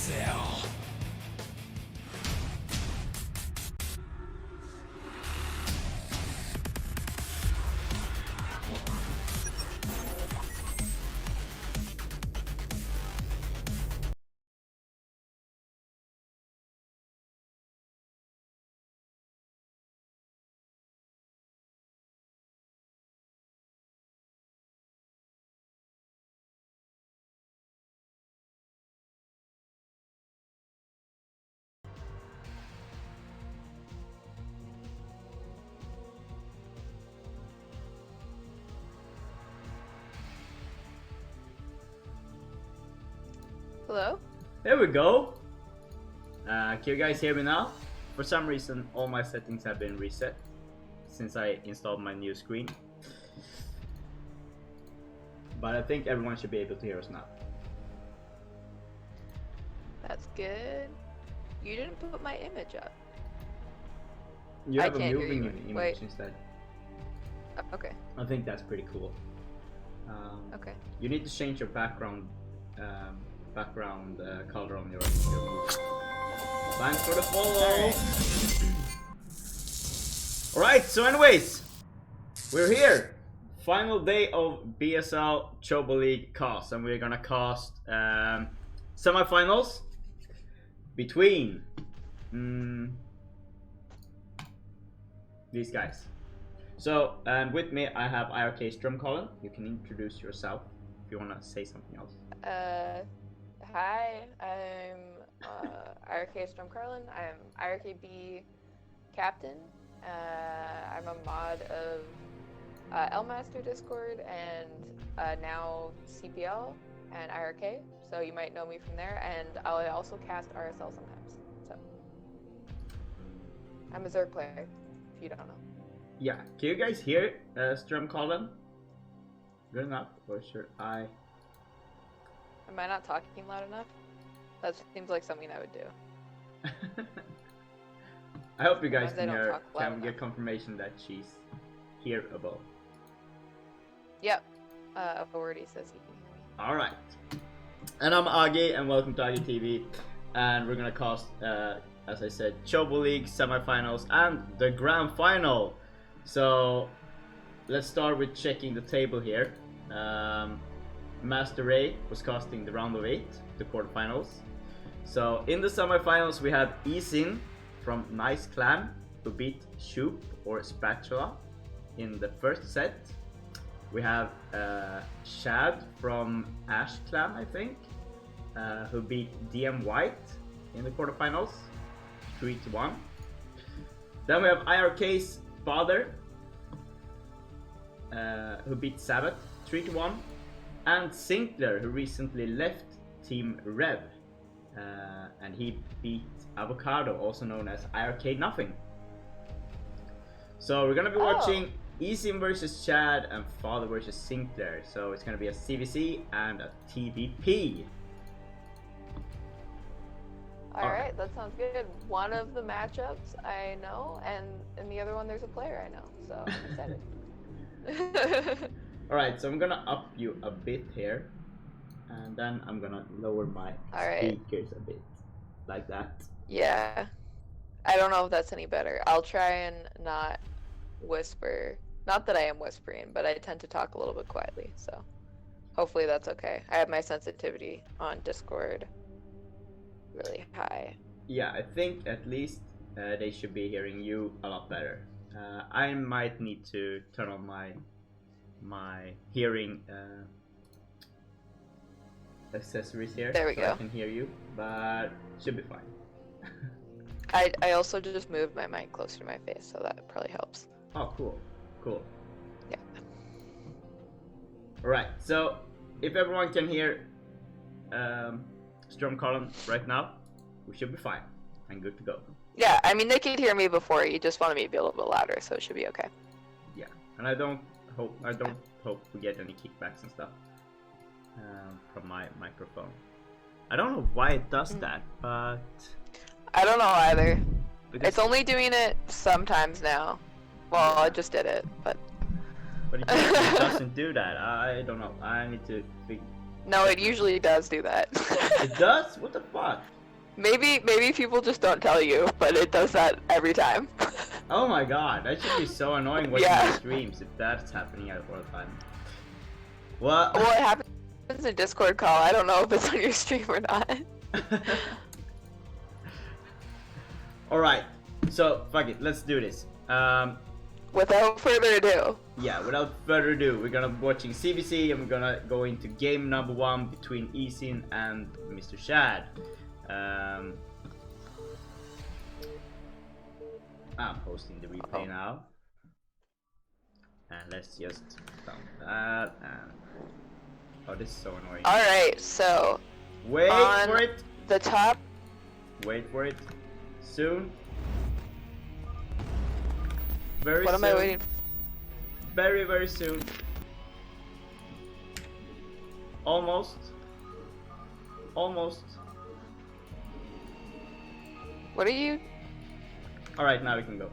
BSL. Hello? There we go. Can you guys hear me now? For some reason, all my settings have been reset since I installed my new screen. But I think everyone should be able to hear us now. That's good. You didn't put my image up. You I have a can't hear moving you. image Wait. instead. Okay. I think that's pretty cool. Okay. You need to change your background color on your movie. Thanks for the follow. Alright, so anyways, we're here. Final day of BSL Chobo League cast, and we're gonna cast semifinals between these guys. So, with me I have IRK Stromcolin. You can introduce yourself if you wanna say something else. Hi, I'm IRK Storm Carlin. I'm IRKB captain. I'm a mod of Lmaster Discord and now CPL and IRK, so you might know me from there. And I also cast RSL sometimes. So I'm a Zerg player, if you don't know. Yeah, can you guys hear Stromcolin? Good enough, or should I? Am I not talking loud enough? That seems like something I would do. I hope you guys Sometimes I can don't hear. talk loud Can we get enough. confirmation that she's hearable? Yep. Already says he can hear me. Alright. And I'm Agi, and welcome to Agi TV. And we're gonna cast, as I said, Chobo League semifinals and the grand final. So let's start with checking the table here. Master Ray was casting the round of 8, the quarterfinals. So in the semifinals we have Isin from Nice Clan, who beat Shoop or Spatula in the first set. We have Shad from Ash Clan, I think, who beat DM White in the quarterfinals, 3-1. Then we have IRK's father, who beat Sabbath, 3-1. And Sinclair, who recently left Team Rev, and he beat Avocado, also known as IRK Nothing. So we're gonna be watching Isin versus Chad and Father versus Sinclair. So it's gonna be a CVC and a TVP. Alright, that sounds good. One of the matchups I know, and in the other one there's a player I know, so I'm excited. Alright, so I'm gonna up you a bit here, and then I'm gonna lower my speakers a bit, like that. Yeah. I don't know if that's any better. I'll try and not whisper. Not that I am whispering, but I tend to talk a little bit quietly, so hopefully that's okay. I have my sensitivity on Discord really high. Yeah, I think at least they should be hearing you a lot better. I might need to turn on my hearing accessories here, There we so go. I can hear you, but should be fine. I also just moved my mic closer to my face, so that probably helps. Oh, cool. Yeah. Alright, so if everyone can hear Stormcolin right now, we should be fine and good to go. Yeah, I mean, they could hear me before. You just wanted me to be a little bit louder, so it should be okay. Yeah, and I don't hope we get any kickbacks and stuff from my microphone. I don't know why it does that, but I don't know either. because It's only doing it sometimes now. Well, I just did it, but it doesn't do that. I don't know. I need to No, it usually does do that. It does? What the fuck? Maybe people just don't tell you, but it does that every time. Oh my god, that should be so annoying watching Yeah. my streams if that's happening all the time. Well, Well, it happens in a Discord call. I don't know if it's on your stream or not. Alright, so fuck it, let's do this. Without further ado. Yeah, without further ado, we're gonna be watching CBC and we're gonna go into game number 1 between Isin and Mr. Shad. I'm posting the replay now. And let's just dump that and... Oh, this is so annoying. Alright, so... Wait for it! The top... Wait for it. Soon. Very What soon. am I waiting for? Very, very soon. Almost. Almost. What are you... Alright, now we can go.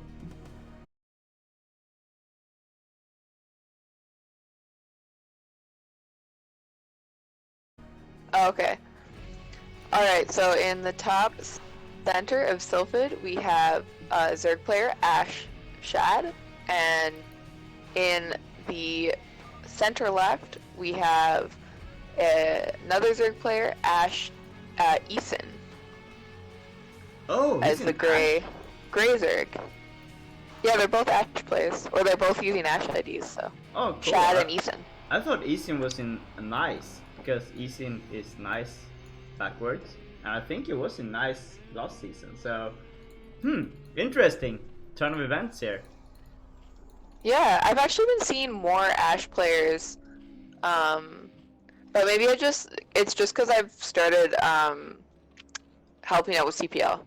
Oh, okay. Alright, so in the top center of Sylphid, we have Zerg player Ash Shad, and in the center left, we have another Zerg player, Ash Isin, Oh, as the gray Zerg. Yeah, they're both Ash players, or they're both using Ash IDs, so. Oh, cool. Shad and Isin. I thought Isin was in nice, because Isin is nice backwards, and I think it was in nice last season, so... interesting. Turn of events here. Yeah, I've actually been seeing more Ash players, but maybe it's just because I've started helping out with CPL.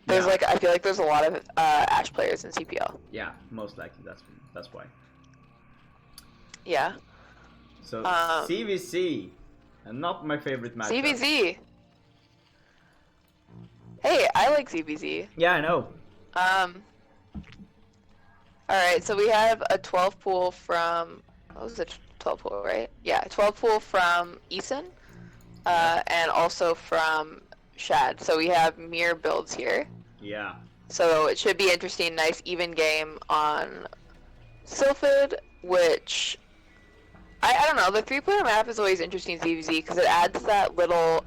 There's Yeah. I feel like there's a lot of Ash players in CPL. Yeah, most likely that's why. Yeah. So CVC, and not my favorite matchup. CBZ. Hey, I like CBZ. Yeah, I know. Alright, so we have a 12 pool from... What was it? 12 pool, right? Yeah, 12 pool from Isin, and also from Shad. So we have mirror builds here. Yeah. So it should be interesting, nice even game on Sylphid, which... I don't know, the 3-player map is always interesting to CVZ because it adds that little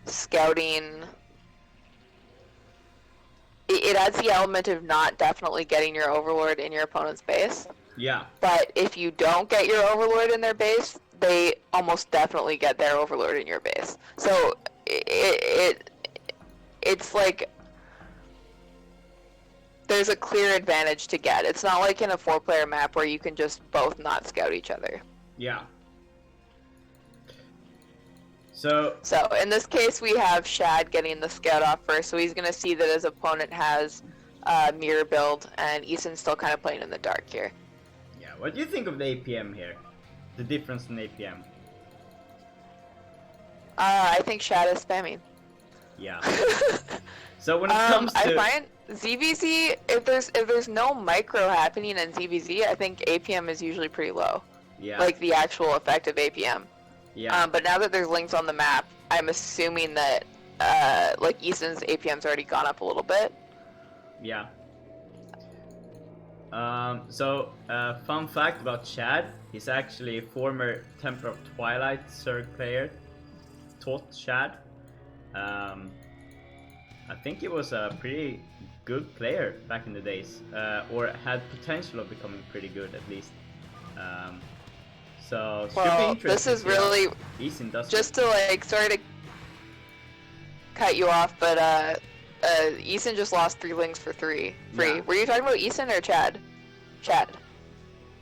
scouting... It adds the element of not definitely getting your overlord in your opponent's base. Yeah. But if you don't get your overlord in their base, they almost definitely get their overlord in your base. So it's like there's a clear advantage to get. It's not like in a 4-player map where you can just both not scout each other. Yeah. So in this case, we have Shad getting the scout off first, so he's going to see that his opponent has mirror build, and Isin's still kind of playing in the dark here. yeah, what do you think of the APM here? The difference in APM? I think Shad is spamming. Yeah. So when it comes to... I find ZVZ, if there's no micro happening in ZVZ, I think APM is usually pretty low. Yeah. Like the actual effect of APM. Yeah. But now that there's links on the map, I'm assuming that like Isin's APM's already gone up a little bit. Yeah. Fun fact about Chad, he's actually a former Temple of Twilight Zerg player. Taught Chad. I think he was a pretty good player back in the days, or had potential of becoming pretty good at least. So should be Well, interesting. this is really Isin does just to like sorry to cut you off, but Isin just lost 3 links for free. Yeah. Were you talking about Isin or Chad? Chad.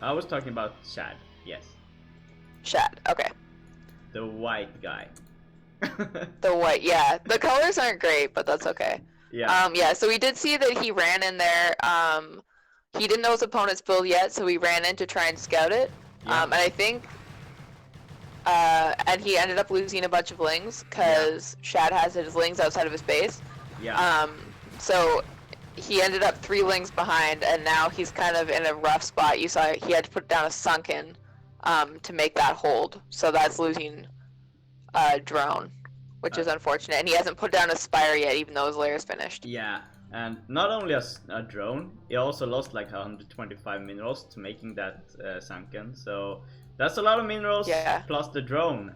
I was talking about Chad. Yes, Shad. Okay. the white guy. The white, yeah. The colors aren't great, but that's okay. Yeah. Yeah, so we did see that he ran in there. He didn't know his opponent's build yet, so he ran in to try and scout it. Yeah. And I think, and he ended up losing a bunch of lings because Shad has his lings outside of his base. Yeah. So he ended up 3 lings behind, and now he's kind of in a rough spot. You saw he had to put down a sunken to make that hold. So that's losing drone, which is unfortunate. And he hasn't put down a spire yet, even though his lair is finished. Yeah, and not only a drone, he also lost like 125 minerals to making that sunken. So that's a lot of minerals plus the drone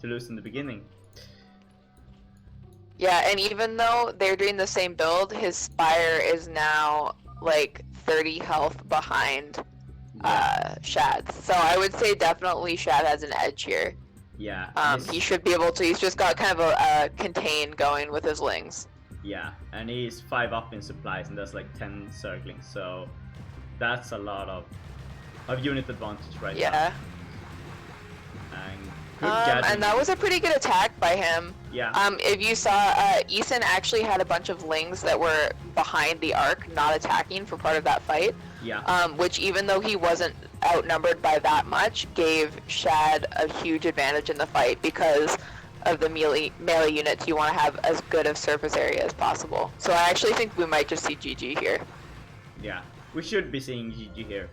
to lose in the beginning. Yeah, and even though they're doing the same build, his spire is now like 30 health behind Shad's. So I would say definitely Shad has an edge here. Yeah. He should be able to. He's just got kind of a contain going with his lings. Yeah, and he's 5 up in supplies and does like 10 circling. So that's a lot of unit advantage right now. Yeah. And that was a pretty good attack by him. Yeah. If you saw, Eason actually had a bunch of lings that were behind the arc, not attacking for part of that fight. Yeah. Which, even though he wasn't outnumbered by that much, gave Shad a huge advantage in the fight because of the melee units. You want to have as good of surface area as possible. So I actually think we might just see GG here. Yeah, we should be seeing GG here.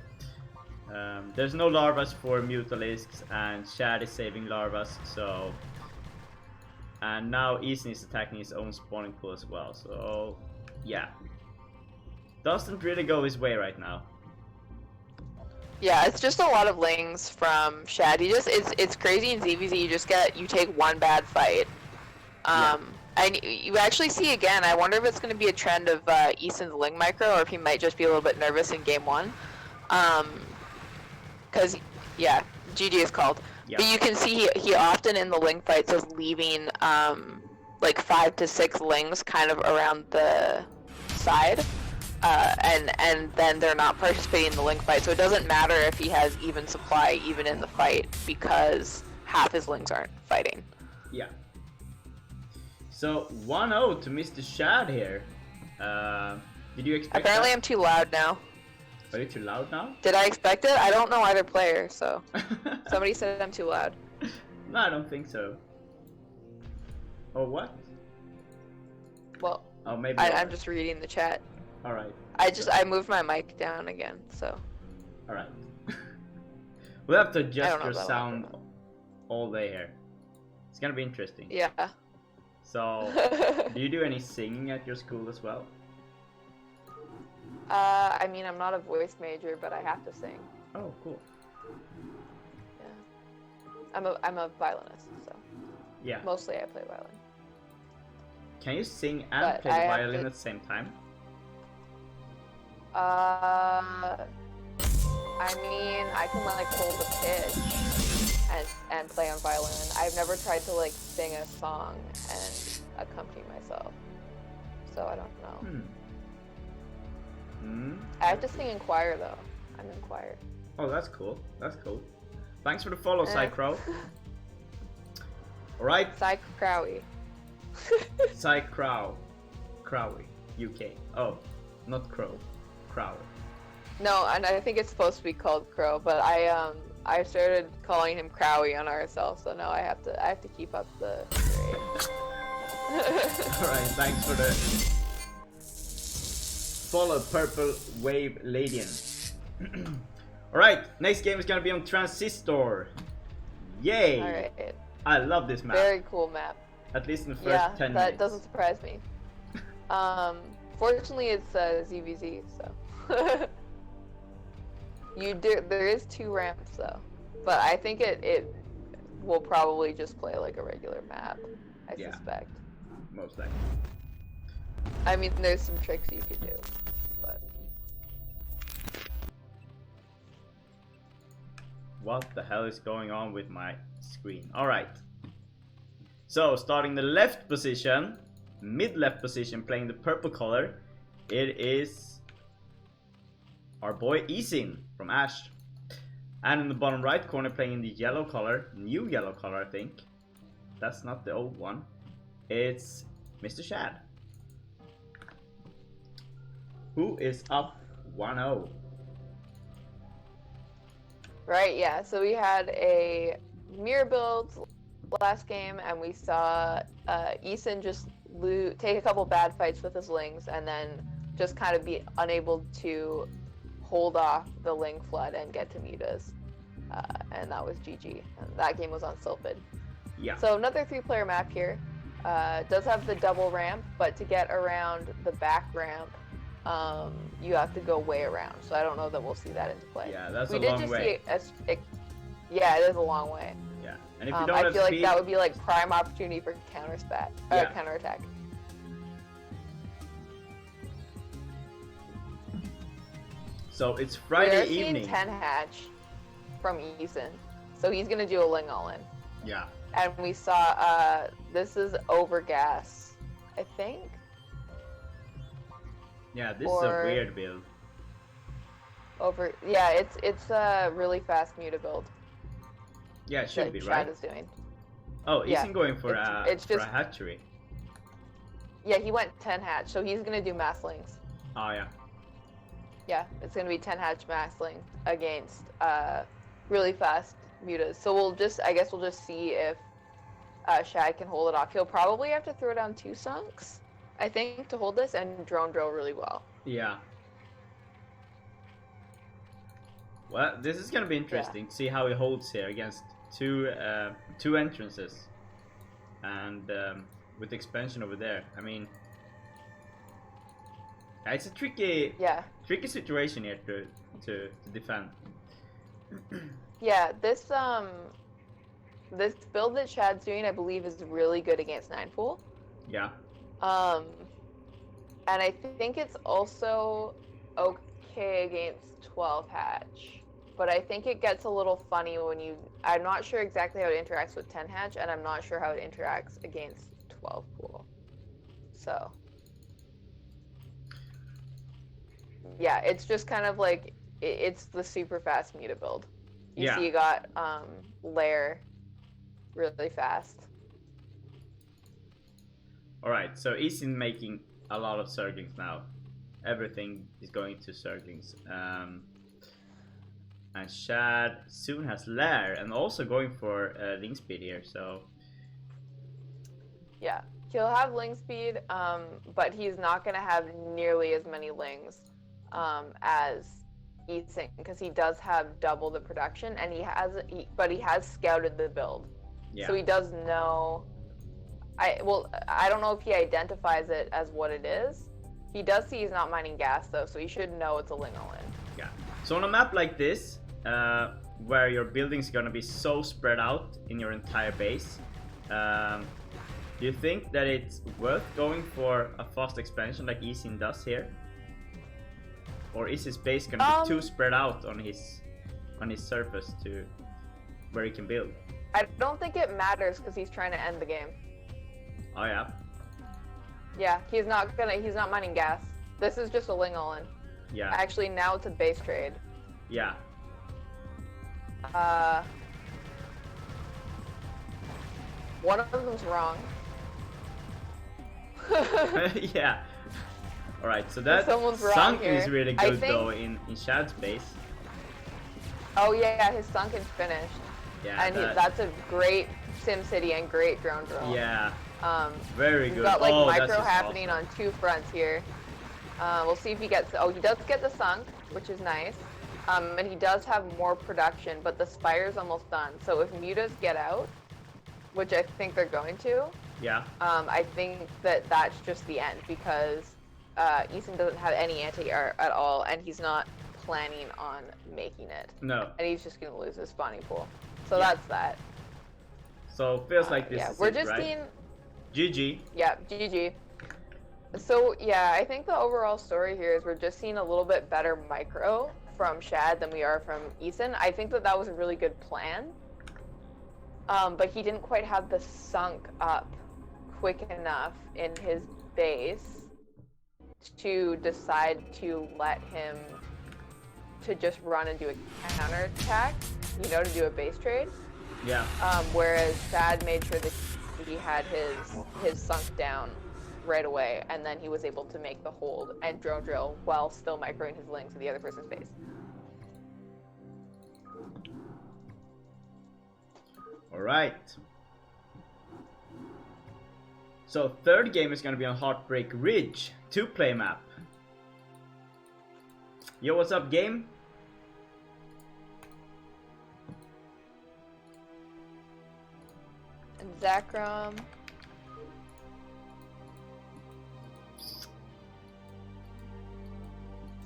There's no larvas for Mutalisks, and Shad is saving larvas, so... And now Eason is attacking his own spawning pool as well, so... Yeah. Doesn't really go his way right now. Yeah, it's just a lot of lings from Shad. It's crazy in ZVZ, you take one bad fight. And you actually see again, I wonder if it's going to be a trend of Eason's ling micro, or if he might just be a little bit nervous in game 1. Because, yeah, GG is called. Yep. But you can see he often in the ling fights is leaving like 5 to 6 lings kind of around the side. And then they're not participating in the ling fight. So it doesn't matter if he has even supply even in the fight, because half his lings aren't fighting. Yeah. So 1-0 to Mr. Shad here. Did you expect Apparently that? I'm too loud now. Are you too loud now? Did I expect it? I don't know either player, so... Somebody said I'm too loud. No, I don't think so. Or what? Well, oh, maybe I'm just reading the chat. Alright. I moved my mic down again, so... Alright. We'll have to adjust your sound all day here. It's gonna be interesting. Yeah. So, do you do any singing at your school as well? I mean, I'm not a voice major, but I have to sing. Oh, cool. Yeah. I'm a violinist, so. Yeah. Mostly I play violin. Can you sing and play the violin at the same time? I mean, I can like hold the pitch and play on violin. I've never tried to like sing a song and accompany myself, so I don't know. I have to sing in choir though. I'm in choir. Oh, that's cool. That's cool. Thanks for the follow, Psycrow. Alright. Psycrowy. Psycrow. Crowy. UK. Oh, not Crow. Crow. No, and I think it's supposed to be called Crow, but I started calling him Crowy on RSL, so now I have to keep up the grade. Alright, thanks for the follow, Purple Wave Ladian. Alright, next game is gonna be on Transistor. Yay! Alright. I love this map. Very cool map. At least in the first 10 minutes. That doesn't surprise me. Fortunately it's ZVZ, so. There is 2 ramps though. But I think it will probably just play like a regular map, I suspect. Most likely. I mean, there's some tricks you could do, but... What the hell is going on with my screen? Alright. So, starting the left position, mid-left position, playing the purple color, it is our boy Eason from Ash. And in the bottom right corner, playing the yellow color, new yellow color I think. That's not the old one. It's Mr. Shad, who is up 1-0. Right, yeah. So we had a mirror build last game, and we saw Eason just take a couple bad fights with his lings, and then just kind of be unable to hold off the ling flood and get to mutas. and that was GG. And that game was on Sylphid. Yeah. So another 3-player map here. Does have the double ramp, but to get around the back ramp, you have to go way around. So I don't know that we'll see that into play. Yeah, that's we a did long just way. See yeah, it is a long way. Yeah, and if you don't I have feel speed, like that would be like prime opportunity for counterattack. So it's Friday evening. 10 hatch from Eason, so he's gonna do a Ling all-in. Yeah. And we saw this is Overgas, I think. Yeah, this is a weird build. It's a really fast muta build. Yeah, it should be Chad right. is doing. Oh, Eason going for a hatchery. Yeah, he went 10 hatch, so he's gonna do mass lings. Oh yeah. Yeah, it's gonna be 10 hatch mass ling against really fast mutas. So I guess we'll just see if Shad can hold it off. He'll probably have to throw down 2 sunks, I think, to hold this, and drone drill really well. Yeah. Well, this is gonna be interesting to see how he holds here against two entrances, and with the expansion over there. I mean, it's a tricky situation here to defend. Yeah, this build that Chad's doing, I believe, is really good against 9-pool. Yeah. And I think it's also okay against 12 hatch. But I think it gets a little funny when I'm not sure exactly how it interacts with 10 hatch, and I'm not sure how it interacts against 12 pool. So. Yeah, it's just kind of like, it's the super fast muta build. You see you got Lair really fast. Alright, so Eason making a lot of Surglings now. Everything is going to Surglings. And Shad soon has Lair and also going for Ling Speed here, so. Yeah, he'll have Ling Speed, but he's not going to have nearly as many Lings as Eason, because he does have double the production, and but he has scouted the build. Yeah. So he does know. I don't know if he identifies it as what it is. He does see he's not mining gas though, so he should know it's a Ling all-in. Yeah. So on a map like this, where your building's gonna be so spread out in your entire base, do you think that it's worth going for a fast expansion like Eason does here? Or is his base gonna be too spread out on his surface to where he can build? I don't think it matters because he's trying to end the game. Oh yeah. Yeah, he's not mining gas. This is just a Ling all-in. Yeah. Actually, now it's a base trade. Yeah. One of them's wrong. Yeah. Alright, so that sunk is really good though in Shad's base. Oh yeah, his sunk is finished. Yeah. And that's a great SimCity and great drone drill. Yeah. Very good. We've got like micro that's happening awesome. on 2 fronts here. We'll see if he gets. Oh, he does get the sunk, which is nice. And he does have more production, but the spire's almost done. So if mutas get out, which I think they're going to, yeah. I think that's just the end, because Eason doesn't have any anti-air at all, and he's not planning on making it. No. And he's just gonna lose his spawning pool. So that's that. So feels like this. Yeah, is we're it, just right? seeing. GG. Yeah, GG. So yeah, I think the overall story here is we're just seeing a little bit better micro from Shad than we are from Eason. I think that was a really good plan, but he didn't quite have the sunk up quick enough in his base to decide to let him to just run and do a counter attack, to do a base trade. Yeah. Whereas Shad made sure that he had his sunk down right away, and then he was able to make the hold and drone drill while still microing his link to the other person's base. All right. So third game is gonna be on Heartbreak Ridge, 2-play map. Yo, what's up, game? Zakrom.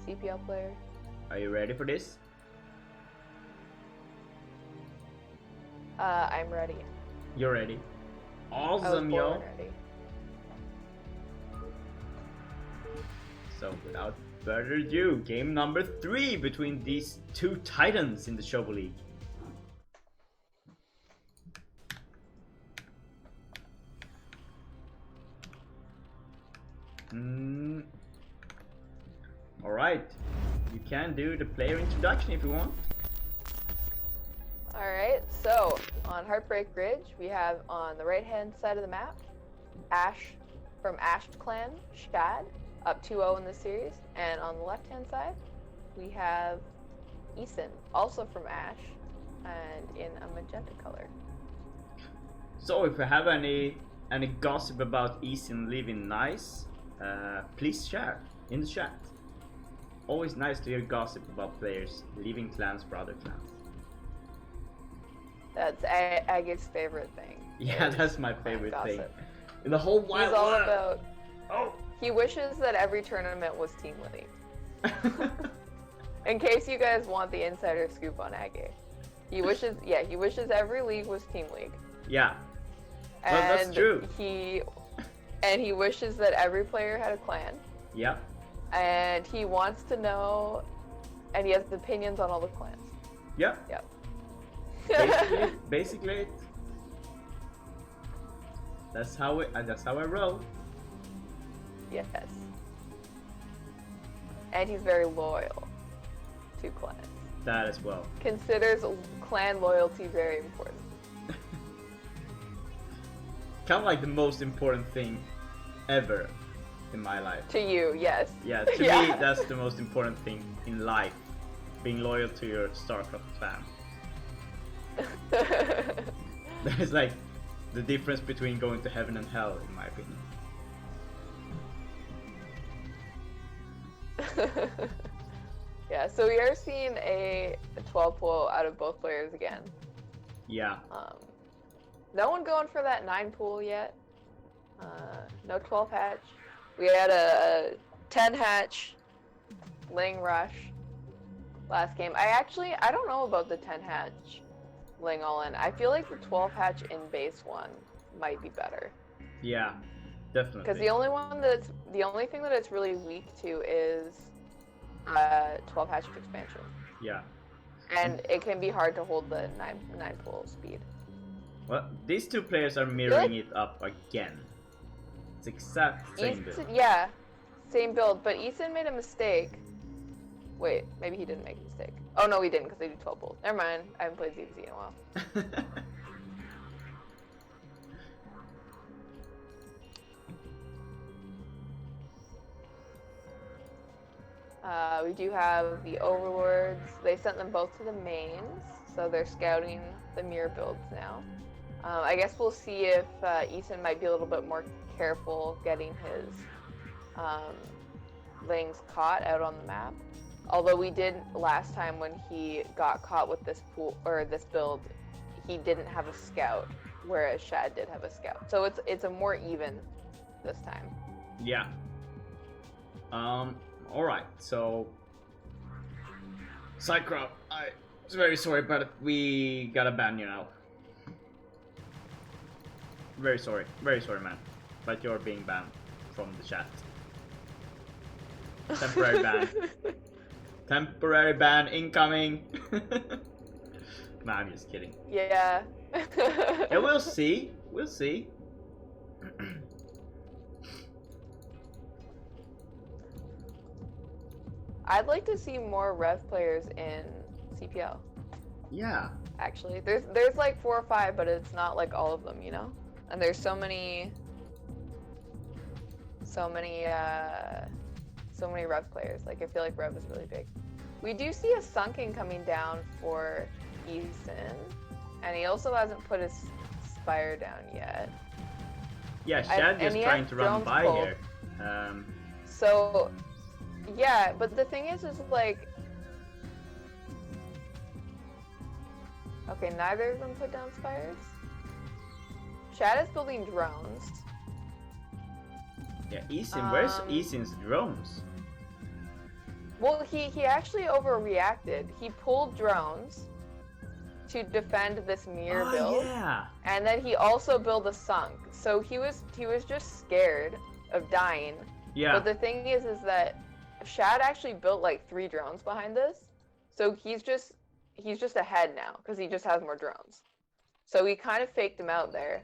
CPL player. Are you ready for this? I'm ready. You're ready. I was Awesome, yo. born ready. So without further ado, game number 3 between these two titans in the Chobo League. Alright, you can do the player introduction if you want. Alright, so on Heartbreak Ridge, we have on the right hand side of the map, Ash from Ash Clan, Shad, up 2-0 in this series. And on the left hand side, we have Eason, also from Ash, and in a magenta color. So if you have any gossip about Eason living nice, please share in the chat. Always nice to hear gossip about players leaving clans for other clans. That's Agate's favorite thing. Yeah, that's my favorite thing. Gossip. In the whole wide He's all world. about... Oh! He wishes that every tournament was Team League. In case you guys want the insider scoop on Agate. He wishes every league was Team League. Yeah. Well, that's true. He wishes that every player had a clan. Yeah. And he wants to know, and he has opinions on all the clans. Yeah. Yep. Basically it. That's how I roll. Yes. And he's very loyal to clans. That as well. Considers clan loyalty very important. Kind of like the most important thing ever in my life. To you, yes. Yeah, to me that's the most important thing in life. Being loyal to your StarCraft clan. That is like the difference between going to heaven and hell, in my opinion. Yeah, so we are seeing a 12 pool out of both players again. Yeah. No one going for that 9 pool yet. No 12 hatch. We had a 10 hatch Ling rush last game. I don't know about the 10 hatch Ling all in. I feel like the 12 hatch in base 1 might be better. Yeah, definitely. Because the only thing that it's really weak to is 12 hatch expansion. Yeah. And it can be hard to hold the 9 pool speed. Well, these two players are mirroring it up again. It's exact same build. Yeah, same build, but Eason made a mistake. Wait, maybe he didn't make a mistake. Oh no, he didn't, because they do 12 pools. Never mind, I haven't played ZZ in a while. We do have the Overlords. They sent them both to the mains, so they're scouting the mirror builds now. I guess we'll see if Eason might be a little bit more careful getting his Lings caught out on the map. Although we did last time when he got caught with this pool or this build, he didn't have a scout, whereas Shad did have a scout. So it's a more even this time. Yeah. Alright, so Cycrop, I'm very sorry, but we gotta ban you now. Very sorry, man. But you're being banned from the chat. Temporary ban. Temporary ban incoming. Nah, I'm just kidding. Yeah. Yeah, we'll see. We'll see. I'd like to see more Rev players in CPL. Yeah. Actually, there's like 4 or 5, but it's not like all of them, you know. And there's so many Rev players. Like I feel like Rev is really big. We do see a sunken coming down for Eason, and he also hasn't put his Spire down yet. Yeah, Shad just trying to run by here. So, yeah, but the thing is like, okay, neither of them put down Spires. Shad is building drones. Yeah, Isin, where's Isin's drones? Well, he actually overreacted. He pulled drones to defend this mirror build. Yeah. And then he also built a sunk. So he was just scared of dying. Yeah. But the thing is that Shad actually built like 3 drones behind this. So he's just ahead now because he just has more drones. So he kind of faked him out there.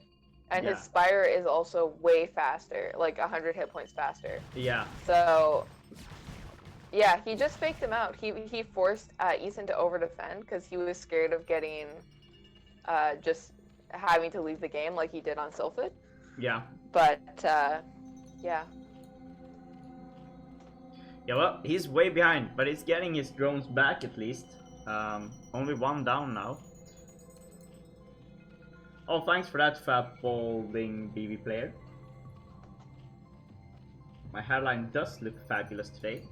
And his Spire is also way faster, like 100 hit points faster. Yeah. So yeah, he just faked him out. He forced Isin to overdefend because he was scared of getting just having to leave the game like he did on Sylphid. Yeah. But yeah. Yeah, well, he's way behind, but he's getting his drones back at least. Only 1 down now. Oh, thanks for that, Fab Balding BB player. My hairline does look fabulous today.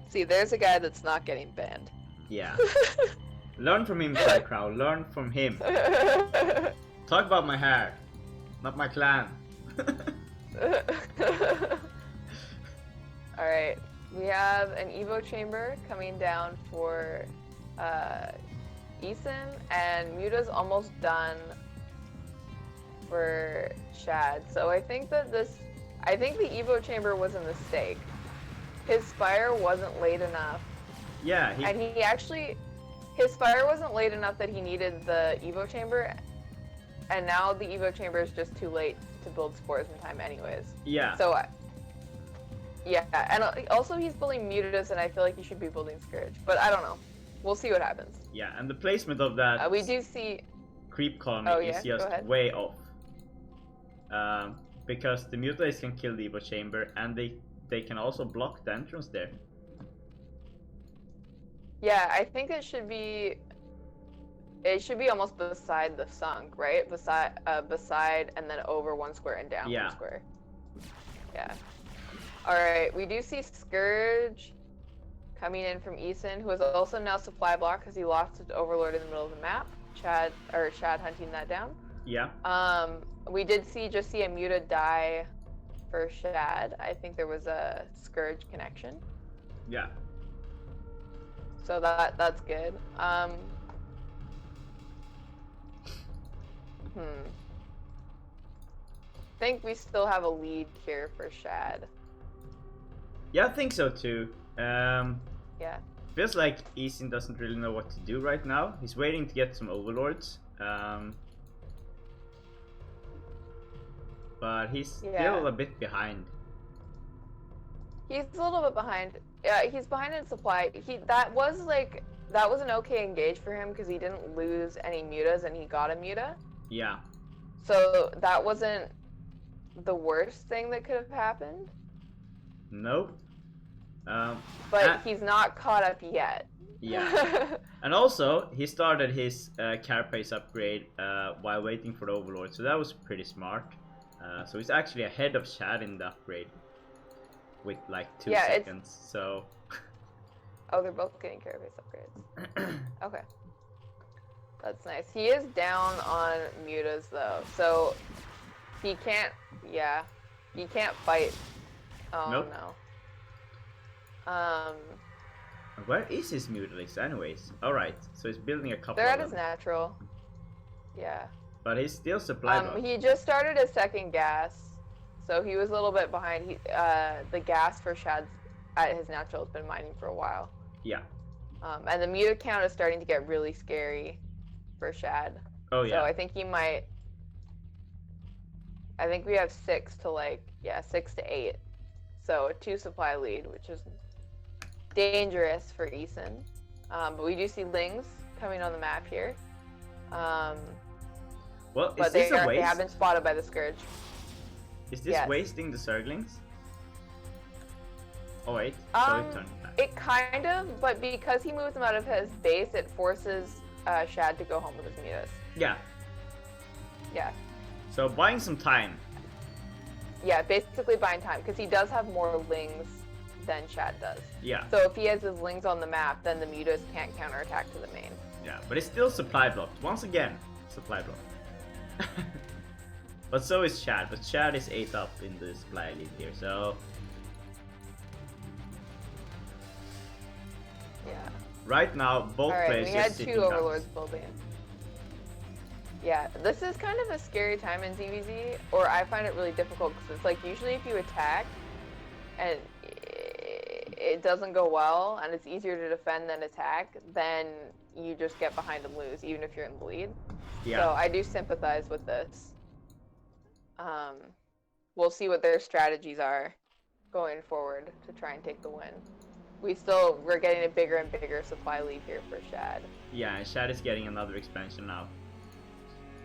See, there's a guy that's not getting banned. Yeah. Learn from him, Crowd. Learn from him. Talk about my hair, not my clan. Alright, we have an Evo chamber coming down for Isin, and Muta's almost done for Shad. So I think that the Evo chamber was a mistake. His Spire wasn't late enough. Yeah, his Spire wasn't late enough that he needed the Evo chamber, and now the Evo chamber is just too late to build spores in time anyways. Yeah. So yeah, and also he's building Mutas, and I feel like he should be building Scourge, but I don't know. We'll see what happens. Yeah, and the placement of that we do see creep colony is just way off. Because the Mutas can kill the Evo chamber, and they can also block the entrance there. Yeah, I think it should be almost beside the sunk, right? Beside and then over 1 square and down 1 square. Yeah. Alright, we do see Scourge coming in from Isin, who is also now supply block because he lost his Overlord in the middle of the map. Shad hunting that down. Yeah. We did just see a Muta die for Shad. I think there was a Scourge connection. Yeah. So that's good. I think we still have a lead here for Shad. Yeah, I think so too. Yeah. Feels like Isin doesn't really know what to do right now. He's waiting to get some Overlords. But he's still a bit behind. He's a little bit behind. Yeah, he's behind in supply. That was an okay engage for him because he didn't lose any Mutas and he got a Muta. Yeah. So that wasn't the worst thing that could have happened. Nope. But he's not caught up yet. Yeah. And also, he started his Carapace upgrade while waiting for the Overlord, so that was pretty smart. So he's actually ahead of Shad in the upgrade with like 2 seconds. So. Oh, they're both getting Carapace upgrades. Okay. That's nice. He is down on Mutas though, so he can't. Yeah, he can't fight. Oh nope. No. Where is his Mutalist anyways? Alright, so he's building a couple They're of at them. his natural. Yeah. But he's still supplied. He just started his second gas, so he was a little bit behind. The gas for Shad's at his natural has been mining for a while. Yeah. And the Muta count is starting to get really scary for Shad. Oh yeah. So I think he might. I think we have 6 to 8. So a 2 supply lead, which is dangerous for Isin. But we do see Lings coming on the map here. Well, but is this a waste? They have been spotted by the Scourge. Is this wasting the Zerglings? Oh wait, so it turned back. It kind of, but because he moves them out of his base, it forces Shad to go home with his Mutas. Yeah. Yeah. So buying some time. Yeah, basically buying time, because he does have more Lings than Shad does. Yeah. So if he has his Lings on the map, then the Mutas can't counterattack to the main. Yeah, but it's still supply blocked. Once again, supply block. But so is Chad. But Chad is 8 up in the supply league here, so Yeah. right now both Alright, players we just had sitting 2 down. overlords building. Yeah, this is kind of a scary time in ZVZ, or I find it really difficult because it's like usually if you attack and it doesn't go well and it's easier to defend than attack, then you just get behind and lose even if you're in the lead. Yeah. So I do sympathize with this. We'll see what their strategies are going forward to try and take the win. We're getting a bigger and bigger supply lead here for Shad. Yeah, and Shad is getting another expansion now.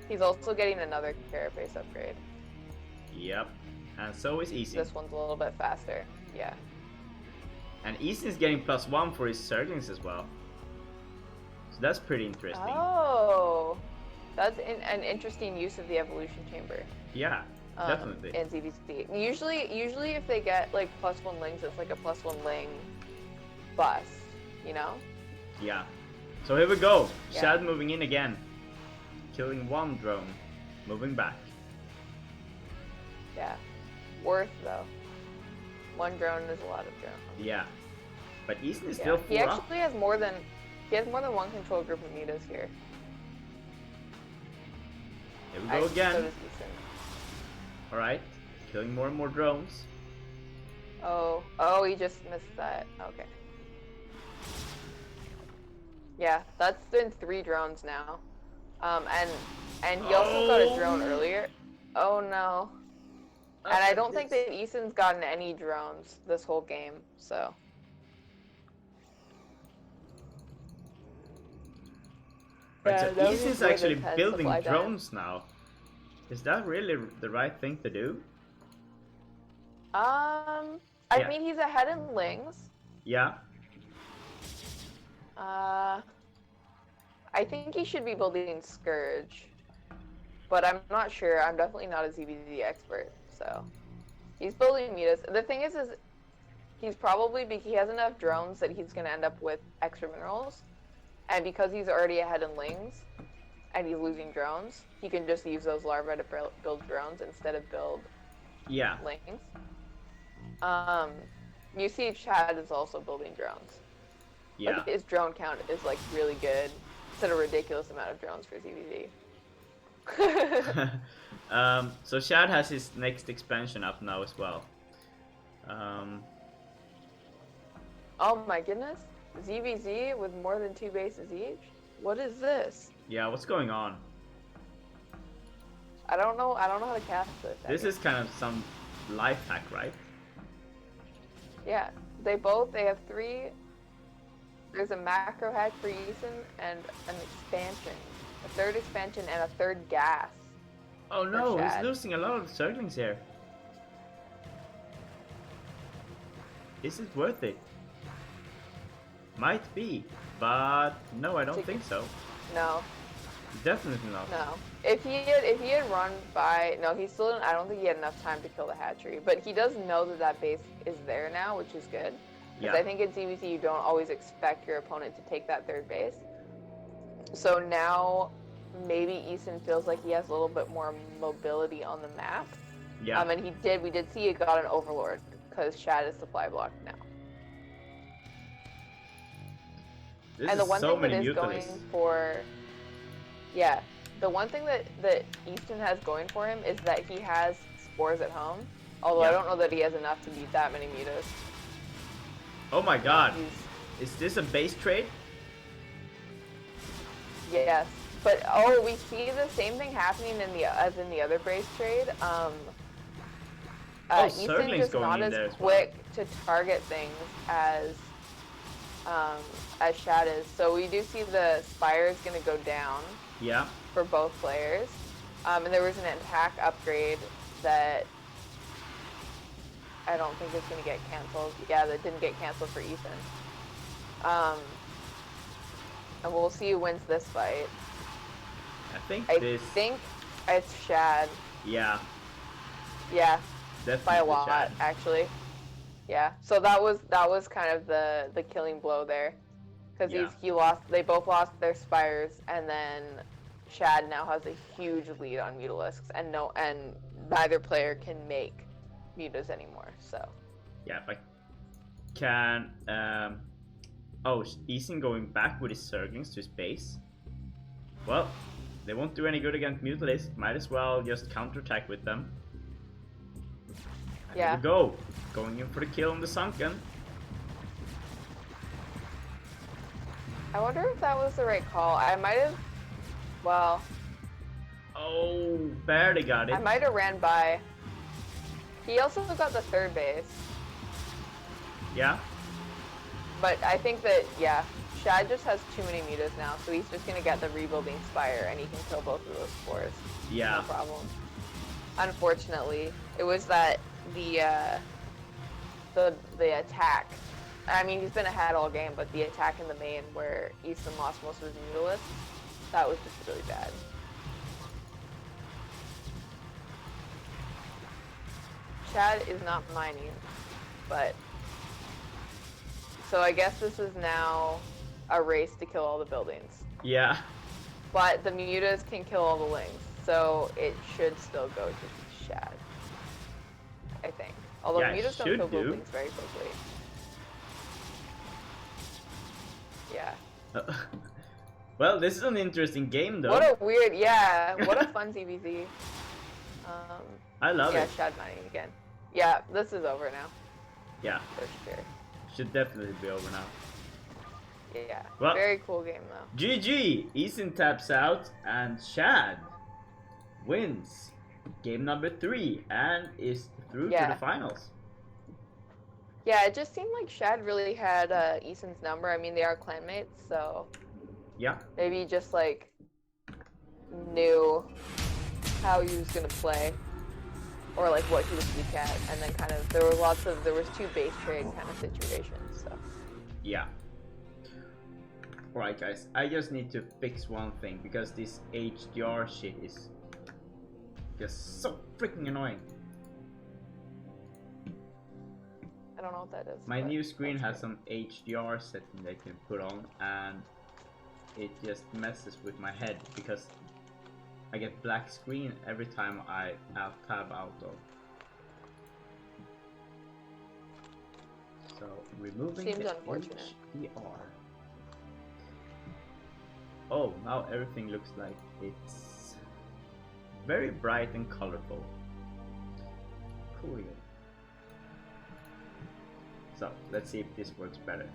He's also getting another carapace upgrade. Yep. And so is Easy. This one's a little bit faster. Yeah. And Easy is getting +1 for his Zerglings as well. So that's pretty interesting. Oh, that's an interesting use of the evolution chamber. Yeah, definitely. In ZVC. Usually if they get like +1 lings, it's like a +1 ling bust, you know? Yeah. So here we go. Yeah. Shad moving in again. Killing 1 drone. Moving back. Yeah. Worth though. 1 drone is a lot of drones. Yeah. But Easton is still 4 He up. actually has more than 1 control group of mutas here. Here we go again. So does Easton. Alright. Killing more and more drones. Oh, he just missed that. Okay. Yeah, that's been 3 drones now. And he also got a drone earlier. Oh no. And I don't think that Easton's gotten any drones this whole game, so. Right, Yeah, so that was Easton's really actually intense building supply time. drones now. Is that really the right thing to do? I Yeah. mean, he's ahead in lings. Yeah. I think he should be building Scourge, but I'm not sure. I'm definitely not a ZBZ expert, so he's building mutas. The thing is he's probably he has enough drones that he's gonna end up with extra minerals, and because he's already ahead in lings, and he's losing drones, he can just use those larvae to build drones instead of build lings. You see, Chad is also building drones. Yeah. Like, his drone count is like really good. It's at a ridiculous amount of drones for ZVZ. So Shad has his next expansion up now as well. Oh my goodness, ZVZ with more than 2 bases each? What is this? Yeah, what's going on? I don't know how to cast this. This is kind of some life hack, right? Yeah, they have 3. There's a macro hack for Eason and an expansion. A 3rd expansion and a 3rd gas. Oh no, he's Shad. losing a lot of Zerglings here. Is it worth it? Might be, but no, I don't think so. No, Definitely not. no. If he had run by, no, he still didn't. I don't think he had enough time to kill the hatchery. But he does know that base is there now, which is good. Because Yeah. I think in CBC you don't always expect your opponent to take that 3rd base. So now maybe Easton feels like he has a little bit more mobility on the map. Yeah. And we did see he got an overlord because Shad is supply blocked now. This And the is one so thing that many is going mutalies. for, yeah, the one thing that Easton has going for him is that he has spores at home. Although I Yeah. don't know that he has enough to beat that many mutas. Oh my god. He's- Is this a base trade? Yes, but we see the same thing happening as in the other brace trade. Easton Zergling's just going not in as there as well. quick to target things as Shad is. So we do see the Spire is going to go down Yeah. for both players, and there was an attack upgrade that I don't think is going to get canceled. Yeah, that didn't get canceled for Ethan. And we'll see who wins this fight. I think I this. think it's Shad. Yeah. Yeah, Definitely. by a lot, Shad. actually. Yeah. So that was kind of the killing blow there, because Yeah. they both lost their Spires, and then Shad now has a huge lead on Mutalisks, and neither player can make Mutas anymore. So Yeah, but can Eason going back with his Zerglings to his base? Well, they won't do any good against Mutalisk. Might as well just counterattack with them. And yeah, here we go, going in for the kill on the Sunken. I wonder if that was the right call. I might have. Well, Oh, barely got it. I might have ran by. He also got the third base. Yeah. But I think that, yeah, Shad just has too many mutas now, so he's just going to get the rebuilding spire and he can kill both of those spores. Yeah. No problem. Unfortunately, it was that the attack. I mean, he's been ahead all game, but the attack in the main where Easton lost most of his mutalisks, that was just really bad. Chad is not mining, but so I guess this is now a race to kill all the buildings. Yeah. But the mutas can kill all the lings, so it should still go to Shad, I think. Although Yeah, mutas don't should kill do. buildings very quickly. Yeah. Well, this is an interesting game, though. What a weird, yeah. What a fun ZVZ. I love yeah, it. Shad mining again. Yeah, this is over now. Yeah, For sure. should definitely be over now. Yeah. Well- Very cool game though. GG! Eason taps out and Shad wins game number 3 and is through to Yeah. the finals. Yeah, it just seemed like Shad really had Eason's number. I mean, they are clanmates, so Yeah. maybe he just like knew how he was gonna play, or like what he was weak at, and then kind of there was two base trade kind of situations. So Yeah. Alright guys, I just need to fix one thing because this HDR shit is just so freaking annoying. I don't know what that is. My but new screen that's has some HDR setting they can put on and it just messes with my head because I get black screen every time I tab out of. So removing Seems the unfortunate. HDR. Oh, now everything looks like it's very bright and colorful. Cool. So let's see if this works better.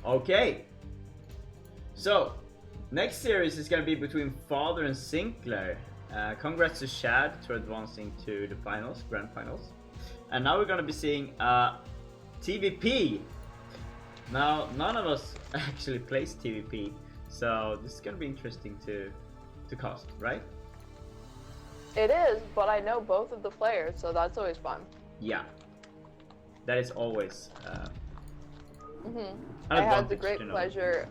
Okay. So next series is gonna be between Father and Sinclair. Congrats to Shad to advancing to the finals, grand finals. And now we're gonna be seeing TVP. Now none of us actually plays TVP, so this is gonna be interesting to cast, right? It is, but I know both of the players, so that's always fun. Yeah, that is always an I had the advantage great to know. pleasure.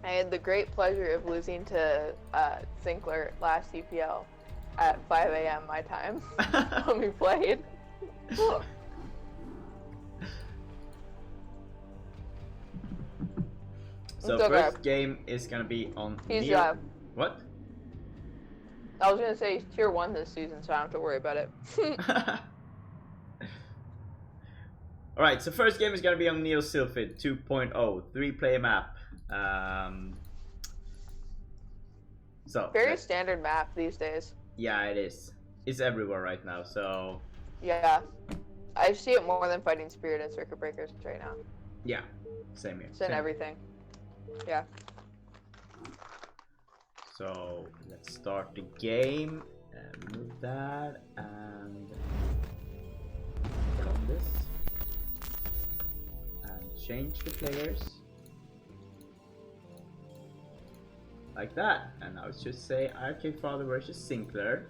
I had the great pleasure of losing to Sinclair last CPL at 5 a.m. my time when we played. So It's okay. first game is gonna be on He's Neo. What? I was gonna say he's tier 1 this season, so I don't have to worry about it. Alright, so first game is gonna be on Neo Sylphid 2.0, 3-player map. So Very standard map these days. yeah, it is. It's everywhere right now, so Yeah. I see it more than Fighting Spirit and Circuit Breakers right now. yeah, same here. It's in same. everything. Yeah. So let's start the game and remove that and put on this and change the players like that. And now it's just say RK Father versus Sinclair.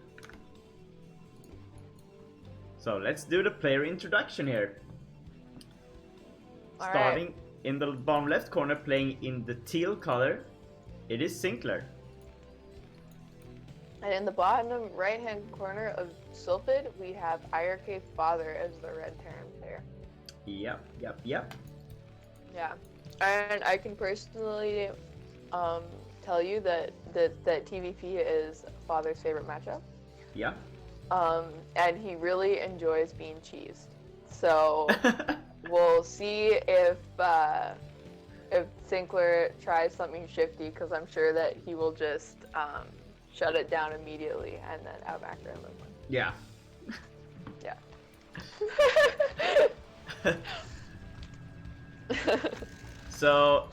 So let's do the player introduction here. All Starting right. in the bottom left corner, playing in the teal color, it is Sinclair. And in the bottom right-hand corner of Sylphid, we have IRK Father as the red Terran player. Yep. Yeah, and I can personally tell you that TVP is Father's favorite matchup. Yeah. And he really enjoys being cheesed. So we'll see if Sinclair tries something shifty, because I'm sure that he will just shut it down immediately and then outmacro him. Yeah. Yeah. So,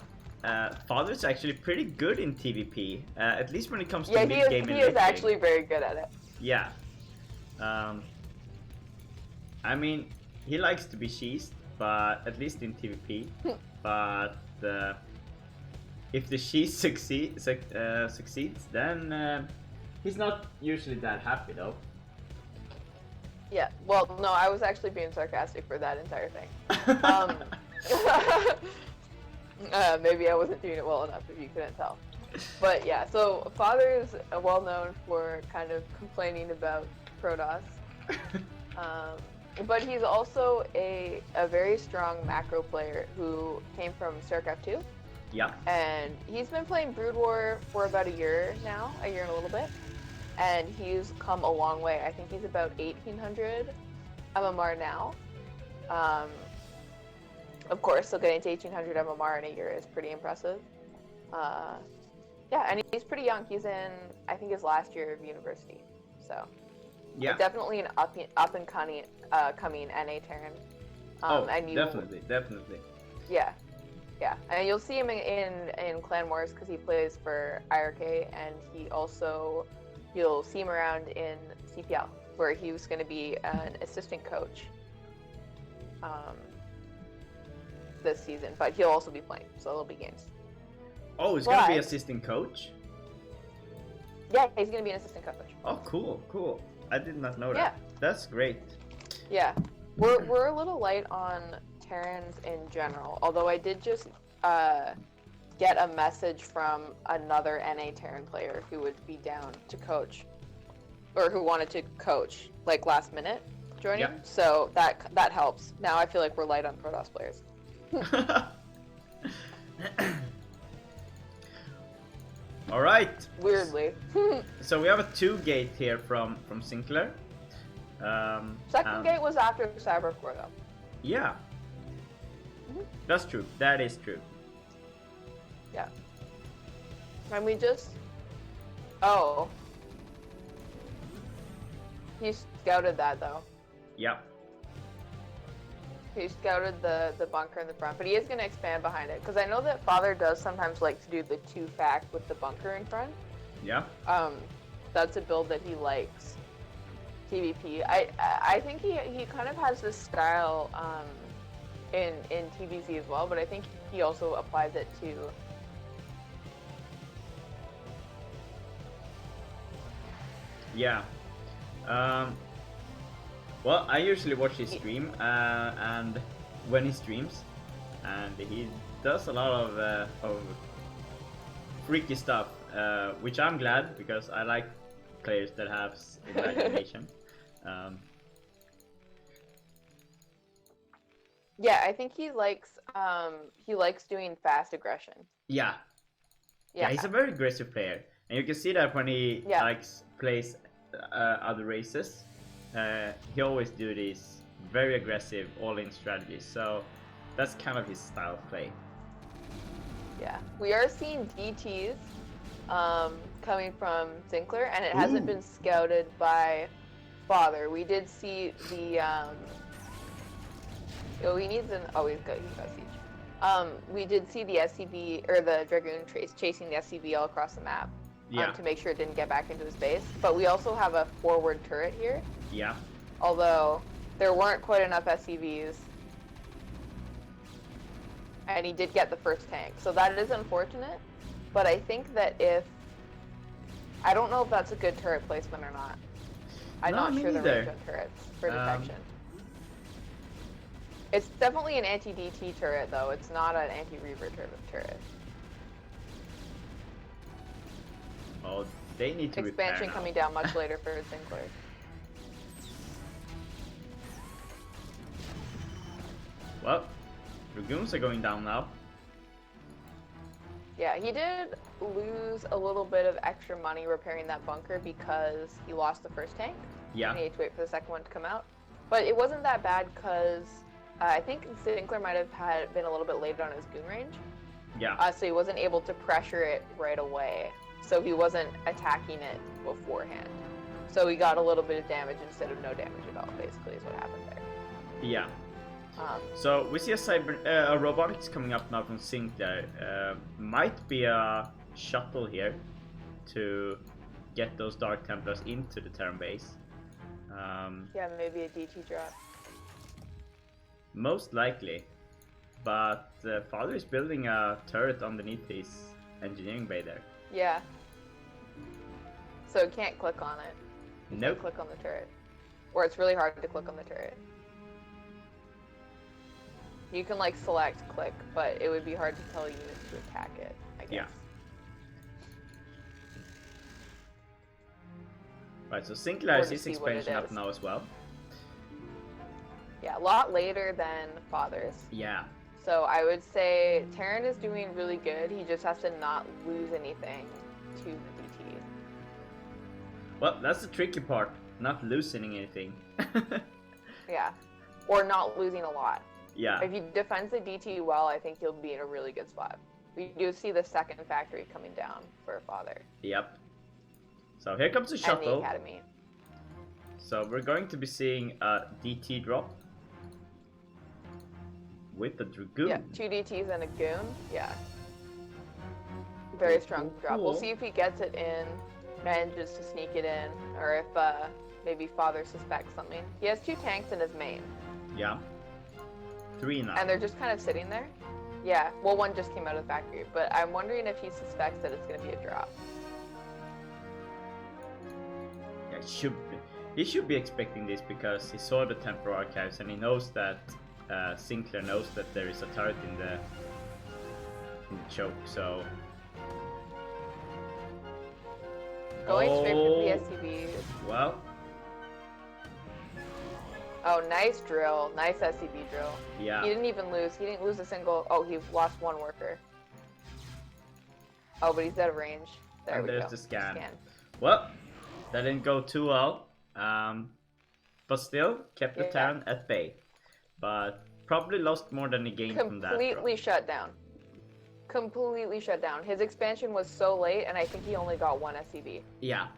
Father's actually pretty good in TVP, at least when it comes to yeah, mid-game. he is actually very good at it. Yeah. I mean, he likes to be cheesed, but at least in TVP. But if the cheese succeeds, then he's not usually that happy though. Yeah, well, no, I was actually being sarcastic for that entire thing. Maybe I wasn't doing it well enough if you couldn't tell. But yeah, so Father is well known for kind of complaining about Protoss. But he's also a very strong macro player who came from StarCraft 2. Yeah. And he's been playing Brood War for about a year now, a year and a little bit. And he's come a long way. I think he's about 1800 MMR now. Of course, so getting to 1800 MMR in a year is pretty impressive. Yeah, and he's pretty young. He's in, I think, his last year of university. So, yeah, definitely an up and coming NA Terran. And definitely. Yeah, and you'll see him in Clan Wars because he plays for IRK, and you'll see him around in CPL where he was going to be an assistant coach this season, but he'll also be playing, so there'll be games. Oh, he's going to be assistant coach? Yeah, he's going to be an assistant coach. Oh, cool. I did not know that. Yeah. That's great. Yeah. We're a little light on Terrans in general, although I did just get a message from another NA Terran player who would be down to coach, or who wanted to coach, like last minute joining. Yeah. So that helps. Now I feel like we're light on Protoss players. All right. Weirdly. So we have a 2 gate here from Sinclair. Second gate was after Cybercore though. Yeah. Mm-hmm. That's true. That is true. Yeah. And we just... Oh. He scouted that though. Yep. He scouted the bunker in the front, but he is going to expand behind it, because I know that Father does sometimes like to do the 2-fact with the bunker in front. Yeah. That's a build that he likes. TVP. I think he kind of has this style in TVZ as well, but I think he also applies it to... Yeah. Well, I usually watch his stream, and when he streams, and he does a lot of freaky stuff, which I'm glad, because I like players that have imagination. Yeah, I think he likes doing fast aggression. Yeah, he's a very aggressive player, and you can see that when he plays other races. He always do these very aggressive all-in strategies, so that's kind of his style of play. Yeah, we are seeing DTs coming from Sinclair, and it hasn't been scouted by Father. We did see the he needs an he's got siege. We did see the SCV or the Dragoon chasing the SCV all across the map. To make sure it didn't get back into his base. But we also have a forward turret here. Yeah. Although there weren't quite enough SCVs. And he did get the first tank. So that is unfortunate. But I think that I don't know if that's a good turret placement or not. I'm not sure the range on turrets for detection. It's definitely an anti-DT turret though. It's not an anti-Reaver turret. Oh, They need to Expansion repair now. coming down much later for Sinclair. Well, Dragoons are going down now. Yeah, he did lose a little bit of extra money repairing that bunker because he lost the first tank. Yeah. And he had to wait for the second one to come out. But it wasn't that bad because I think Sinclair might have been a little bit late on his goon range. Yeah. So he wasn't able to pressure it right away. So he wasn't attacking it beforehand. So he got a little bit of damage instead of no damage at all, basically, is what happened there. Yeah. So we see a robotics coming up now from Sinclair. Might be a shuttle here to get those Dark Templars into the Terran base. Yeah, maybe a DT drop. Most likely. But Father is building a turret underneath his engineering bay there. Yeah. So you can't click on it. You Nope. can't click on the turret. Or it's really hard to click on the turret. You can like select click, but it would be hard to tell units to attack it, I guess. Yeah. Right, so Sinclair Or is to his see what it expansion up is. now as well. Yeah, a lot later than Father's. Yeah. So I would say Terran is doing really good. He just has to not lose anything to the DT. Well, that's the tricky part, not losing anything. Yeah. Or not losing a lot. Yeah. If he defends the DT well, I think he'll be in a really good spot. We do see the second factory coming down for Father. Yep. So here comes the And shuttle. the academy. So we're going to be seeing a DT drop with the Dragoon. Yeah, 2 DTs and a goon. Yeah. Very strong drop. We'll Cool. see if he gets it in, manages to sneak it in, or if maybe Father suspects something. He has 2 tanks in his main, Yeah. 3 now. and they're just kind of sitting there. Yeah, well, one just came out of the factory, but I'm wondering if he suspects that it's going to be a drop. Yeah, he should be expecting this because he saw the Temporal Archives and he knows that Sinclair knows that there is a turret in the choke, so... Going straight for Oh, the SCVs. well, Oh, nice drill. Nice SCV drill. yeah. He didn't even lose. He didn't lose a single... Oh, he lost 1 worker. Oh, but he's out of range. There And we there's go. the scan. Well, that didn't go too well. But still, kept the Yeah. Terran at bay. But probably lost more than he gained from that. Completely shut down. Completely shut down. His expansion was so late, and I think he only got 1 SCV. Yeah.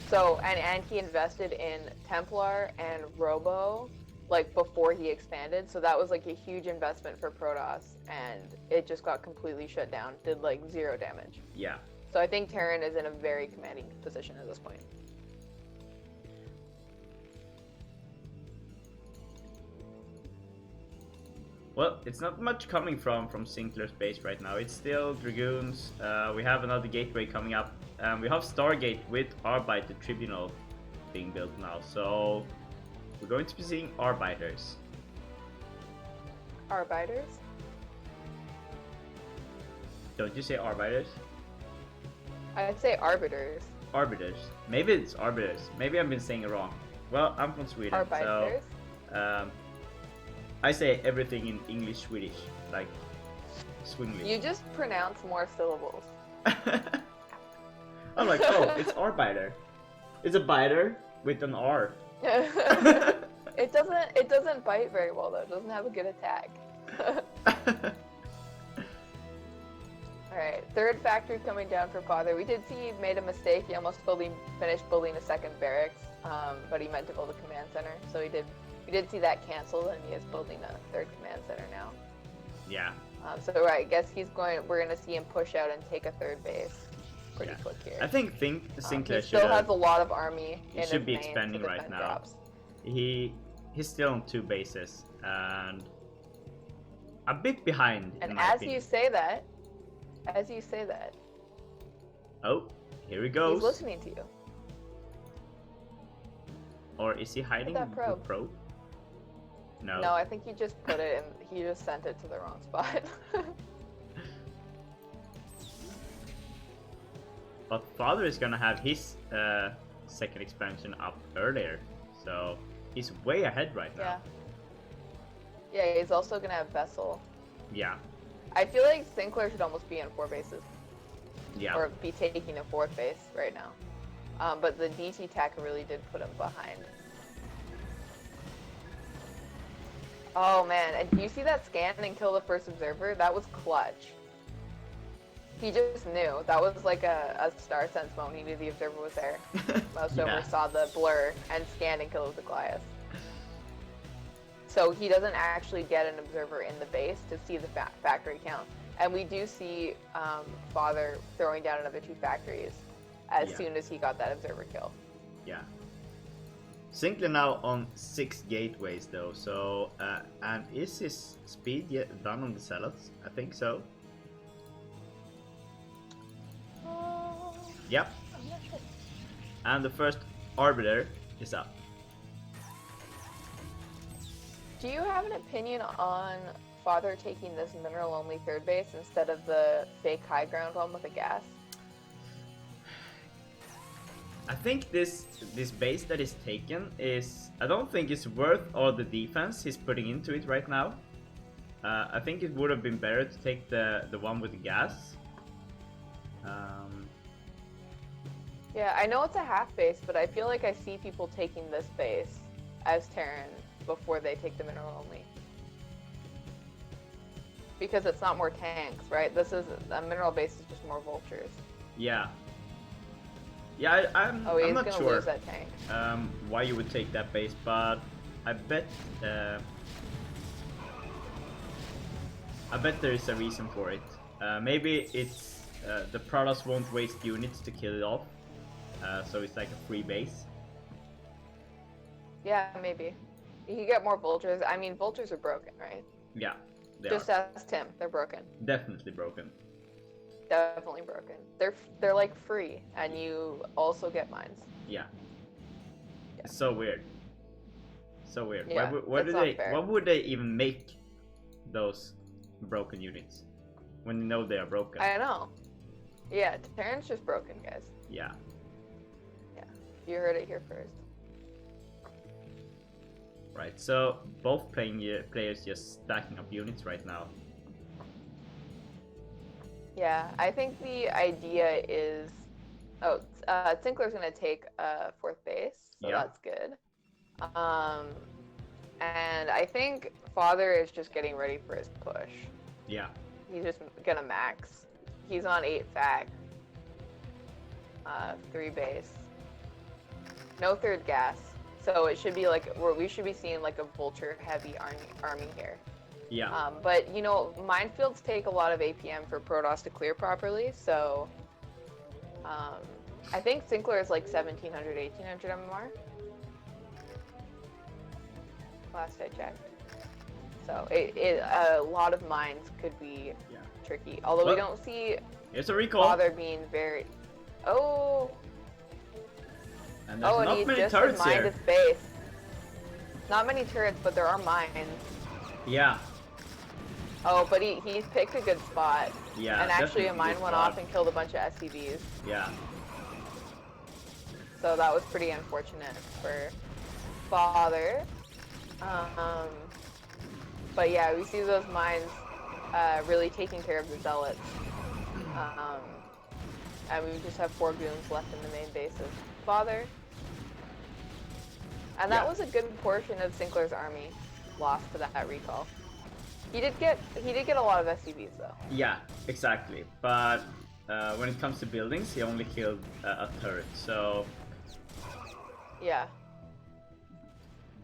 So, and he invested in Templar and Robo, like, before he expanded, so that was, like, a huge investment for Protoss, and it just got completely shut down, did, like, 0 damage. Yeah. So I think Terran is in a very commanding position at this point. Well, it's not much coming from Sinclair's base right now. It's still Dragoons. We have another gateway coming up. We have Stargate with Arbiter Tribunal being built now. So we're going to be seeing Arbiters. Arbiters? Don't you say Arbiters? I'd say Arbiters. Arbiters. Maybe it's Arbiters. Maybe I've been saying it wrong. Well, I'm from Sweden, Arbiters? so I say everything in English Swedish, like swingly. You just pronounce more syllables. I'm like, oh, it's Arbiter. It's a biter with an R. It doesn't bite very well though. It doesn't have a good attack. Alright, 3rd factory coming down for Father. We did see he made a mistake. He almost finished building a 2nd barracks, but he meant to build a command center. So we did see that canceled, and he is building a 3rd command center now. Yeah. So I guess we're gonna see him push out and take a 3rd base pretty quick here. I think Sinclair he still should has a lot of army. he in should his be main to expanding right defend now. drops. He's still on 2 bases and a bit behind. And in my as opinion. you say that, Oh, here he goes. he's listening to you. Or is he hiding that the probe? probe? No. No, I think he just put it in. He just sent it to the wrong spot. but Father is gonna have his second expansion up earlier, so he's way ahead right now. Yeah, he's also gonna have Vessel. Yeah. I feel like Sinclair should almost be in 4 bases. Yeah. Or be taking a 4th base right now. But the DT tech really did put him behind. Oh man, and do you see that scan and kill the first observer? That was clutch. He just knew. That was like a star sense moment. He knew the observer was there. Mouse over saw the blur and scanned and killed the Goliath. So he doesn't actually get an observer in the base to see the factory count. And we do see Father throwing down another 2 factories as soon as he got that observer kill. Yeah. Sinclair now on 6 gateways though, so and is his speed yet done on the zealots? I think so. Yep. And the first arbiter is up. Do you have an opinion on Father taking this mineral only 3rd base instead of the fake high ground one with a gas? I think this base that is taken is, I don't think it's worth all the defense he's putting into it right now. I think it would have been better to take the one with the gas. Yeah, I know it's a half base, but I feel like I see people taking this base as Terran before they take the mineral only. Because it's not more tanks, right? This is a mineral base is just more vultures. Yeah. Yeah, I'm not he's gonna sure lose that tank. Why you would take that base, but I bet there is a reason for it. Maybe it's the Prados won't waste units to kill it off, so it's like a free base. Yeah, maybe. You can get more vultures. I mean, vultures are broken, right? Yeah, they Just are. ask Tim. They're broken. Definitely broken. Definitely broken. They're like free, and you also get mines. Yeah. It's so weird. So weird. Yeah, Why would they even make those broken units when you know they are broken? I know. Yeah, Terran's just broken, guys. Yeah. Yeah, you heard it here first. Right. So both players just stacking up units right now. Yeah, I think the idea is, Sinclair's gonna take a 4th base, so that's good. And I think Father is just getting ready for his push. Yeah. He's just gonna max. He's on 8 fac. 3 base. No 3rd gas. So it should be like, we should be seeing like a vulture heavy army here. Yeah. But you know, minefields take a lot of APM for Protoss to clear properly, so I think Sinclair is like 1700, 1800 MMR. Last I checked. So a lot of mines could be tricky. Although we don't see Here's a recall. Father being very. Oh. And there's not many turrets here. His base. Not many turrets, but there are mines. Yeah. Oh, but he's picked a good spot. Yeah. And actually a mine went off and killed a bunch of SCVs. Yeah. So that was pretty unfortunate for Father. But yeah, we see those mines really taking care of the zealots. And we just have 4 goons left in the main base of Father. And that was a good portion of Sinclair's army lost to that recall. He did get a lot of SCVs though. Yeah, exactly. But when it comes to buildings, he only killed a turret. So yeah.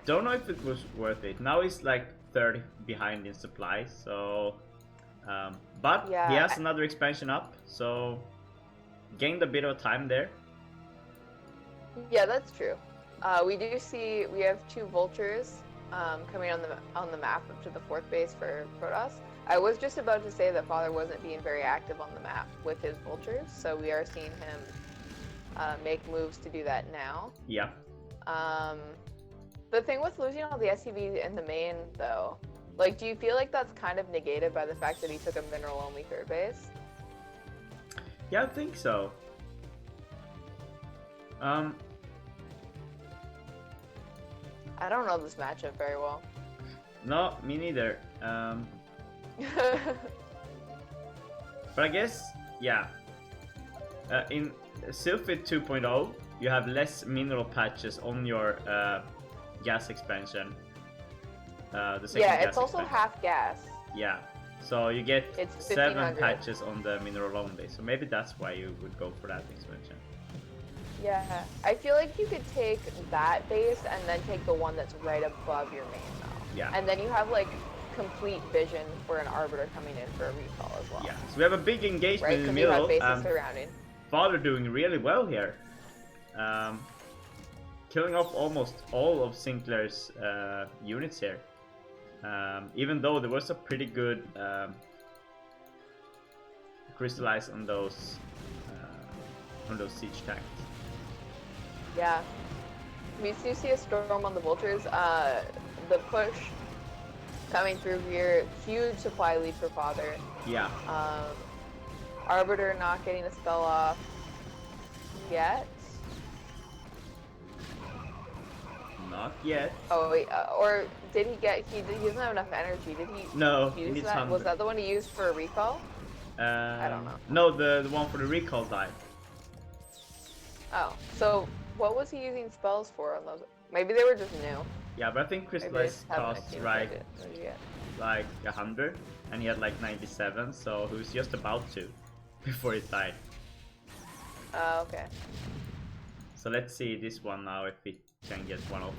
Don't know if it was worth it. Now he's like 30 behind in supply. So, but he has another expansion up. So gained a bit of time there. Yeah, that's true. We do see we have 2 vultures coming on the map up to the 4th base for Protoss. I was just about to say that Father wasn't being very active on the map with his vultures, so we are seeing him make moves to do that now. Yeah. The thing with losing all the SCVs in the main, though, like, do you feel like that's kind of negated by the fact that he took a mineral-only 3rd base? Yeah, I think so. Um, I don't know this matchup very well. no, me neither. But I guess, yeah. In Sylphid 2.0, you have less mineral patches on your gas expansion. The second Yeah, gas it's also expansion. half gas. Yeah, so you get It's 7 1500. patches on the mineral only. So maybe that's why you would go for that expansion. Yeah, I feel like you could take that base and then take the one that's right above your main though. Yeah. And then you have like complete vision for an Arbiter coming in for a recall as well. Yeah, so we have a big engagement Right, in the because you have middle. bases surrounding. Father doing really well here. Killing off almost all of Sinclair's units here. Even though there was a pretty good crystallize on those siege tanks. Yeah. We do see a storm on the vultures. The push coming through here, huge supply lead for Father. Yeah. Arbiter not getting a spell off yet. Not yet. Oh, wait, or did he get? He doesn't have enough energy. Did he? No, he use needs that? 100. Was that the one he used for a recall? I don't know. No, the one for the recall died. Oh, so what was he using spells for on those? Maybe they were just new. Yeah, but I think Maybe they crystallize just haven't costs accumulated it. What did you get? like 100, and he had like 97, so he was just about to before it died. Okay. So let's see this one now if we can get one off.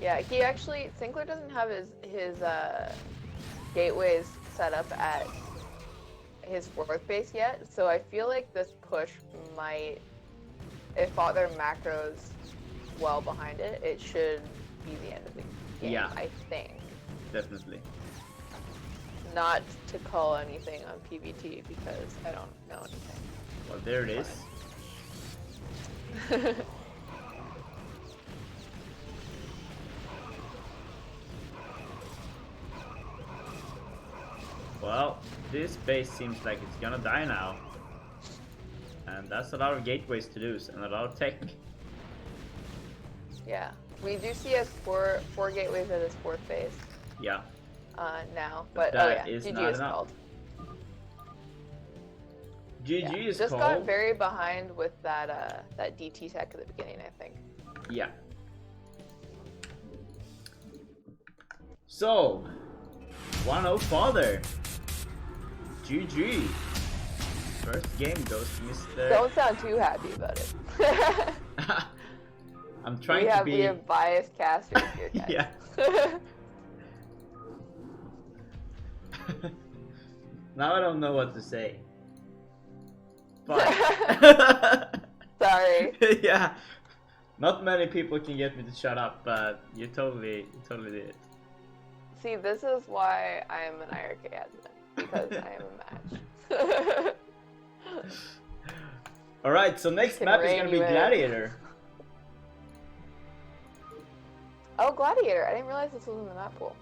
Yeah, he actually, Sinclair doesn't have his gateways set up at his 4th base yet, so I feel like this push might, if Father macros well behind it, it should be the end of the game, Yeah. I think. Definitely. Not to call anything on PvT because I don't know anything. Well, there it is. Well, this base seems like it's gonna die now. And that's a lot of gateways to lose and a lot of tech. Yeah, we do see us four gateways at his 4th base. Yeah. Now, but That oh yeah, is GG not is enough. called. GG is just called. got very behind with that that DT tech at the beginning, I think. Yeah. So, 1-0 Father. GG. First game goes to Mr. Don't sound too happy about it. I'm trying to be. We have biased casters here, guys. Yeah. Now I don't know what to say. But Sorry. yeah. Not many people can get me to shut up, but you totally did. See, this is why I am an IRK admin, because I am a match. Alright, so next Can map is rein gonna be you in. Gladiator. Oh, Gladiator. I didn't realize this was in the map pool.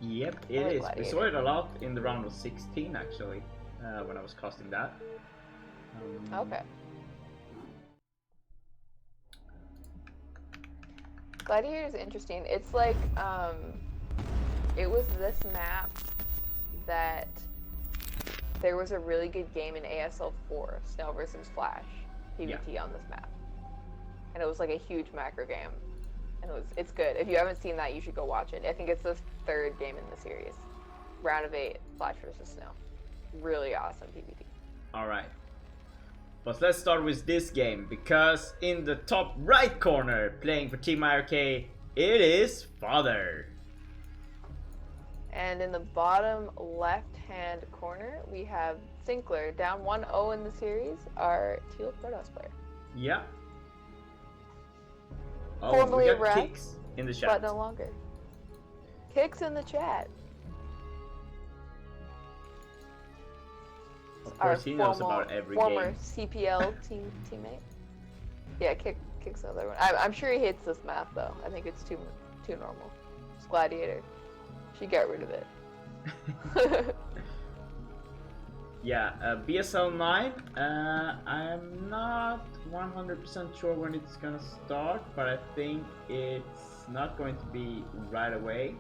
Yep, I it like is. Gladiator. We saw it a lot in the round of 16 actually, when I was casting that. Okay. Gladiator is interesting. It's like, it was this map that there was a really good game in ASL 4, Snow versus Flash, PvT on this map. And it was like a huge macro game. And it's good. If you haven't seen that, you should go watch it. I think it's the 3rd game in the series. Round of 8, Flash versus Snow. Really awesome PvT. Alright. But let's start with this game, because in the top right corner, playing for Team IRK, it is Father. And in the bottom left-hand corner, we have Sinclair, down 1-0 in the series, our Teal Protoss player. Yeah. Oh, Formerly we a got rep, kicks in the chat. but no longer. Kicks in the chat. Of course, he knows about every former game. CPL teammate. Yeah, kicks the other one. I'm sure he hates this map though. I think it's too normal. It's Gladiator. Should get rid of it. Yeah, BSL 9. I'm not 100% sure when it's gonna start, but I think it's not going to be right away.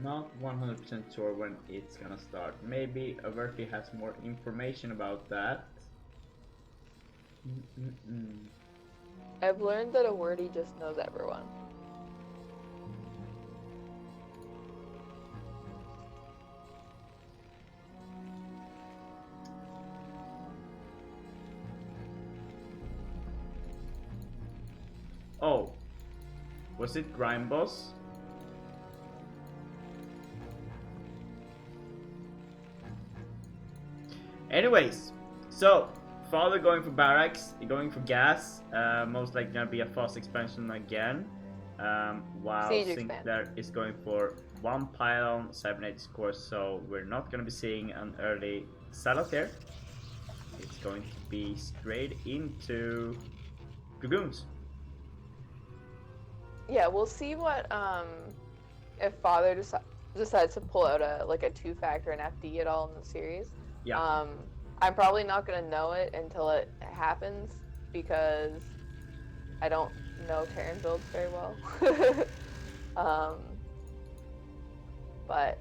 Not 100% sure when it's gonna start. Maybe Averti has more information about that. I've learned that a wordy just knows everyone. Oh, was it Grime Boss? Anyways, so Father going for barracks, going for gas, most likely gonna be a fast expansion again. While Sinclair is going for one pylon, 7-8 scores, so we're not gonna be seeing an early sellout here. It's going to be straight into Dragoons. Yeah, we'll see what if Father decides to pull out a 2-factor in FD at all in the series. Yeah. I'm probably not gonna know it until it happens because I don't know Terran builds very well. But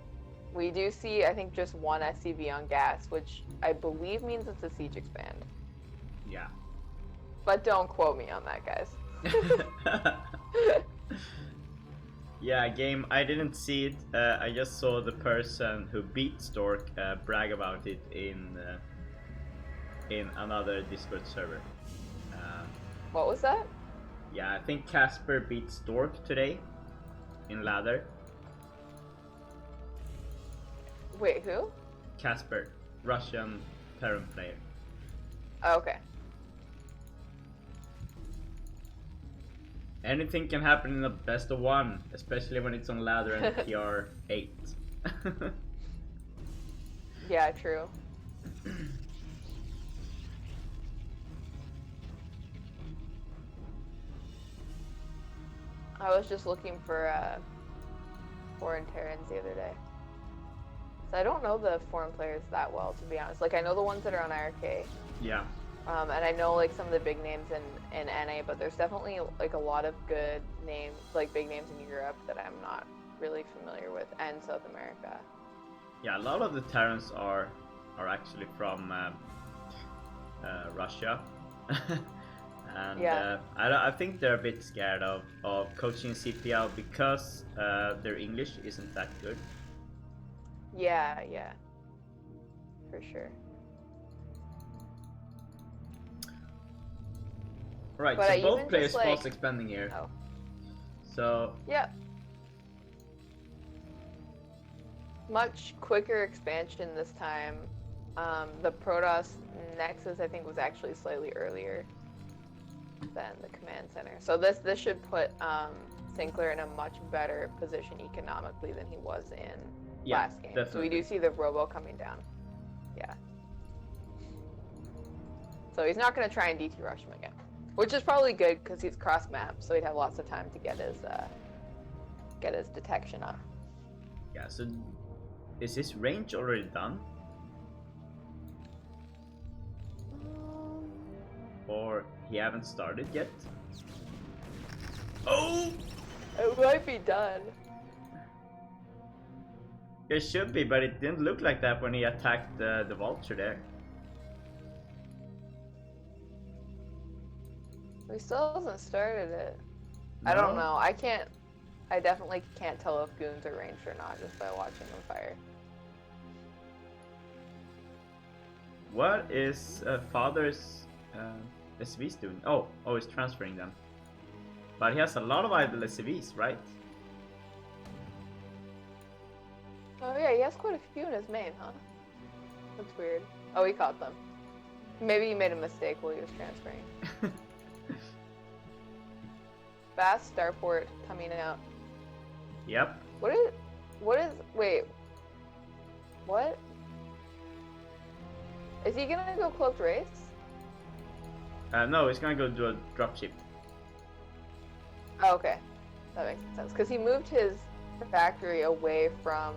we do see, I think, just one SCV on gas, which I believe means it's a siege expand. Yeah. But don't quote me on that, guys. Yeah, game, I didn't see it. I just saw the person who beat Stork brag about it in another Discord server. What was that? Yeah, I think Casper beat Stork today in ladder. Wait, who? Casper, Russian Terran player. Oh, okay. Anything can happen in a best of one, especially when it's on ladder and PR 8. Yeah, true. I was just looking for foreign Terrans the other day. So I don't know the foreign players that well, to be honest. Like, I know the ones that are on IRK. Yeah. And I know like some of the big names in NA, but there's definitely like a lot of good names, like big names in Europe that I'm not really familiar with, and South America. Yeah, a lot of the Terrans are actually from Russia. And yeah. I think they're a bit scared of coaching CPL because their English isn't that good. Yeah, for sure. Right, but so both players fast expanding here. Oh. So yeah. Much quicker expansion this time. The Protoss Nexus, I think, was actually slightly earlier than the command center. So this should put Sinclair in a much better position economically than he was in last game. Definitely. So we do see the Robo coming down. Yeah. So he's not going to try and DT rush him again, which is probably good because he's cross map, so he'd have lots of time to get his detection up. Yeah. So is his range already done? Or he haven't started yet? Oh! It might be done. It should be, but it didn't look like that when he attacked the vulture there. He still hasn't started it. No? I don't know. I definitely can't tell if goons are ranged or not just by watching them fire. What is Father's SCVs doing? Oh, he's transferring them. But he has a lot of idle SCVs, right? Oh yeah, he has quite a few in his main, huh? That's weird. Oh, he caught them. Maybe he made a mistake while he was transferring. Fast starport coming out. Yep. Wait. What? Is he gonna go cloaked race? No, he's gonna go do a dropship. Oh, okay. That makes sense. Because he moved his factory away from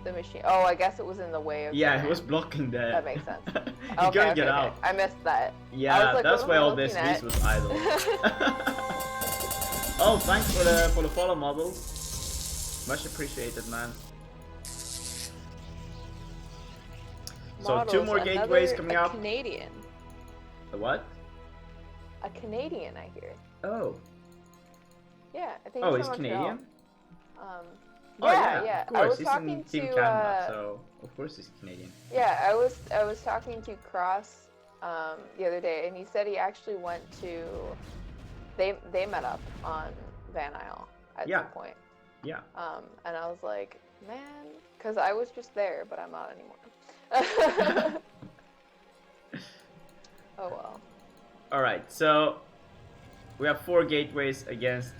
the machine. Oh, I guess it was in the way of Yeah, the he was ramp. blocking the. That makes sense. He Okay, couldn't okay, get okay. out. I missed that. Yeah, I was like, that's what why am I all this looking at? was idle. Oh, thanks for the follow, models. Much appreciated, man. So Models, 2 more gateways coming up. Canadian. The what? A Canadian, I hear. Oh. Yeah, I think Oh, he's he's from Montreal. Canadian? Um, Oh yeah, yeah, yeah. of course. I was He's talking in Team to Canada, so of course he's Canadian. yeah, I was talking to Cross the other day, and he said he actually went to they met up on Van Isle at Yeah. some point. Yeah. And I was like, man, because I was just there, but I'm not anymore. Oh well. All right, so we have 4 gateways against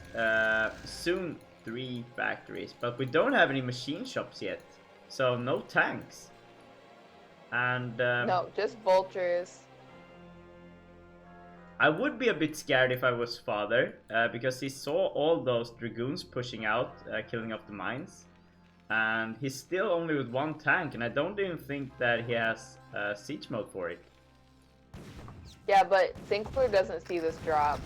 soon 3 factories, but we don't have any machine shops yet, so no tanks. And No, just vultures. I would be a bit scared if I was father, because he saw all those dragoons pushing out, killing off the mines, and he's still only with 1 tank, and I don't even think that he has siege mode for it. Yeah, but Sinclair doesn't see this drop.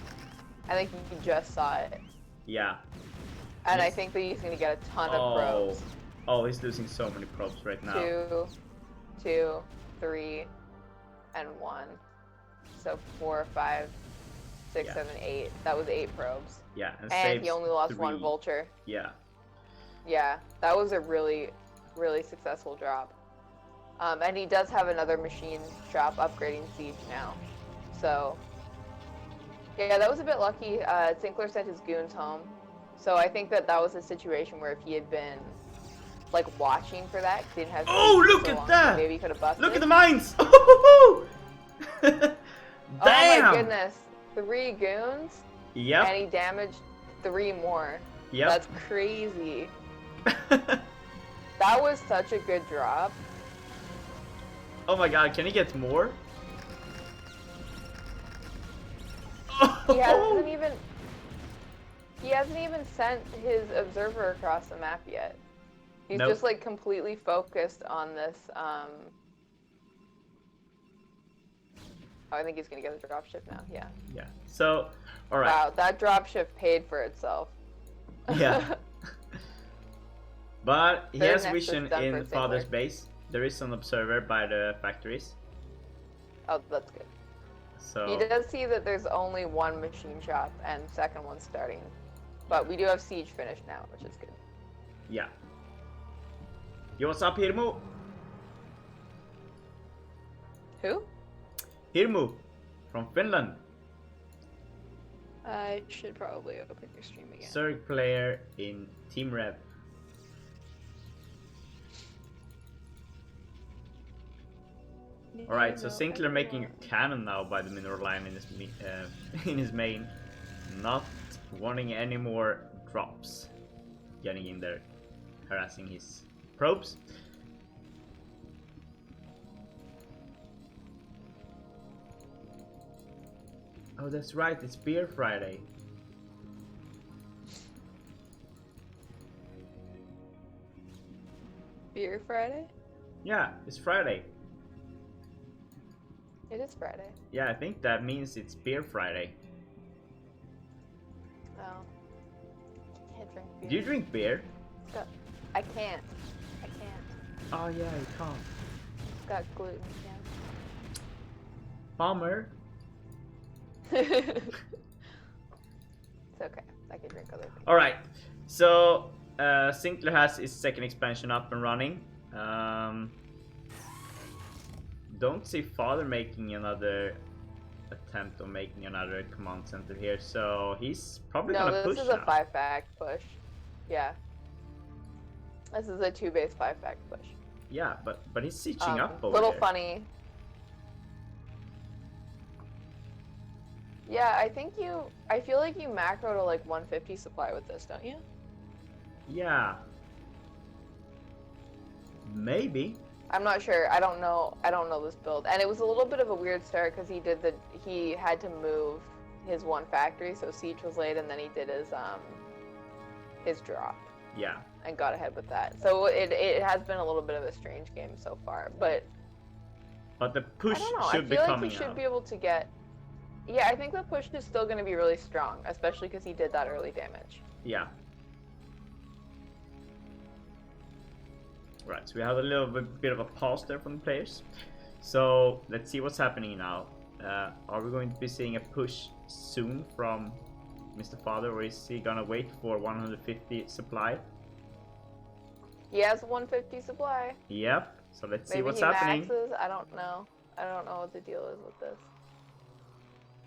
I think he just saw it. Yeah. And I think that he's gonna get a ton of probes. Oh, he's losing so many probes right now. 2, 3, and 1. So 4, 5, 6, Yeah. 7, 8. That was 8 probes. Yeah, And he only lost 3. 1 vulture. Yeah. Yeah, that was a really, really successful drop. And he does have another machine shop upgrading siege now. So, yeah, that was a bit lucky. Sinclair sent his goons home. So I think that was a situation where if he had been, like, watching for that, didn't have Oh, siege for look so at long, that! maybe he could have busted. Look at the mines! Damn! Oh my goodness. 3 goons? Yep. And he damaged 3 more. Yep. That's crazy. That was such a good drop. Oh my god, can he get more? He hasn't even sent his observer across the map yet. He's Nope. just like completely focused on this. Oh, I think he's gonna get a dropship now. Yeah. Yeah. So, all right. Wow, that dropship paid for itself. Yeah. But he Their has nexus vision done for in father's Sinclair. base. There is an observer by the factories. Oh, that's good. So He does see that there's only 1 machine shop and second one starting, but we do have siege finished now, which is good. yeah. Yo, what's up, Hirmu? Who? Hirmu from Finland. I should probably open your stream again. Zerg player in Team Rev. Alright, so Sinclair making a cannon now by the mineral line in his main. Not wanting any more drops. Getting in there, harassing his probes. Oh, that's right, it's Beer Friday. Beer Friday? Yeah, it's Friday. It is Friday. Yeah, I think that means it's Beer Friday. Oh. I can't drink beer. Do you drink beer? I can't. I can't. Oh yeah, you can't. It's got gluten, Bummer. yeah. It's okay. I can drink other things. Alright, so Sinclair has his second expansion up and running. Don't see Father making another attempt on making another command center here, so he's probably gonna push this is a now. 5-fact push. Yeah. This is a 2-base 5-fact push. Yeah, but he's sieging up over Little there. funny. Yeah, I feel like you macro to like 150 supply with this, don't you? Yeah. Maybe. I'm not sure. I don't know this build. And it was a little bit of a weird start because he had to move his one factory, so Siege was late, and then he did his drop. Yeah. And got ahead with that. So it has been a little bit of a strange game so far, but the push I don't know. should be I feel coming like he should out. be able to get. Yeah, I think the push is still going to be really strong, especially because he did that early damage. Yeah. Right, so we have a little bit of a pause there from the players. So let's see what's happening now. Are we going to be seeing a push soon from Mr. Father, or is he gonna wait for 150 supply? He has 150 supply. Yep. So let's see Maybe what's he happening. maxes. I don't know. I don't know what the deal is with this.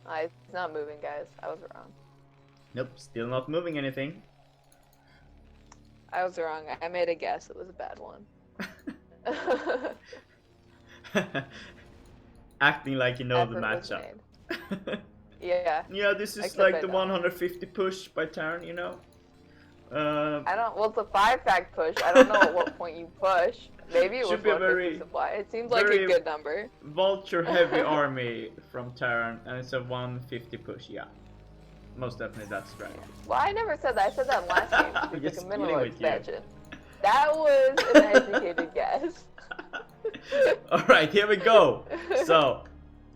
It's not moving, guys. I was wrong. Nope, still not moving anything. I was wrong. I made a guess. It was a bad one. Acting like you know Effort the was matchup. Yeah. Yeah, this is Except like I the don't. 150 push by Terran, you know? I don't. Well, it's a 5-fact push. I don't know at what point you push. Maybe it was Should be a 150 very- supply. It seems like very- a good number. Vulture heavy army from Terran, and it's a 150 push, yeah. Most definitely that's right. Well, I never said that. I said that last game. I'm It's just like a kidding mineral with you. expansion. That was an educated guess. Alright, here we go. So,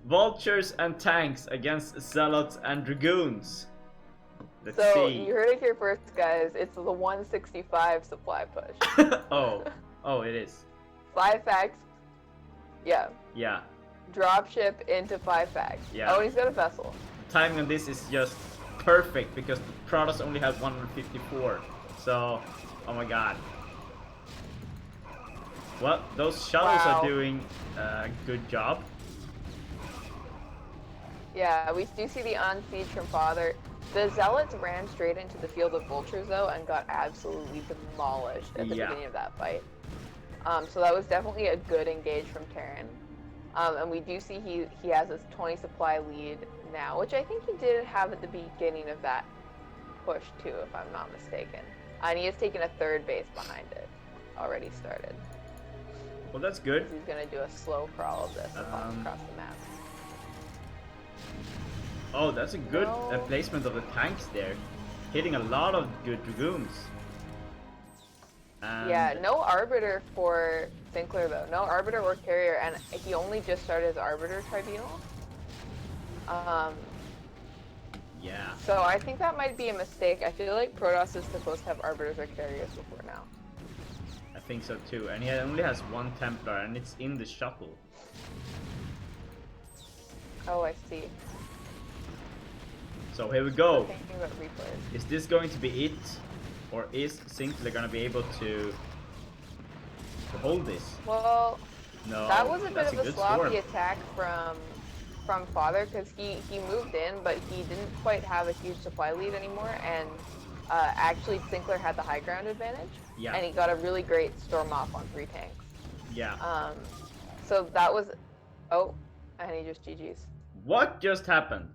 vultures and tanks against zealots and dragoons. Let's So see. you heard it here first, guys. It's the 165 supply push. Oh, it is. 5 facts. Yeah. Yeah. Dropship into 5 facts. Yeah. Oh, and he's got a vessel. Timing on this is just perfect because the Protoss only has 154. So, oh my god. Well, those shuttles Wow. are doing a good job. Yeah, we do see the on siege from Father. The Zealots ran straight into the field of vultures though and got absolutely demolished at the Yeah. beginning of that fight. So that was definitely a good engage from Terran. And we do see he has his 20 supply lead now, which I think he did have at the beginning of that push too, if I'm not mistaken. And he has taken a 3rd base behind it. Already started. Well, that's good. He's gonna do a slow crawl of this across the map. Oh, that's a good No. placement of the tanks there. Hitting a lot of good dragoons. And Yeah, no Arbiter for Sinclair though. No Arbiter or Carrier, and he only just started his Arbiter Tribunal. yeah. So I think that might be a mistake. I feel like Protoss is supposed to have Arbiters or Carriers before now. I think so too. And he only has 1 Templar and it's in the shuttle. Oh, I see. So here we I'm go. thinking about replays. Is this going to be it? Or is Sinclair gonna be able to hold this? Well, No. that was a bit that's of a good sloppy storm. attack from Father because he moved in, but he didn't quite have a huge supply lead anymore, and actually Sinclair had the high ground advantage. Yeah. And he got a really great storm off on 3 tanks. Yeah. So that was, oh, and he just GG's. What just happened?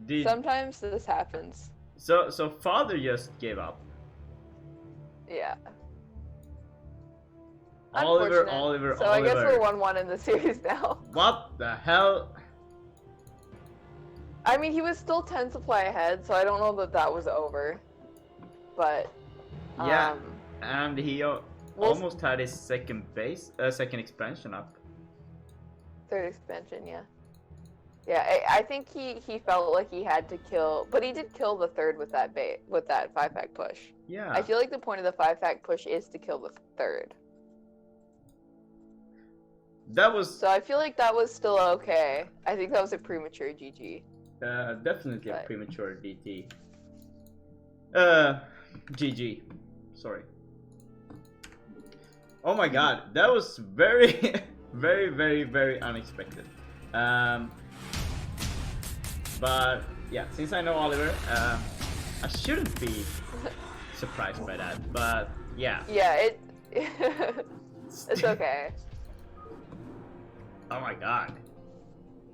Did Sometimes this happens. so Father just gave up. Yeah. Oliver, Unfortunate. Oliver, So Oliver. I guess we're 1-1 in the series now. What the hell? I mean, he was still 10 supply ahead, so I don't know that that was over. But Yeah. And he we'll- almost had his second expansion up. 3rd expansion, yeah. Yeah, I think he felt like he had to kill, but he did kill the 3rd with that 5-fact push. Yeah. I feel like the point of the 5-fact push is to kill the 3rd. That was So I feel like that was still okay. I think that was a premature GG. definitely a But- premature DT. GG. Sorry. Oh my god, that was very, very, very, very unexpected. But yeah, since I know Oliver, I shouldn't be surprised by that. But yeah. Yeah, it's okay. Oh my god.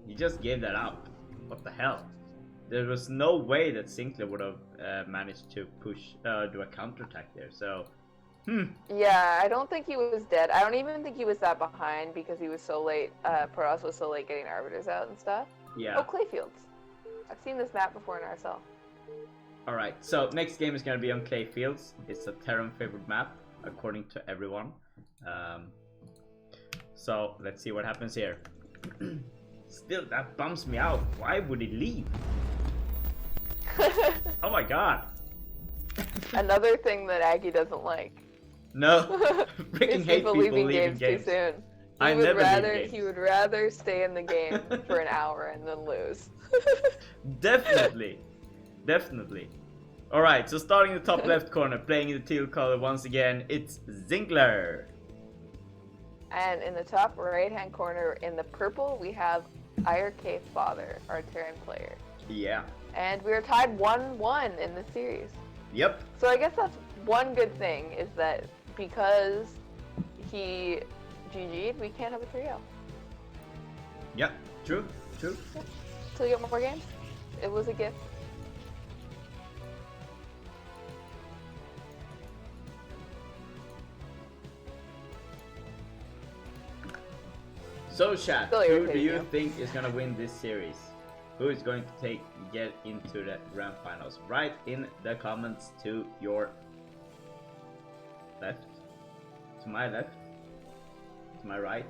He just gave that up. What the hell? There was no way that Sinclair would have managed to push, do a counterattack there. So Yeah, I don't think he was dead. I don't even think he was that behind because he was so late. Protoss was so late getting arbiters out and stuff. Yeah. Oh, Clayfields. I've seen this map before in RSL. Alright, so next game is gonna be on Clay Fields. It's a Terran favorite map, according to everyone. So let's see what happens here. Still, that bums me out. Why would he leave? Oh my god. Another thing that Aggie doesn't like. No, freaking hate people leaving games games. too soon. I never leave games. He would rather stay in the game for an hour and then lose. Definitely. Definitely. Alright, so starting in the top left corner, playing in the teal color once again, it's Zingler. And in the top right hand corner in the purple, we have IRK Father, our Terran player. Yeah. And we are tied 1-1 in the series. Yep. So I guess that's one good thing, is that because he GG'd, we can't have a 3-0. Yeah, true. Yeah. Till you get more games. It was a gift. So, chat, Still who do irritating you you. think is gonna win this series? Who is going to get into the grand finals? Write in the comments to your left, to my left, to my right.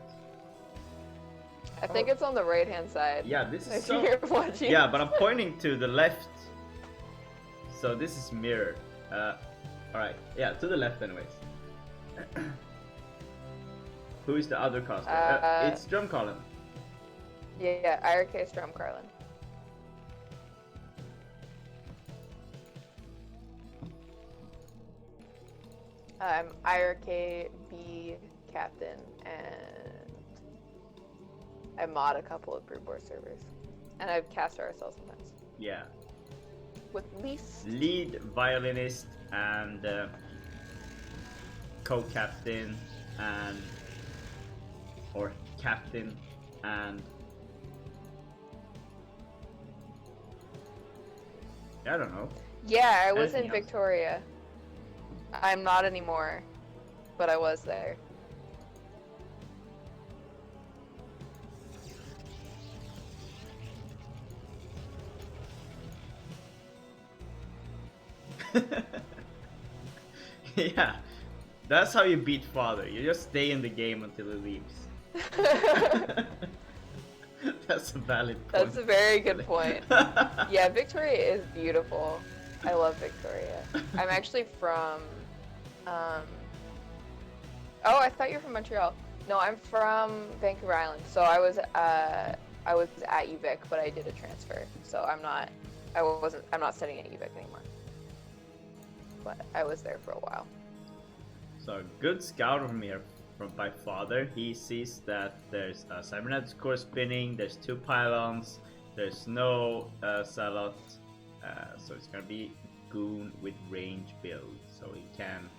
I think it's on the right hand side. Yeah, this is If so. you're watching. Yeah, but I'm pointing to the left, so this is mirrored. All right, yeah, to the left, anyways. Who is the other caster? It's Drum Colin. Yeah, IRK Strom Carlin. I'm IRK B captain, and I mod a couple of Brood War servers, and I've cast RSL sometimes. Yeah. With Lise. Lead violinist and co-captain and or captain and I don't know. Yeah, I was in Anything else? Victoria. I'm not anymore, but I was there. Yeah, that's how you beat father. You just stay in the game until he leaves. That's a valid point. That's a very good point. Yeah, Victoria is beautiful. I love Victoria. I'm actually from. Oh, I thought you were from Montreal. No, I'm from Vancouver Island. So I was at UVic, but I did a transfer. So I'm not studying at UVic anymore. But I was there for a while. So good scout from here by father. He sees that there's a cybernetics core spinning, there's 2 pylons, there's no salot, so it's gonna be goon with range build, so he can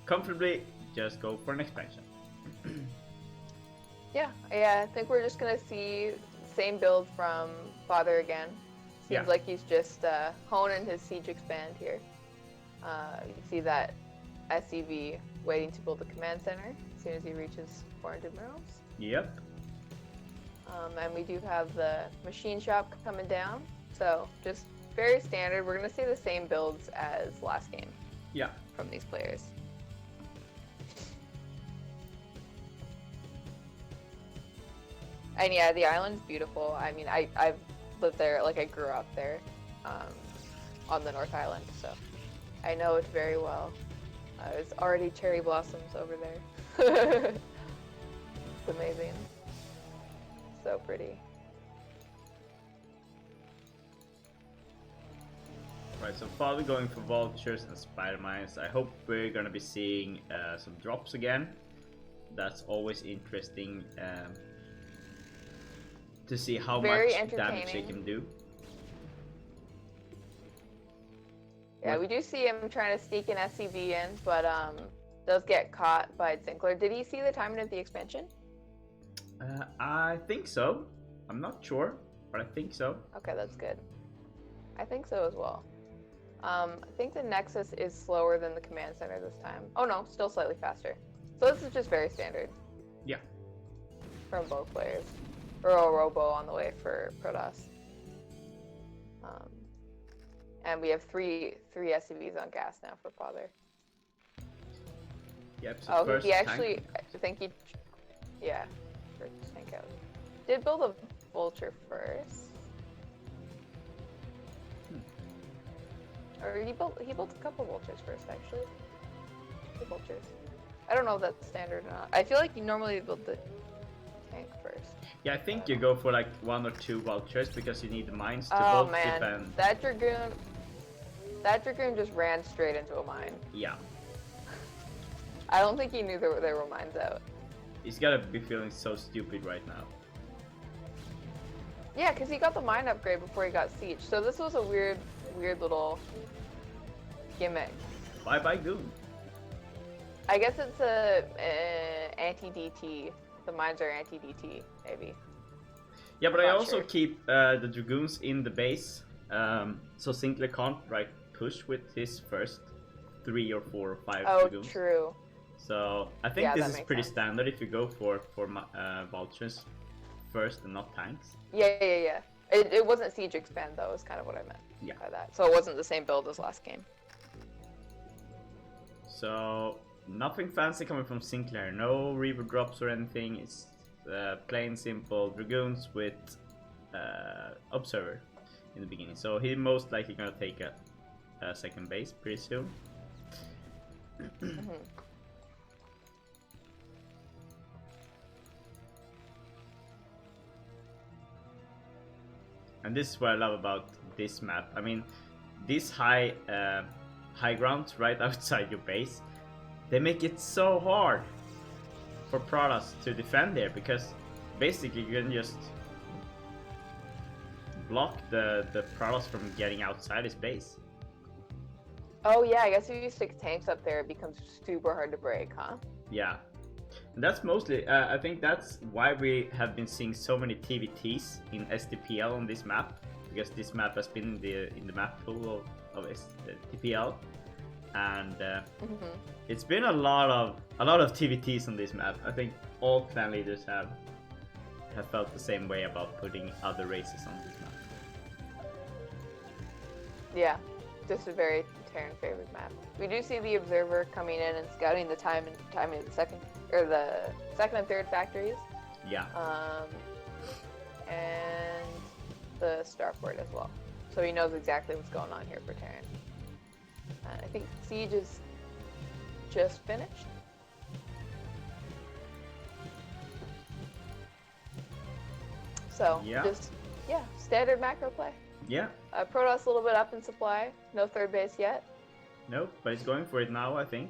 comfortably just go for an expansion. Yeah, I think we're just gonna see same build from father again. Seems like he's just honing his siege expand here. You can see that SCV waiting to build the command center as soon as he reaches 400 minerals. Yep. And we do have the machine shop coming down, so just very standard. We're gonna see the same builds as last game. Yeah. From these players. And yeah, the island's beautiful. I mean, I've lived there, like I grew up there, on the North Island, so I know it very well. There's already cherry blossoms over there. It's amazing. So pretty. Right, so father going for vultures and spider mines. I hope we're gonna be seeing some drops again. That's always interesting to see how Very much damage they entertaining. can do. Yeah, we do see him trying to sneak an SCV in, but does get caught by Zinkler. Did he see the timing of the expansion? I think so. I'm not sure, but I think so. Okay, that's good. I think so as well. I think the Nexus is slower than the Command Center this time. Oh no, still slightly faster. So this is just very standard. Yeah. From both players. Robo on the way for Protoss. And we have three SCVs on gas now for Father. Yep. So first he actually, tank. I think he, yeah, first tank out. Did build a vulture first. Or he built a couple vultures first, actually. Two vultures. I don't know if that's standard or not. I feel like you normally build the tank first. Yeah, I think you go for like 1 or 2 vultures because you need the mines to Oh both man, defend. that dragoon just ran straight into a mine. Yeah. I don't think he knew there were mines out. He's gotta be feeling so stupid right now. Yeah, because he got the mine upgrade before he got siege. So this was a weird little gimmick. Bye bye goon. I guess it's a anti-DT. The mines are anti-DT, maybe. Yeah, but I Not also sure. keep the dragoons in the base, so Sinclair can't push with his first 3 or 4 or 5 Oh, dragoons. true. So I think Yeah, this that is makes pretty sense. standard if you go for vultures first and not tanks. Yeah. It wasn't siege expand though. Is kind of what I meant by that. So it wasn't the same build as last game. So nothing fancy coming from Sinclair. No Reaver drops or anything. It's plain simple dragoons with observer in the beginning. So he's most likely gonna take a second base pretty soon. And this is what I love about this map. I mean, these high grounds right outside your base, they make it so hard for Protoss to defend there because basically you can just block the Protoss from getting outside his base. Oh yeah, I guess if you stick tanks up there, it becomes super hard to break, huh? Yeah. And that's mostly, I think that's why we have been seeing so many TVTs in STPL on this map, because this map has been in the map pool of TPL, and it's been a lot of TVTs on this map. I think all clan leaders have felt the same way about putting other races on this map. Yeah, just a very Terran favorite map. We do see the observer coming in and scouting the timing of the second and third factories. Yeah. And the starport as well. So he knows exactly what's going on here for Terran. I think siege is just finished. So just standard macro play. Yeah. Protoss a little bit up in supply. No third base yet. Nope, but he's going for it now, I think.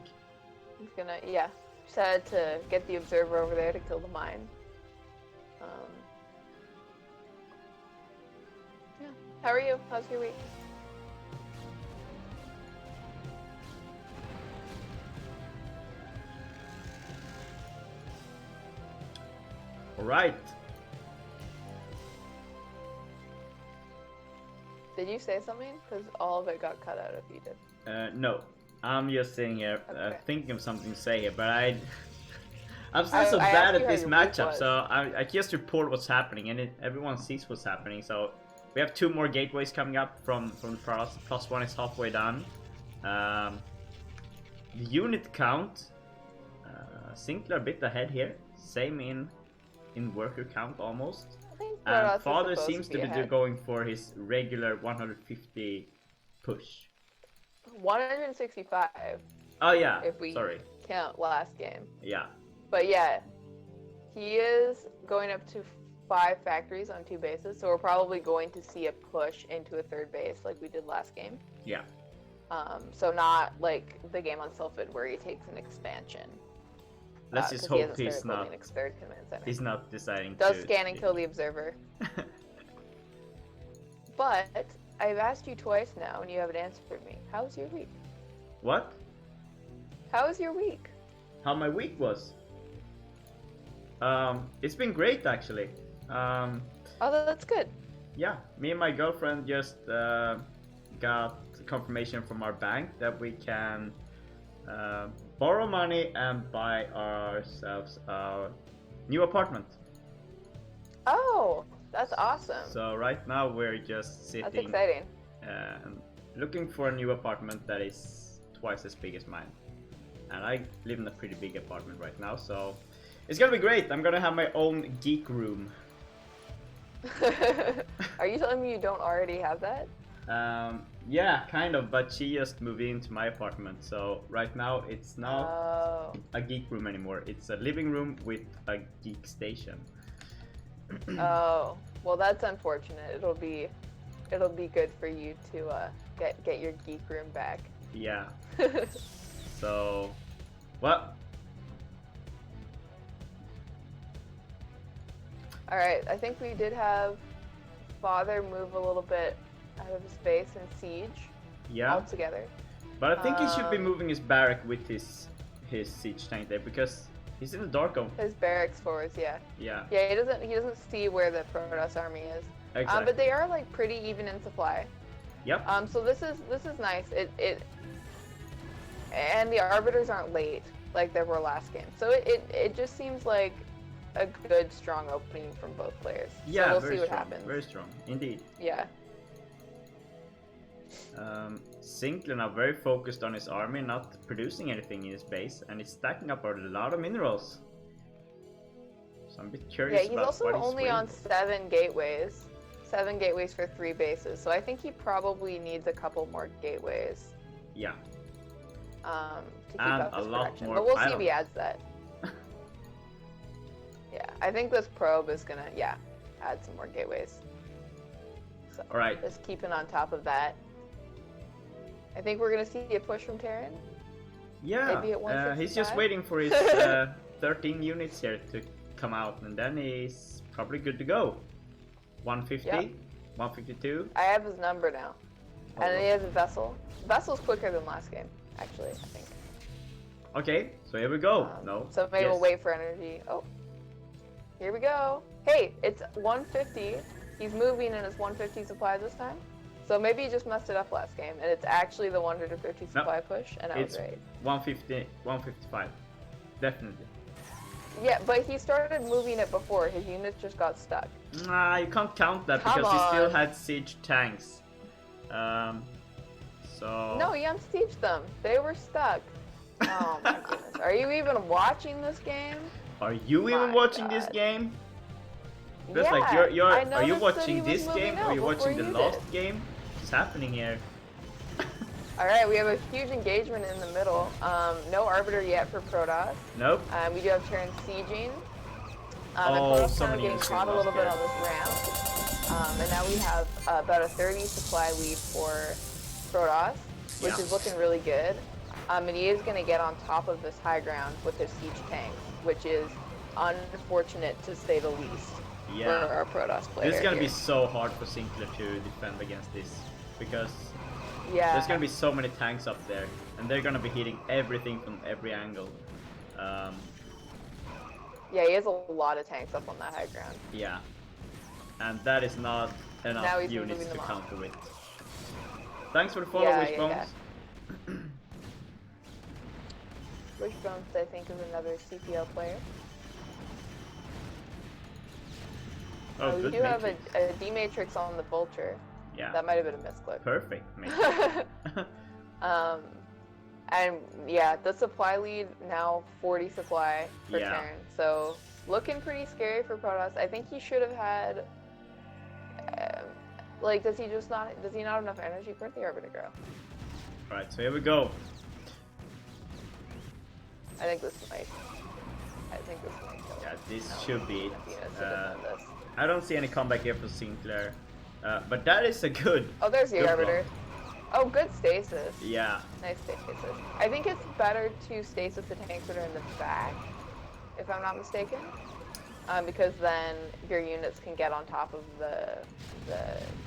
He's gonna, decided to get the observer over there to kill the mine. How are you? How's your week? All right. Did you say something? Because all of it got cut out if you did. No, I'm just sitting here thinking of something to say here, but I'm still so I bad asked you at how this your week matchup, was. so I just report what's happening, and everyone sees what's happening. So we have 2 more gateways coming up from the Protoss. +1 is halfway done. The unit count, Sinclair a bit ahead here. Same in worker count almost. And Father seems to be going for his regular 150 push. 165. Oh yeah, if we count last game. Yeah. But yeah, he is going up to 5 factories on 2 bases, so we're probably going to see a push into a third base like we did last game. Yeah. So not like the game on Sylphid where he takes an expansion. Let's just hope he's not deciding Does to... scan and kill the observer. But I've asked you twice now and you haven't answered me. How's your week? What? How was your week? How my week was? It's been great actually. Oh, that's good. Yeah, me and my girlfriend just got confirmation from our bank that we can borrow money and buy ourselves a new apartment. Oh, that's awesome. So right now we're just That's sitting exciting. and looking for a new apartment that is twice as big as mine. And I live in a pretty big apartment right now, so it's gonna be great. I'm gonna have my own geek room. Are you telling me you don't already have that? Yeah, kind of, but she just moved into my apartment, so right now it's not Oh. a geek room anymore. It's a living room with a geek station. Oh. Well, that's unfortunate. It'll be good for you to get your geek room back. Yeah. So, what? All right. I think we did have Father move a little bit out of his base and siege Yeah. altogether. But I think he should be moving his barrack with his siege tank there because he's in the dark zone. His barracks forwards, yeah. Yeah. Yeah, he doesn't see where the Protoss army is. Exactly. But they are like pretty even in supply. Yep. So this is nice. And the arbiters aren't late like they were last game. So it just seems like a good strong opening from both players. Yeah, so we'll very see what strong. happens. Very strong, indeed. Yeah. Sinclair now very focused on his army, not producing anything in his base, and he's stacking up a lot of minerals. So I'm a bit curious Yeah, he's about also what he's only waiting on for. 7 gateways. 7 gateways for 3 bases. So I think he probably needs a couple more gateways. Yeah. To keep And up a his lot production. more But we'll see if he pylons. adds that. Yeah, I think this probe is gonna add some more gateways. So All right. just keeping on top of that. I think we're gonna see a push from Terran. Yeah. Maybe at He's just 165? waiting for his 13 units here to come out, and then he's probably good to go. 150, Yep. 152. I have his number now. Oh. And he has a vessel. Vessel's quicker than last game, actually, I think. Okay, so here we go. No. So maybe we'll Yes. wait for energy. Oh. Here we go. Hey, it's 150. He's moving in his 150 supply this time. So maybe he just messed it up last game, and it's actually the 150 supply push, and I was It's right. 150, 155. Definitely. Yeah, but he started moving it before. His units just got stuck. Nah, you can't count that Come because he still on. had siege tanks. So. No, he unsieged them. They were stuck. Oh my goodness. Are you even watching this game? Are you even My watching this God. game? That's Yeah, like I are you noticed that watching he was this moving game or out are you before watching the you last did. game? What's happening here? Alright, we have a huge engagement in the middle. No Arbiter yet for Protoss. Nope. We do have Terran sieging. Oh, and Protoss so kind of many getting units caught a getting little bit lost on this ramp. And now we have about a 30 supply lead for Protoss, which Yeah. is looking really good. And he is going to get on top of this high ground with his siege tanks, which is unfortunate to say the least for Yeah. our Protoss player. This is gonna be here. so hard for Sinclair to defend against this because Yeah. there's gonna be so many tanks up there and they're gonna be hitting everything from every angle. Yeah, he has a lot of tanks up on that high ground. Yeah. And that is not Now enough he's units moving to them off. counter with. Thanks for the follow, Yeah, Wishbones. Wishbones, I think, is another CPL player. Oh, we good do have matrix. a D-Matrix on the Vulture. Yeah. That might have been a misclick. Perfect matrix. And yeah, the supply lead now 40 supply for Yeah. Terran. So looking pretty scary for Protoss. I think he should have had. Does he not have enough energy? Where'd the Arbiter go? Alright, so here we go. I think this might go. Yeah, this should be it. Units to defend this. I don't see any comeback here for Sinclair. But that is a good. Oh, there's the good Arbiter. block. Oh, good stasis. Yeah. Nice stasis. I think it's better to stasis the tanks that are in the back, if I'm not mistaken, because then your units can get on top of the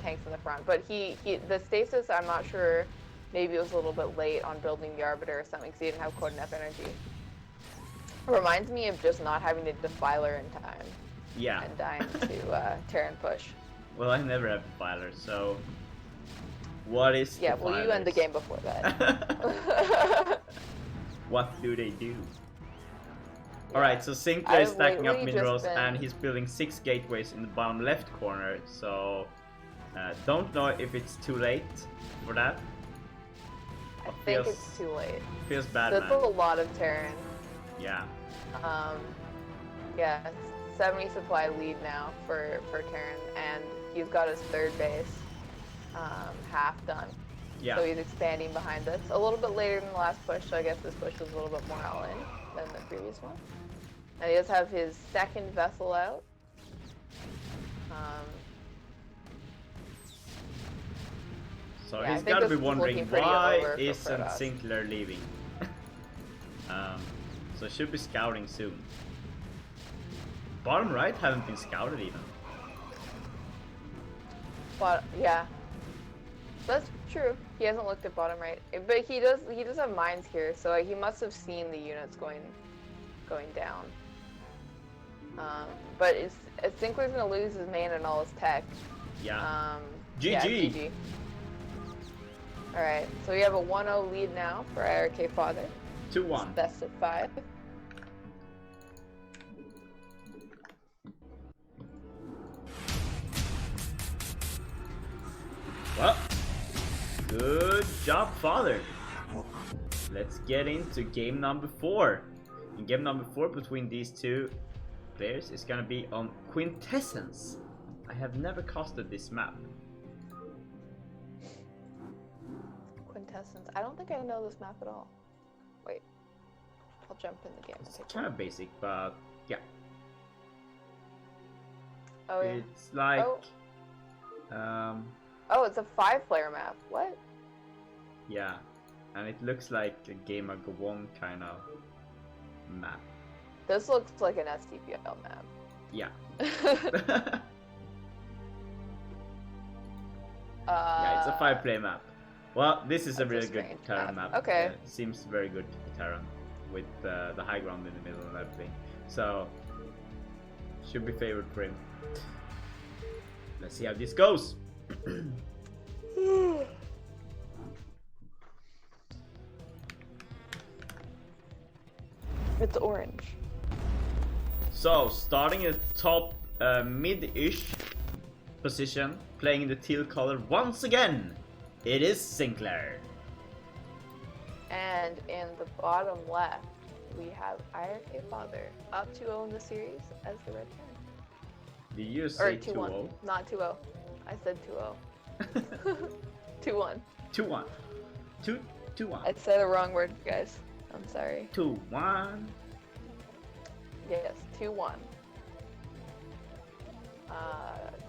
tanks in the front. But the stasis, I'm not sure. Maybe it was a little bit late on building the Arbiter or something because he didn't have quite enough energy. It reminds me of just not having a defiler in time Yeah. and dying to Terran push. Well, I never have Defiler, so. What is Yeah, the well, you end the finals? game before that. What do they do? Yeah. Alright, so Sinclair is I've stacking up lately minerals just and been- he's building 6 gateways in the bottom left corner, so don't know if it's too late for that. I But think it's too late. Feels bad, That's man. a lot of Terran. Yeah. Yeah, 70 supply lead now for Terran, and he's got his third base half done. Yeah. So he's expanding behind us. A little bit later than the last push, so I guess this push was a little bit more all in than the previous one. And he does have his second vessel out. So yeah, he's I think gotta be this is wondering looking pretty why over for isn't Protoss. Sinclair leaving? So should be scouting soon. Bottom right haven't been scouted even. But yeah, that's true. He hasn't looked at bottom right, but he does have mines here, so he must have seen the units going down. But Sinclair's gonna lose his main and all his tech. Yeah. Yeah, GG. GG. All right, so we have a 1-0 lead now for IRK Father. 2-1. Best of 5. Well, good job, Father. Let's get into game number 4. In game number 4 between these two players is gonna be on Quintessence. I have never casted this map. Quintessence. I don't think I know this map at all. Wait, I'll jump in the game. It's kind of basic, but yeah. Oh yeah. It's like Oh, it's a 5-player map. What? yeah, and it looks like a Game of Go-On kind of map. This looks like an STPL map. Yeah. Yeah, Yeah, it's a 5-player map. Well, this is a That's a really good strange Terran map. map. Okay. Seems very good for Terran with the high ground in the middle and everything. So should be favored for him. Let's see how this goes. It's orange. So starting at top mid-ish position, playing the teal color once again. It is Sinclair. And in the bottom left, we have IRK Father up 2-0 in the series as the red Terran. Did you Or say 2-1. 2-0? Not 2-0. I said 2-0. 2-1. 2-1. 2-1. I said the wrong word, guys. I'm sorry. 2-1. Yes, 2-1.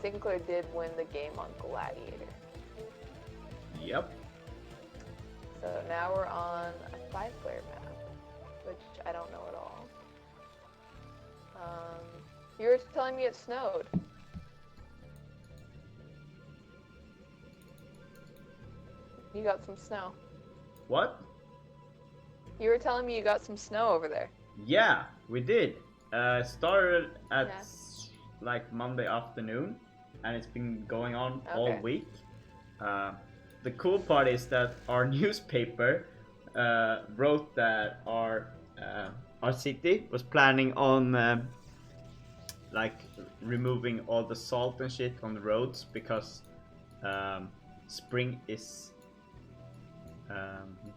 Sinclair did win the game on Gladiator. Yep. So now we're on a 5-player map, which I don't know at all. You were telling me it snowed. You got some snow. What? You were telling me you got some snow over there. Yeah, we did. Started at Yeah. like Monday afternoon, and it's been going on all Okay. week. The cool part is that our newspaper wrote that our city was planning on like removing all the salt and shit on the roads because spring is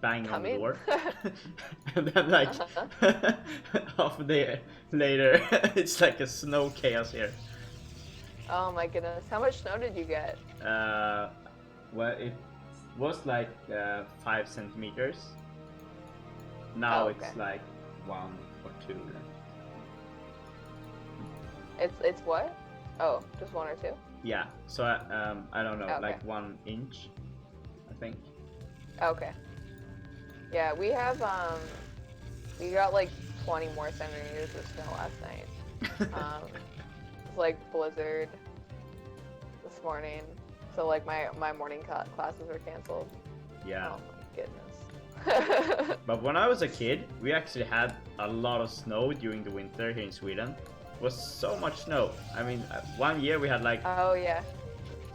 banging on the Coming? door. And then like half a day later it's like a snow chaos here. Oh my goodness. How much snow did you get? Well, it was like 5 centimeters. Now Oh, okay. it's like 1 or 2. It's what? Oh, just 1 or 2? Yeah, so I don't know, Okay. like 1 inch, I think. Okay. Yeah, we have we got like 20 more centimeters of snow last night. It's like blizzard this morning, so like my morning classes were canceled. Yeah. Oh my goodness. But when I was a kid, we actually had a lot of snow during the winter here in Sweden. It was so much snow. I mean, 1 year we had like Oh yeah.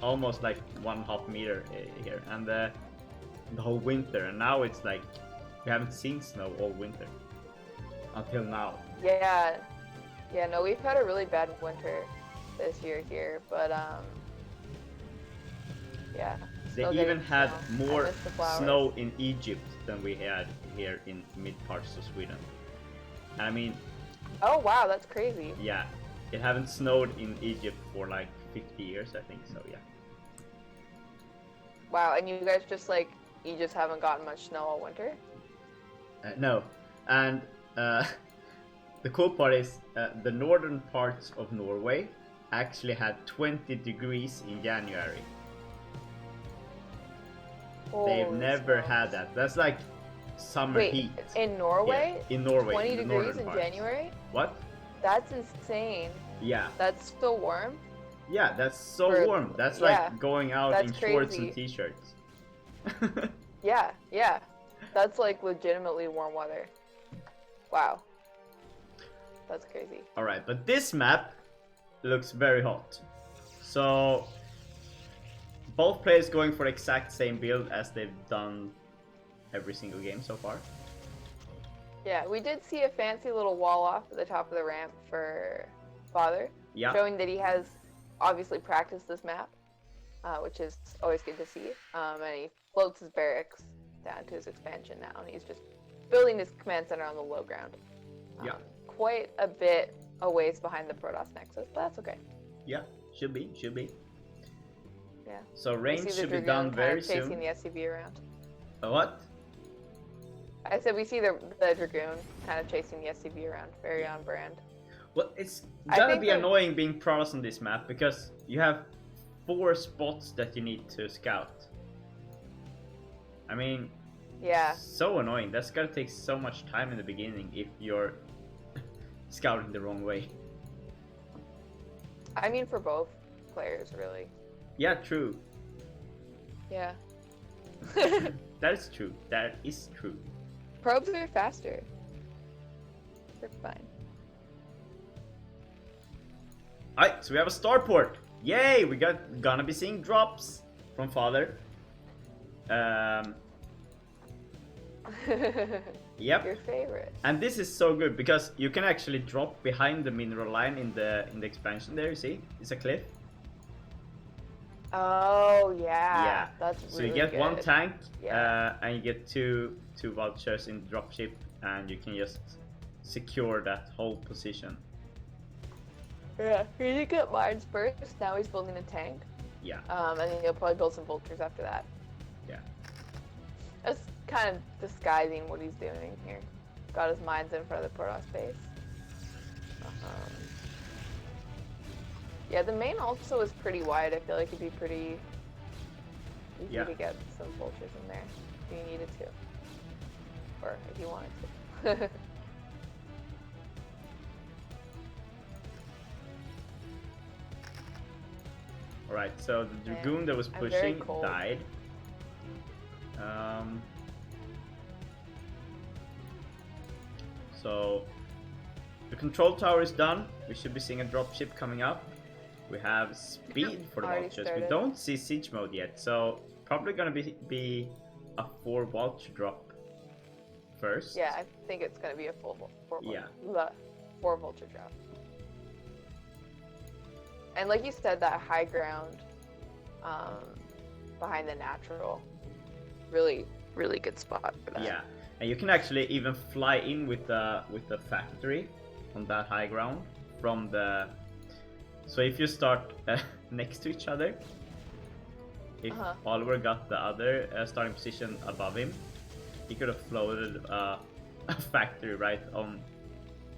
almost like 1.5 meter here, and the whole winter, and now it's like we haven't seen snow all winter until now. Yeah, yeah. No, we've had a really bad winter this year here, but yeah. They still even getting had snow. I more miss the flowers. snow in Egypt than we had here in mid parts of Sweden. And I mean, Oh wow, that's crazy. yeah, it haven't snowed in Egypt for like 50 years, I think. So yeah. Wow, and you guys you just haven't gotten much snow all winter? No, and the cool part is the northern parts of Norway actually had 20 degrees in January. They've Holy never smokes. had that. That's like summer Wait, heat. in Norway? Yeah, in Norway, 20 in the degrees northern in parts. January? What? That's insane. Yeah. That's still warm? Yeah, that's so For- warm. That's yeah, like going out that's in shorts crazy. and t-shirts. Yeah, yeah. That's like legitimately warm weather. Wow. That's crazy. Alright, but this map looks very hot. So both players going for the exact same build as they've done every single game so far. Yeah, we did see a fancy little wall off at the top of the ramp for Father, Yeah. showing that he has obviously practiced this map, which is always good to see. And he floats his barracks down to his expansion now, and he's just building his command center on the low ground. Yeah. Quite a bit a ways behind the Protoss Nexus, but that's okay. Yeah, should be. Yeah. So I range see the should be Dragoon done kind very of chasing soon. the SCV around. What? I said we see the Dragoon kind of chasing the SCV around, very on brand. Well, it's I gonna think be that- annoying being Protoss on this map because you have 4 spots that you need to scout. I mean, Yeah. so annoying. That's gonna take so much time in the beginning if you're scouting the wrong way. I mean, for both players, really. Yeah, true. Yeah. That is true. That is true. Probes are faster. They're fine. Alright, so we have a starport. Yay! We gonna be seeing drops from Father. Yep. Your favorite. And this is so good because you can actually drop behind the mineral line in the expansion there. You see, it's a cliff. Oh yeah. Yeah. That's So really you get good. 1 tank, Yeah. and you get two vultures in dropship, and you can just secure that whole position. Yeah. He did get mines first. Now he's building a tank. Yeah. And then he'll probably build some vultures after that. Yeah. That's kind of disguising what he's doing here. Got his mines in front of the Protoss base. Yeah, the main also is pretty wide. I feel like it'd be pretty easy Yeah. to get some vultures in there if you needed to. Or if you wanted to. Alright, so the Dragoon that was I'm very pushing cold. died. So the control tower is done. We should be seeing a dropship coming up. We have speed for the Already vultures. We started. don't see siege mode yet, so probably gonna be a 4 vulture drop first. Yeah, I think it's gonna be a full Yeah. 4 vulture drop. And like you said, that high ground behind the natural, really, really good spot for that. Yeah, and you can actually even fly in with the factory on that high ground from the. So if you start next to each other, if Oliver got the other starting position above him, he could have floated a factory right on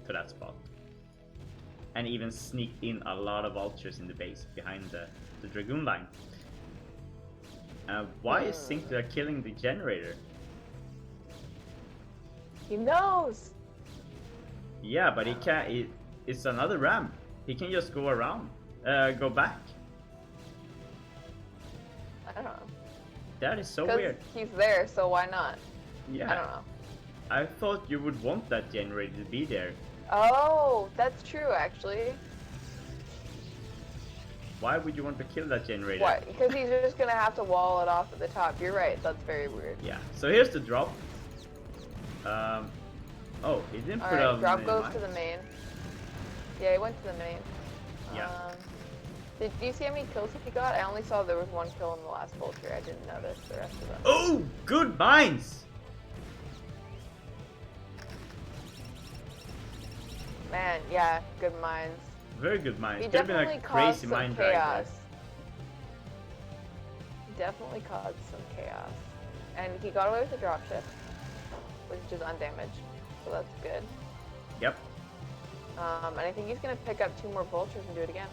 to that spot, and even sneaked in a lot of vultures in the base behind the Dragoon line. Why is Sinclair killing the generator? He knows. Yeah, but he can't. It's another ramp. He can just go around, go back. I don't know. That is so 'Cause weird. he's there, so why not? Yeah. I don't know. I thought you would want that generator to be there. Oh, that's true, actually. Why would you want to kill that generator? What? Because he's just gonna have to wall it off at the top. You're right. That's very weird. Yeah. So here's the drop. Oh, he didn't put Alright, out drop goes mines. to the main. Yeah, he went to the main. Yeah. Did you see how many kills he got? I only saw there was one kill in the last vulture. I didn't notice the rest of them. Oh, good mines! Man, yeah, good mines. Very good mines. He Could have been definitely a caused crazy some mine drag chaos. there. He definitely caused some chaos. And he got away with the dropship, which is undamaged. So that's good. Yep. And I think he's going to pick up 2 more vultures and do it again.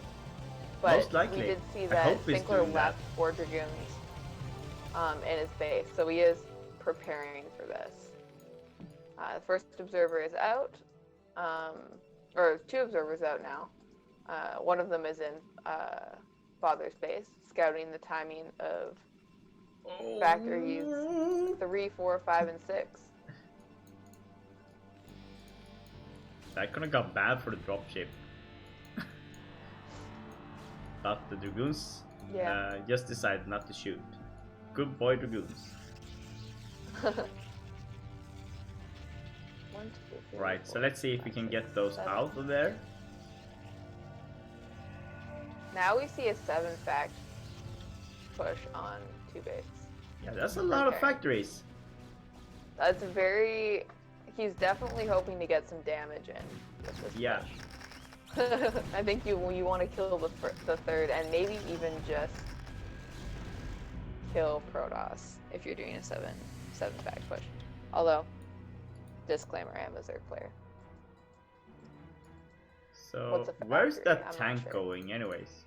But Most likely. we did see I that hope he's Sinclair doing that. left 4 dragoons in his base, so he is preparing for this. The first observer is out, or 2 observers out now. One of them is in Father's base, scouting the timing of factories 3, 4, 5, and 6. That could have got bad for the dropship. But the dragoons just decided not to shoot. Good boy, dragoons. 1, 2, 3, Right, 4, so let's see if we can get those 7. out of there. Now we see a 7 fact push on 2 base. Yeah, that's a lot of Okay. factories. That's very. He's definitely hoping to get some damage in with this Yeah. push. I think you want to kill the 3rd and maybe even just kill Protoss if you're doing a 7 fact push. Although, disclaimer, I am a Zerg player. So What's a where's factory? that I'm not tank sure. going anyways?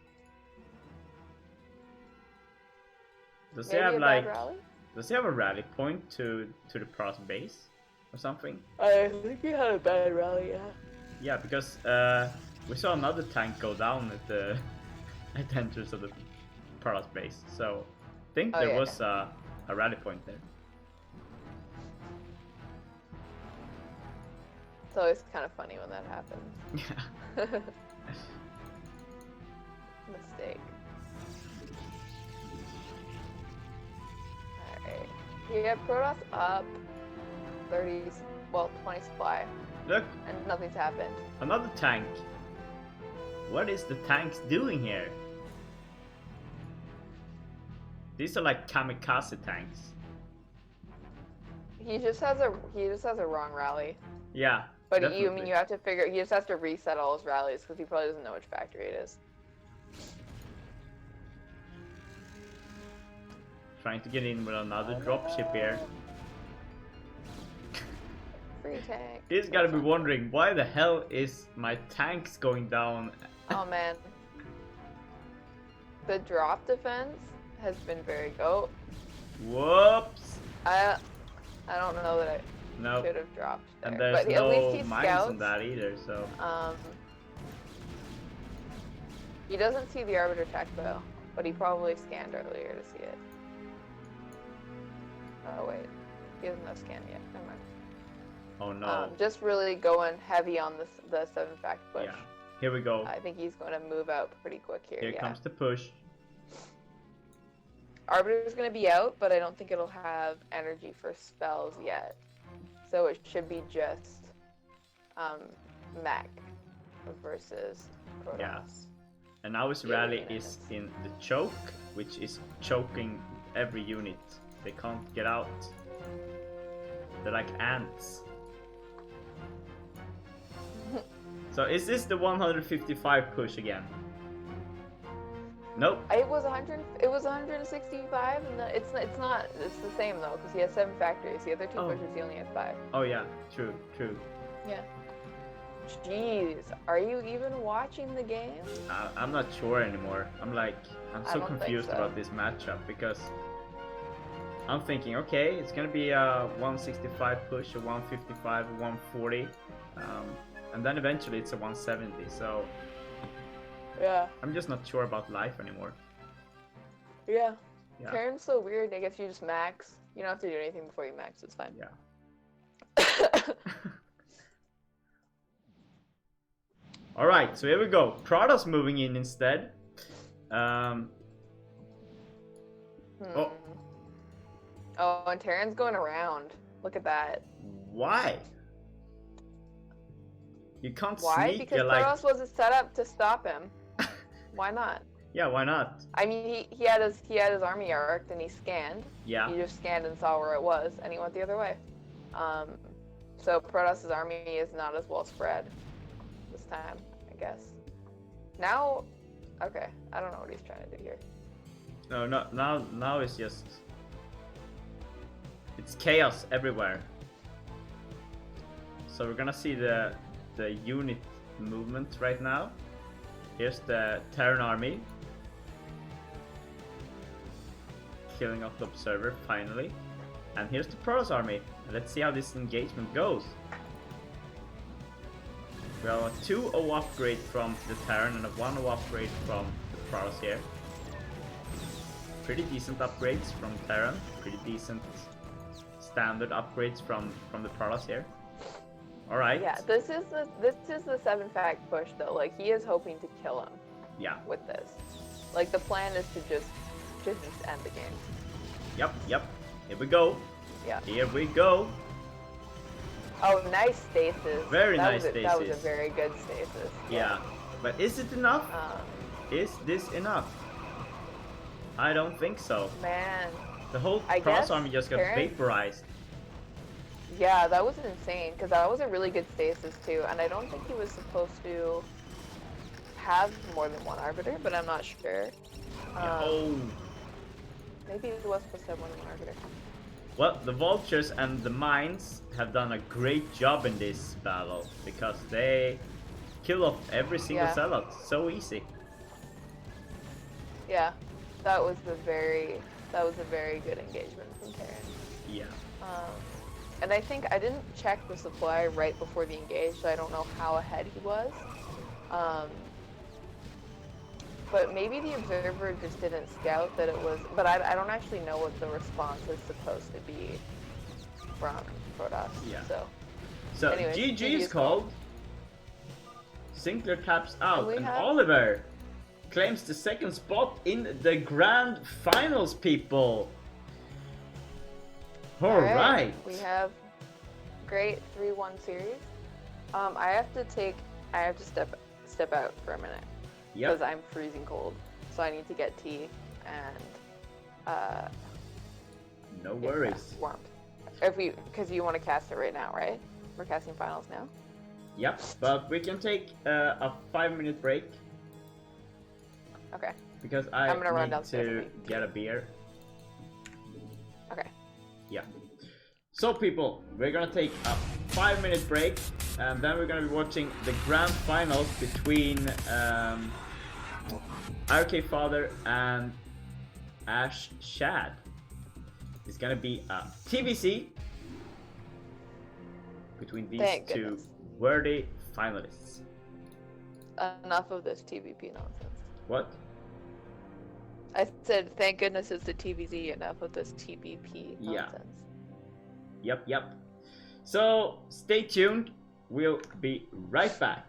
Does he Maybe have a like bad rally? does he have a rally point to the Protoss base or something? I think he had a bad rally, yeah. Yeah, because we saw another tank go down at the at the entrance of the Protoss base. So I think there was a rally point there. It's always kind of funny when that happens. Yeah. Mistake. Alright. Yeah, Protoss up 30, well, 20 supply, Look, and nothing's happened. another tank. What is the tanks doing here? These are like kamikaze tanks. He just has a wrong rally. Yeah. But definitely. you have to figure, he just has to reset all his rallies because he probably doesn't know which factory it is. Trying to get in with another dropship here. Free tank. He's gotta be wondering, why the hell is my tanks going down? Oh man. The drop defense has been very good. Whoops! I don't know that I Nope. should have dropped there. And there's but at least no he mines scouts. on that either, so... He doesn't see the Arbiter tech though, but he probably scanned earlier to see it. Oh wait, he doesn't have scan yet. Never mind. Oh no. Just really going heavy on the 7 fact push. Yeah. Here we go. I think he's going to move out pretty quick here. Here comes the push. Arbiter's going to be out, but I don't think it'll have energy for spells yet. So it should be just mech versus Protoss. Yeah. And now his Yeah, rally yeah. is in the choke, which is choking every unit. They can't get out. They're like ants. So is this the 155 push again? Nope. It was 100. It was 165, and it's not. It's the same though, because he has 7 factories. The other 2 Oh. pushes, he only has 5. Oh yeah, true. Yeah. Jeez, are you even watching the game? I'm not sure anymore. I'm I so don't think confused so. about this matchup because I'm thinking, okay, it's gonna be a 165 push, a 155, a 140, and then eventually it's a 170. So Yeah. I'm just not sure about life anymore. Yeah. Yeah. Karen's so weird. I guess you just max. You don't have to do anything before you max. It's fine. Yeah. All right, so here we go. Prada's moving in instead. Um, Oh, Oh, and Terran's going around. Look at that. why? You can't Why? sneak. Because You're like, Protoss was set up to stop him. Why not? yeah, why not? I mean, he had his army arced and he scanned. Yeah. He just scanned and saw where it was, and he went the other way. So Protoss's army is not as well spread this time, I guess. Now, okay, I don't know what he's trying to do here. No, now it's just it's chaos everywhere. So we're gonna see the unit movement right now. Here's the Terran army killing off the observer finally, and here's the Protoss army. Let's see how this engagement goes. We have a 2-0 upgrade from the Terran and a 1-0 upgrade from the Protoss here. Pretty decent upgrades from Terran, pretty decent standard upgrades from the Protoss here. All right. Yeah, this is the 7-fact push though. Like he is hoping to kill him. Yeah. With this, like the plan is to just end the game. Yep. Here we go. Yeah. Here we go. Oh, nice stasis. Very nice stasis. That was a very good stasis. Yeah. But is it enough? Is this enough? I don't think so. Man. The whole Protoss army just got vaporized. Yeah, that was insane, because that was a really good stasis too, and I don't think he was supposed to have more than one Arbiter, but I'm not sure. Maybe he was supposed to have more than one Arbiter. Well, the Vultures and the Mines have done a great job in this battle, because they kill off every single zealot so easy. Yeah, that was a very good engagement from Terran. Yeah. And I think I didn't check the supply right before the engage, so I don't know how ahead he was. But maybe the observer just didn't scout that it was. But I don't actually know what the response is supposed to be from Protoss. Yeah. So anyways, GG is called. Sinclair taps out, and have... Oliver claims the second spot in the grand finals, people. All right. We have great 3-1 series. I have to step out for a minute. Because I'm freezing cold, so I need to get tea and no worries. Warmth. Because you want to cast it right now, right? We're casting finals now. Yep, but we can take a 5-minute break. Okay. Because I'm gonna run downstairs to get a beer. Okay. Yeah. So people, we're gonna take a 5-minute break, and then we're gonna be watching the grand finals between RK Father and Ash Shad. It's gonna be a TBC between these two worthy finalists. Enough of this TVP nonsense. What? I said, thank goodness it's the TVZ. Enough of this TBP nonsense. Yep. So stay tuned. We'll be right back.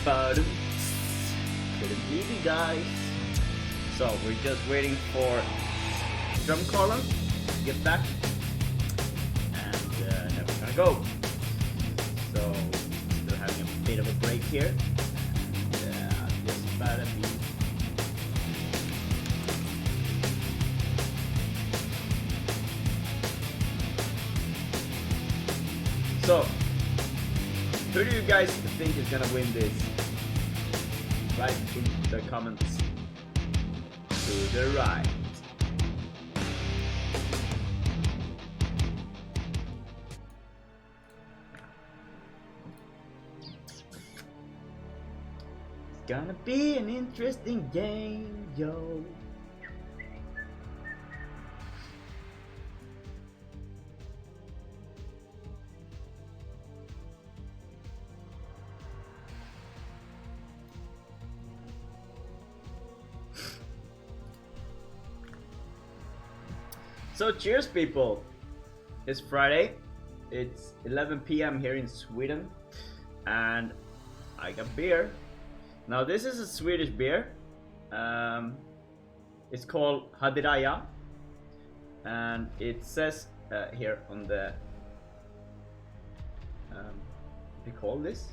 Couldn't leave you guys. So we're just waiting for drum column to get back, and then we're gonna go. So still having a bit of a break here. Just about to be. So, who do you guys think is gonna win this? Write in the comments to the right. It's gonna be an interesting game, yo. So cheers, people. It's Friday. It's 11 p.m. here in Sweden, and I got beer. Now this is a Swedish beer. It's called Hadiraya, and it says here on the what do you call this?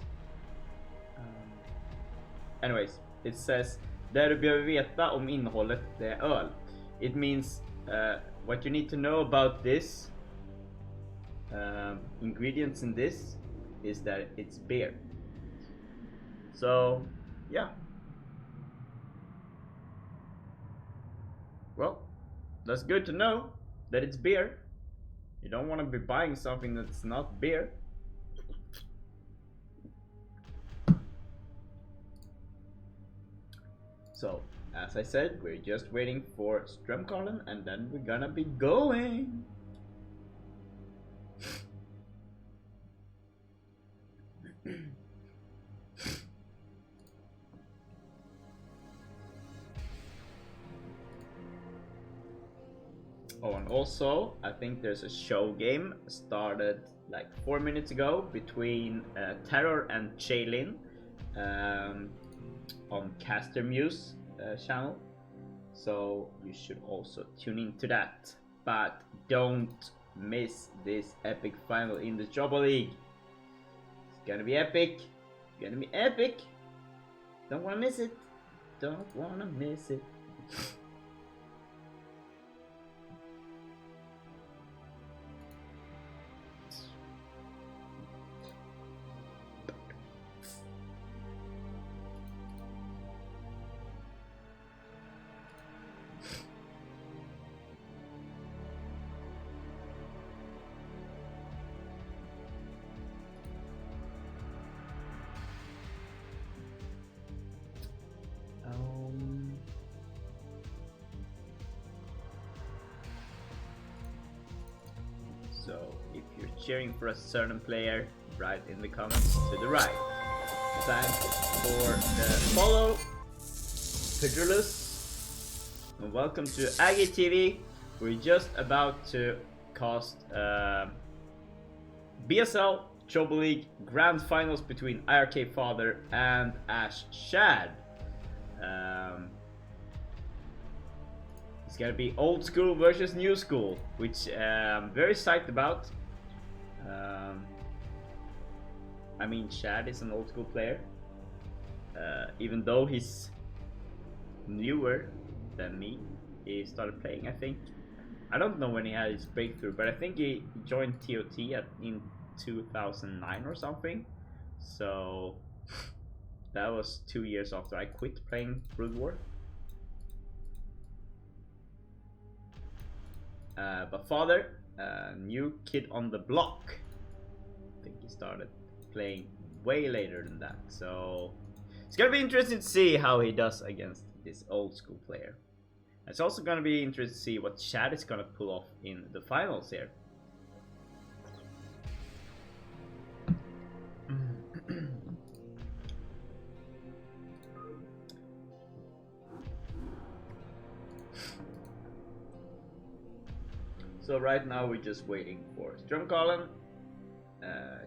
Anyways, it says det du behöver veta om innehållet det är öl. It means what you need to know about this ingredients in this is that it's beer. So yeah, well, that's good to know that it's beer. You don't want to be buying something that's not beer. So as I said, we're just waiting for Strömkollen, and then we're gonna be going. Oh, and also, I think there's a show game started like 4 minutes ago between Terror and Chaylin on Caster Muse channel, so you should also tune into that. But don't miss this epic final in the Chobo League. It's gonna be epic. It's gonna be epic. Don't wanna miss it. Don't wanna miss it. So if you're cheering for a certain player, write in the comments to the right. Thanks for the follow, Pedrulus, and welcome to Aggie TV. We're just about to cast BSL Chobo League Grand Finals between IRK Father and Ash Shad. It's gonna be old school versus new school, which I'm very psyched about. I mean, Shad is an old school player, even though he's newer than me. He started playing, I think. I don't know when he had his breakthrough, but I think he joined TOT in 2009 or something. So that was 2 years after I quit playing Brood War. But Father, new kid on the block. I think he started playing way later than that. So it's gonna be interesting to see how he does against this old school player. It's also gonna be interesting to see what Shad is gonna pull off in the finals here. So right now we're just waiting for Strömkollen.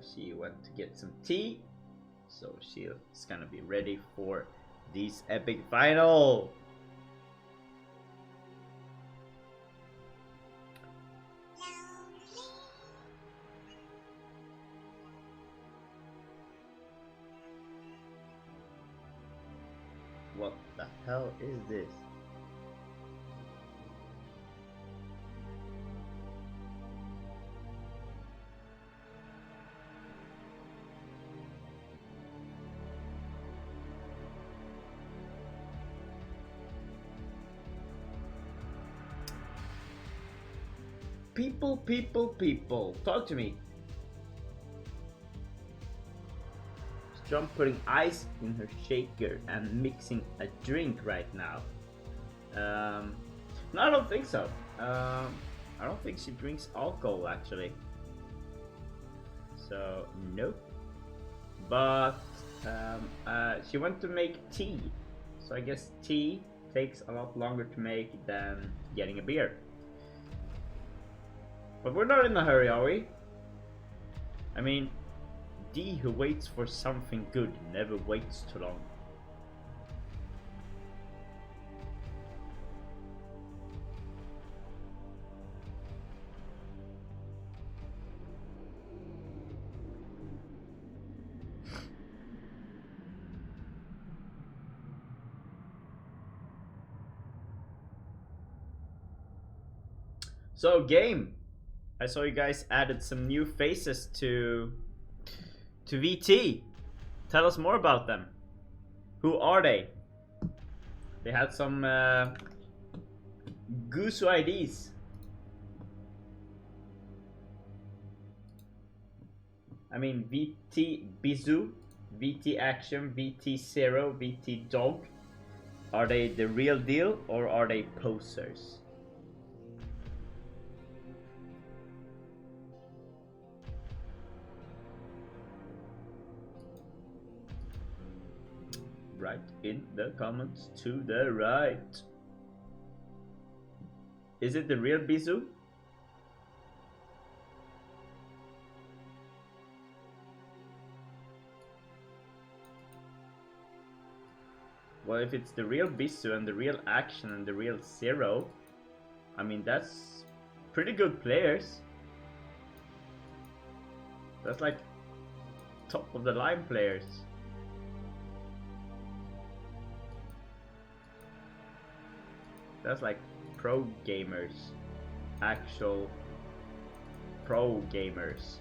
She went to get some tea, so she's gonna be ready for this epic final. What the hell is this? People, talk to me. Strong putting ice in her shaker and mixing a drink right now. No, I don't think so. I don't think she drinks alcohol actually. So nope. But she went to make tea. So I guess tea takes a lot longer to make than getting a beer. But we're not in a hurry, are we? I mean, D who waits for something good never waits too long. So game, I saw you guys added some new faces to VT. Tell us more about them. Who are they? They had some goose IDs. I mean VT Bizu, VT Action, VT Zero, VT Dog. Are they the real deal or are they posers? Right in the comments to the right. Is it the real Bizu? Well, if it's the real Bizu and the real Action and the real Zero, I mean that's pretty good players. That's like top of the line players. That's like pro gamers, actual pro gamers.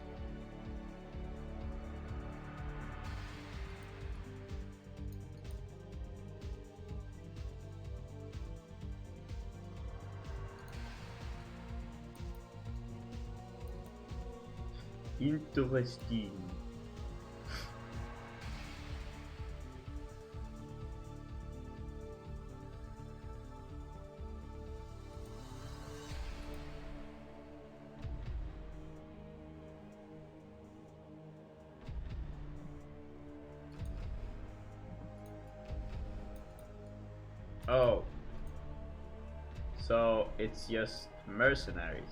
Interesting. Oh, so it's just mercenaries.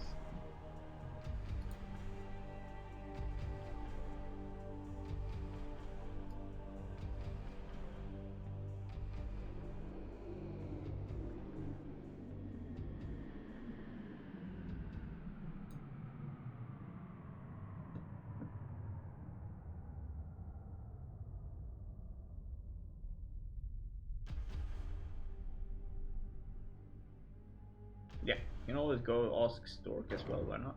Yeah, you can always go ask Stork as well, why not?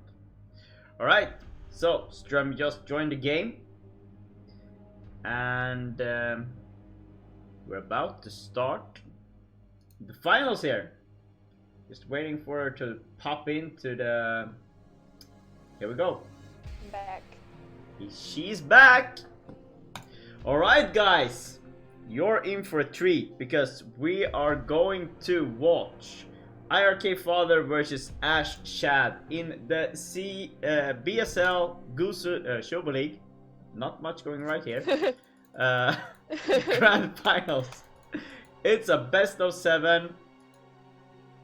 Alright, so Strum just joined the game. And we're about to start the finals here. Just waiting for her to pop into the... Here we go. I'm back. She's back! Alright guys, you're in for a treat because we are going to watch IRK Father versus Ash Shad in the BSL Chobo League. Not much going right here. Grand finals. It's a best of 7.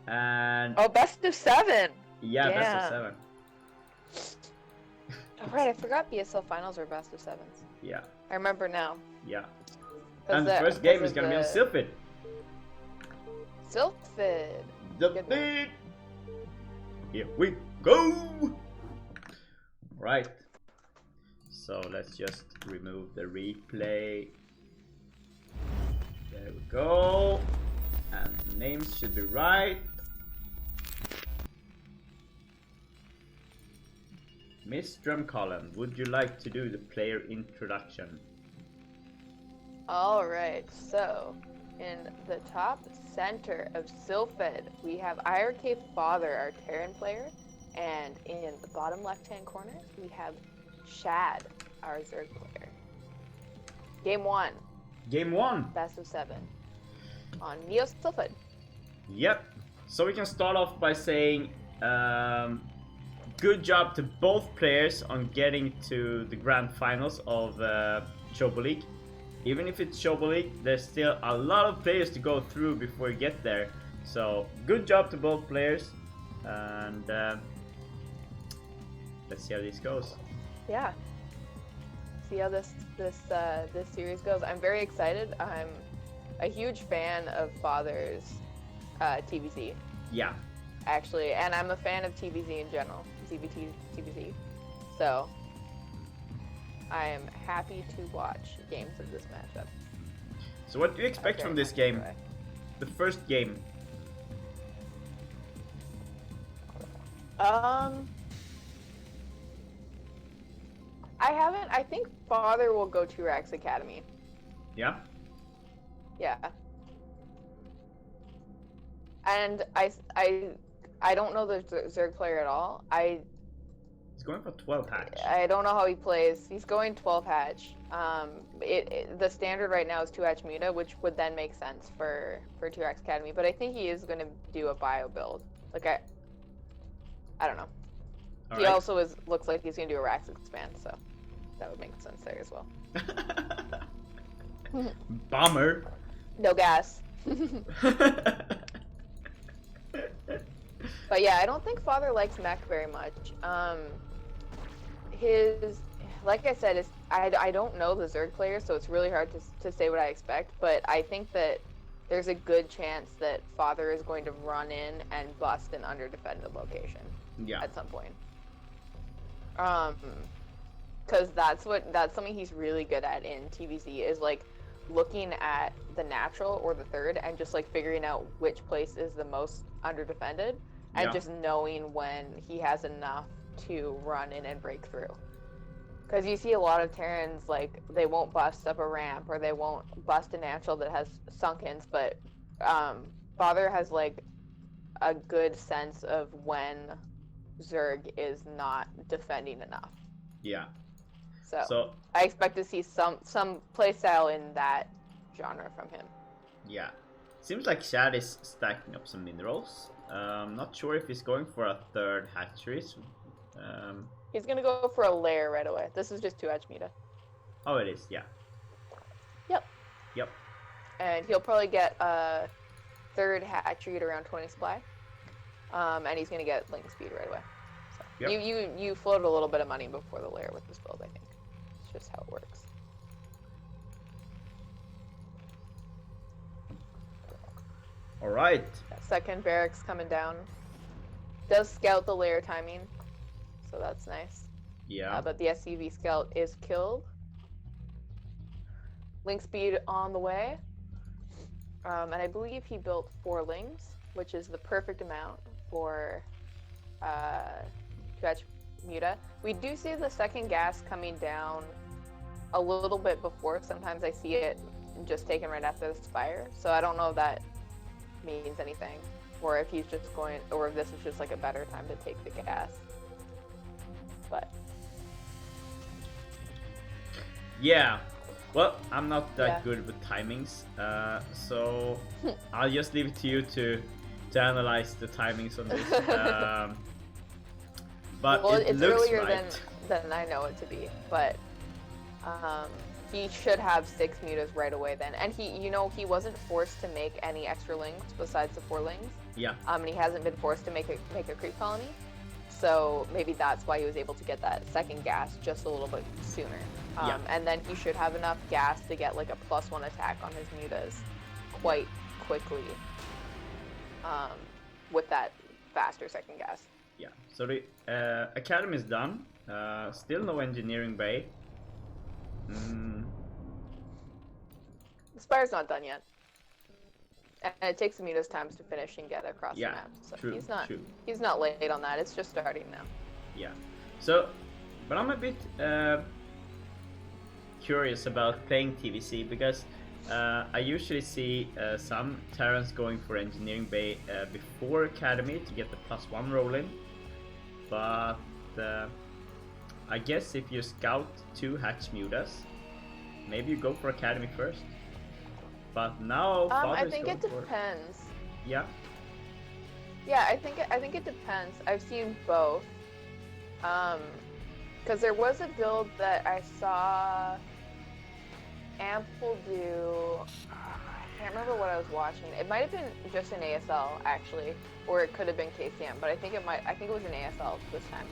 And Oh, best of 7. yeah, Damn. best of 7. Oh, right, I forgot BSL finals are best of 7s. Yeah. I remember now. Yeah. And the first game is because gonna of be on Sylphid. Sylphid. The Good beat. Here we go. Right. So let's just remove the replay. There we go. And the names should be right. Miss Drumcolumn, would you like to do the player introduction? Alright, so in the top center of Sylphid, we have IRK Father, our Terran player, and in the bottom left-hand corner, we have Shad, our Zerg player. Game 1. Game 1. Best of 7 on Neo Sylphid. Yep. So we can start off by saying good job to both players on getting to the grand finals of Chobo League. Even if it's Chobo League, there's still a lot of players to go through before you get there. So good job to both players, and let's see how this goes. Yeah. See how this series goes. I'm very excited. I'm a huge fan of Father's TVZ. Yeah. Actually, and I'm a fan of TVZ in general, ZBT, TVZ. So, I am happy to watch games of this matchup. So what do you expect from this game? The first game? I think Father will go to Rax Academy. Yeah? Yeah. And I don't know the Zerg player at all. He's going for 12 hatch. I don't know how he plays. He's going 12 hatch. The standard right now is 2 hatch Muta, which would then make sense for 2X Academy. But I think he is going to do a bio build. Like I don't know. All he right. also looks like he's going to do a Rax expand, so that would make sense there as well. Bomber. No gas. But yeah, I don't think Father likes mech very much. Like I said, I don't know the Zerg player, so it's really hard to say what I expect, but I think that there's a good chance that Father is going to run in and bust an under-defended location at some point. Because that's something he's really good at in TVZ, is like looking at the natural or the third and just like figuring out which place is the most under-defended. And just knowing when he has enough to run in and break through. Because you see a lot of Terrans, like, they won't bust up a ramp or they won't bust a natural that has sunkens, but Father has, like, a good sense of when Zerg is not defending enough. Yeah. So I expect to see some playstyle in that genre from him. Yeah. Seems like Shad is stacking up some minerals. Not sure if he's going for a third hatchery. He's gonna go for a lair right away. This is just 2 hatch Muta. Oh, it is, yeah. Yep. And he'll probably get a third hatchery at around 20 supply. And he's gonna get link speed right away. So you float a little bit of money before the lair with this build, I think. It's just how it works. All right. Second barracks coming down. Does scout the lair timing, so that's nice. Yeah. But the SCV scout is killed. Link speed on the way. And I believe he built 4 links, which is the perfect amount for 2H Muta. We do see the second gas coming down a little bit before. Sometimes I see it just taken right after the spire, so I don't know if that means anything, or if he's just going, or if this is just like a better time to take the gas. But yeah, well, I'm not that good with timings, so I'll just leave it to you to analyze the timings on this. But well, it it's looks earlier right. than I know it to be, but he should have 6 mutas right away then. And he wasn't forced to make any extra links besides the 4 links. Yeah. And he hasn't been forced to make a creep colony. So maybe that's why he was able to get that second gas just a little bit sooner. Yeah. And then he should have enough gas to get like a +1 attack on his mutas quite quickly with that faster second gas. Yeah. So the academy is done. Still no engineering bay. The Spire's not done yet. And it takes the mutas times to finish and get across the map. So true, he's not late on that. It's just starting now. Yeah. So, but I'm a bit curious about playing TVC because I usually see some Terrans going for engineering bay before academy to get the +1 rolling. But I guess if you scout 2 hatch mutas, maybe you go for academy first. But now I think it depends. Yeah. Yeah, I think it depends. I've seen both. Because there was a build that I saw Ample do. I can't remember what I was watching. It might have been just an ASL actually, or it could have been KCM. But I think it was an ASL this time,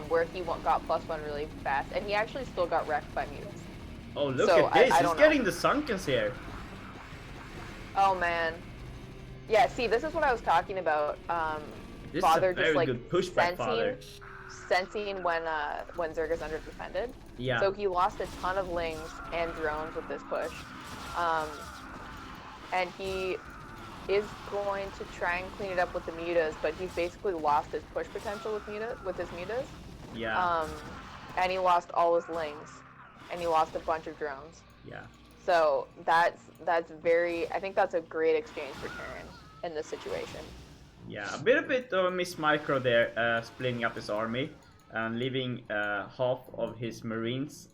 where he got +1 really fast, and he actually still got wrecked by mutas. Oh, look at this! He's getting the Sunkens here. Oh man. Yeah, see, this is what I was talking about. This Father is a very just like good pushback, Father. Sensing when Zerg is under defended. Yeah. So he lost a ton of lings and drones with this push. And he is going to try and clean it up with the mutas, but he's basically lost his push potential with his mutas. Yeah. And he lost all his lings, and he lost a bunch of drones. Yeah. So that's I think that's a great exchange for Terran in this situation. Yeah, a bit of a miss micro there, splitting up his army and leaving half of his marines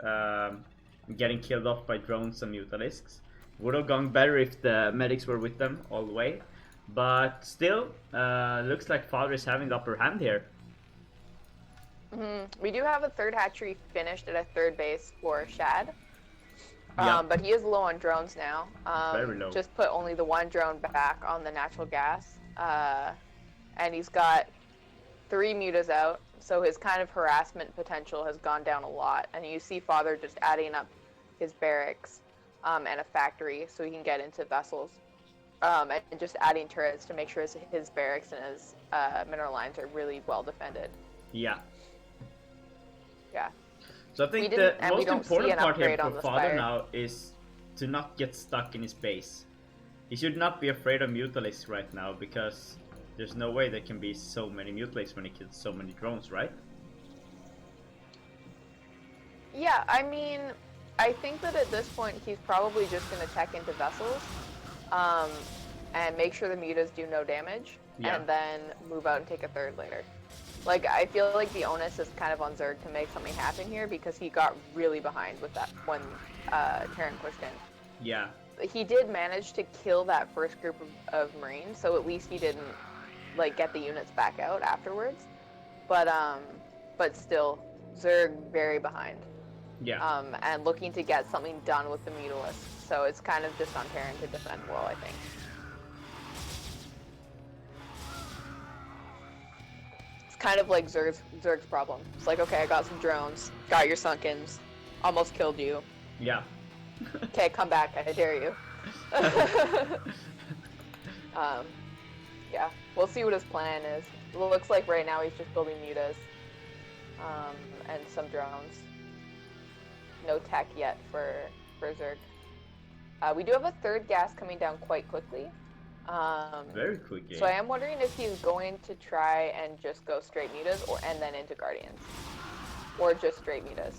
getting killed off by drones and mutalisks. Would have gone better if the medics were with them all the way, but still, looks like Father is having the upper hand here. We do have a third hatchery finished at a third base for Shad. Yeah. But he is low on drones now. Very low. Just put only the 1 drone back on the natural gas. And he's got 3 mutas out, so his kind of harassment potential has gone down a lot. And you see Father just adding up his barracks and a factory so he can get into vessels. And just adding turrets to make sure his barracks and his mineral lines are really well defended. Yeah. Yeah. So I think the most important part here for Father now is to not get stuck in his base. He should not be afraid of mutalisks right now because there's no way there can be so many mutalisks when he kills so many drones, right? Yeah, I mean, I think that at this point he's probably just going to tech into vessels and make sure the mutas do no damage, and then move out and take a third later. Like, I feel like the onus is kind of on Zerg to make something happen here because he got really behind with that when Terran pushed in. Yeah. He did manage to kill that first group of Marines, so at least he didn't like get the units back out afterwards. But still, Zerg very behind. Yeah. And looking to get something done with the mutalisks. So it's kind of just on Terran to defend well, I think. Kind of like Zerg's problem. It's like, okay, I got some drones, got your Sunkens, almost killed you. Yeah. Okay, come back, I dare you. Yeah, we'll see what his plan is. It looks like right now he's just building mutas and some drones. No tech yet for Zerg. We do have a third gas coming down quite quickly. Very quick game. So I am wondering if he's going to try and just go straight mutas and then into Guardians. Or just straight mutas.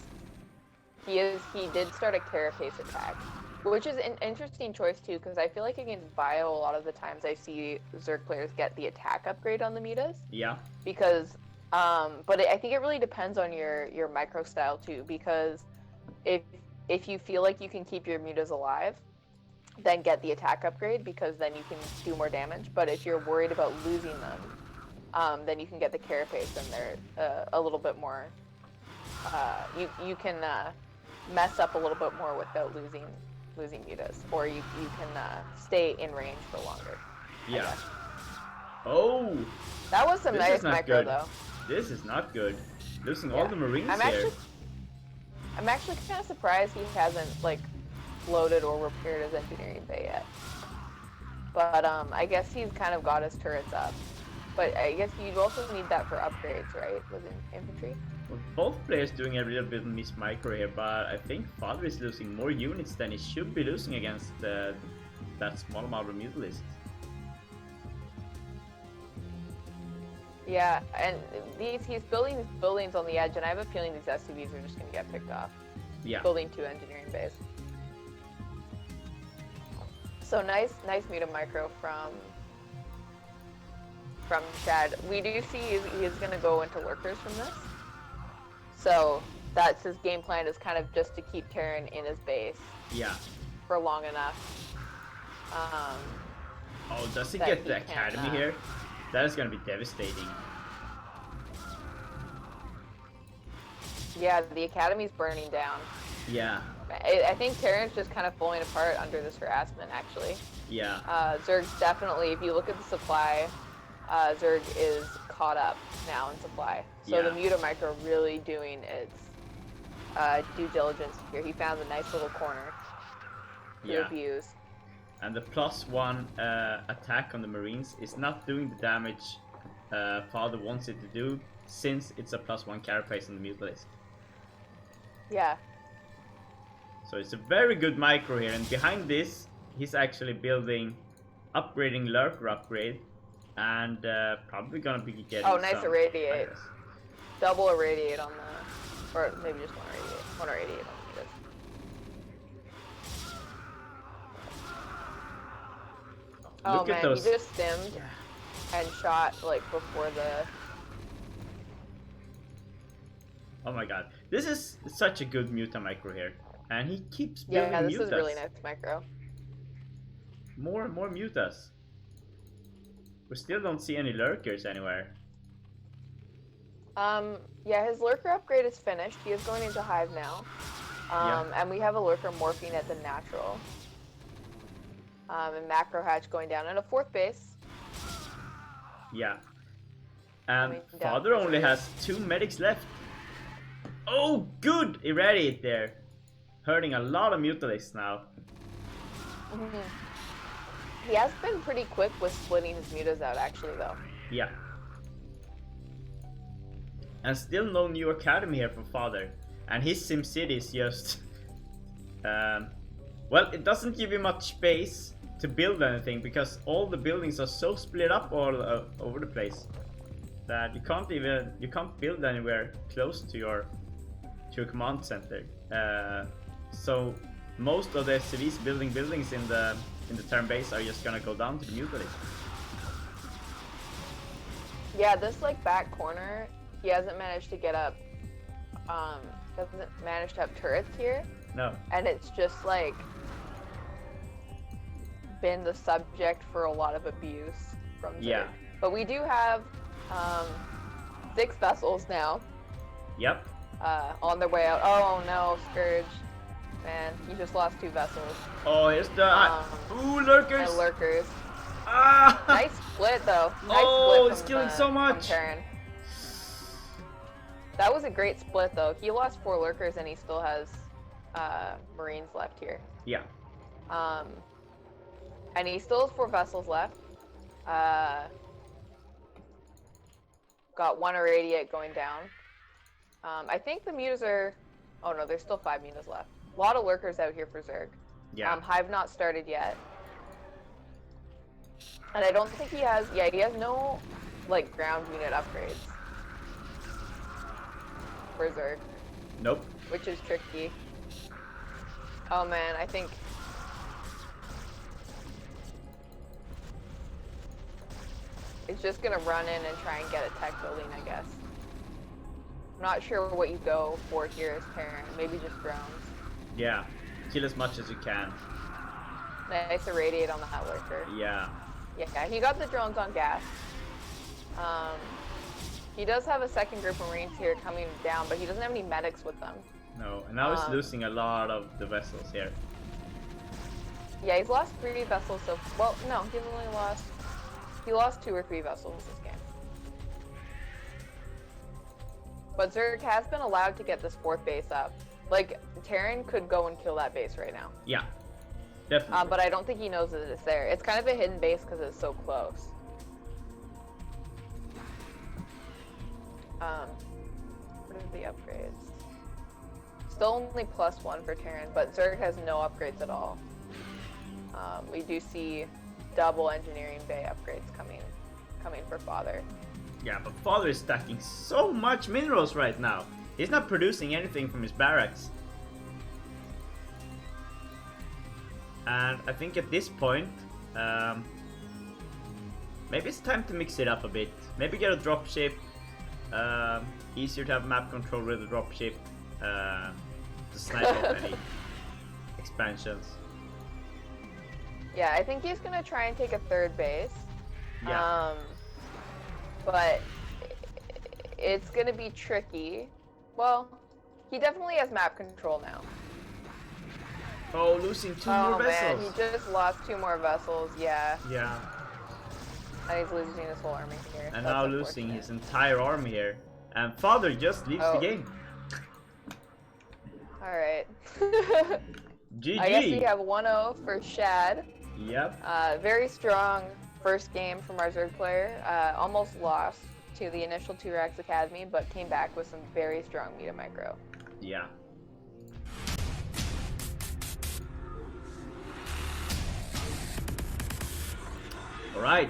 He did start a carapace attack, which is an interesting choice too, because I feel like against Bio a lot of the times I see Zerg players get the attack upgrade on the mutas. Yeah. Because but I think it really depends on your micro style too, because if you feel like you can keep your mutas alive, then get the attack upgrade because then you can do more damage. But if you're worried about losing them, then you can get the carapace and they're a little bit more. You can mess up a little bit more without losing mutas, or you can stay in range for longer. Yeah. Oh. That was some nice micro though. This is not good. Losing all the Marines here. I'm actually kind of surprised he hasn't like loaded or repaired his engineering bay yet. But I guess he's kind of got his turrets up. But I guess you'd also need that for upgrades, right? Within infantry. Well, both players doing a little bit of miss micro here, but I think Father is losing more units than he should be losing against that small amount of mutalisks. Yeah, and he's building these buildings on the edge, and I have a feeling these SCVs are just going to get picked off. Yeah. Building 2 engineering bays. So nice muta micro from Chad. We do see he is going to go into lurkers from this. So that's his game plan, is kind of just to keep Terran in his base. Yeah. For long enough. Oh, does he get the academy here? That is going to be devastating. Yeah, the academy's burning down. Yeah. I think Terran's just kind of falling apart under this harassment, actually. Yeah. Zerg's definitely, if you look at the supply, Zerg is caught up now in supply. So the muta micro really doing its due diligence here. He found a nice little corner to abuse. And the +1 attack on the Marines is not doing the damage Father wants it to do, since it's a +1 carapace on the mutalisk. Yeah. So it's a very good micro here, and behind this, he's actually building, upgrading lurker upgrade, and probably gonna be getting. Oh, nice irradiate. Double irradiate on the, or maybe just one irradiate on the. Oh Look man, at those. he just stimmed and shot like before the. Oh my god, this is such a good muta micro here, and he keeps building this mutas. is really nice micro. More and more mutas. We still don't see any lurkers anywhere. Yeah, his lurker upgrade is finished. He is going into hive now. And we have a lurker morphing at the natural. And macro hatch going down, and a 4th base. Yeah. And Father only has 2 medics left. Oh, good! Irradiate there. Hurting a lot of mutalisks now. He has been pretty quick with splitting his mutas out, actually, though. Yeah. And still no new academy here for Father. And his SimCity is just... well, it doesn't give you much space to build anything, because all the buildings are so split up all over the place that you can't build anywhere close to your command center. So most of the SCVs building buildings in the turn base are just gonna go down to the mutalisks. Yeah, this like back corner, he hasn't managed to get up. Doesn't manage to have turrets here. No. And it's just like been the subject for a lot of abuse from Zerg. Yeah. But we do have 6 vessels now. Yep. On their way out. Oh no, Scourge. Man, he just lost 2 vessels. Oh, here's the ooh, lurkers. And lurkers. Ah! Nice split though. Nice oh, split it's killing so much. That was a great split though. He lost 4 lurkers and he still has Marines left here. Yeah. And he still has 4 vessels left. Got 1 irradiate going down. I think the mutas are... Oh no, there's still 5 mutas left. A lot of lurkers out here for Zerg. Yeah. Hive not started yet. And I don't think he has... Yeah, he has no, like, ground unit upgrades. For Zerg. Nope. Which is tricky. Oh man, I think... It's just gonna run in and try and get a tech building, I guess. I'm not sure what you go for here as Terran. Maybe just drones. Yeah. Kill as much as you can. Nice irradiate on the hot lurker. Yeah. Yeah, he got the drones on gas. He does have a second group of Marines here coming down, but he doesn't have any medics with them. No, and now he's losing a lot of the vessels here. Yeah, he's lost 3 vessels so... Well, no, he's only lost... He lost 2 or 3 vessels this game. But Zerg has been allowed to get this 4th base up. Like, Terran could go and kill that base right now. Yeah, definitely. But I don't think he knows that it's there. It's kind of a hidden base because it's so close. What are the upgrades? Still only +1 for Terran, but Zerg has no upgrades at all. We do see double engineering bay upgrades coming for Father. Yeah, but Father is stacking so much minerals right now. He's not producing anything from his barracks. And I think at this point, maybe it's time to mix it up a bit. Maybe get a dropship. Easier to have map control with a dropship. To snipe off any expansions. Yeah, I think he's gonna try and take a third base. Yeah. But it's gonna be tricky. Well, he definitely has map control now. Oh, losing two more vessels. Man, he just lost 2 more vessels. Yeah. Yeah. And he's losing his whole army here. And That's now losing his entire army here. And Father just leaves the game. Alright. GG. I guess we have 1-0 for Shad. Yep. Very strong first game from our Zerg player. Almost lost to the initial 2-Rax Academy, but came back with some very strong meta micro. Yeah. Alright.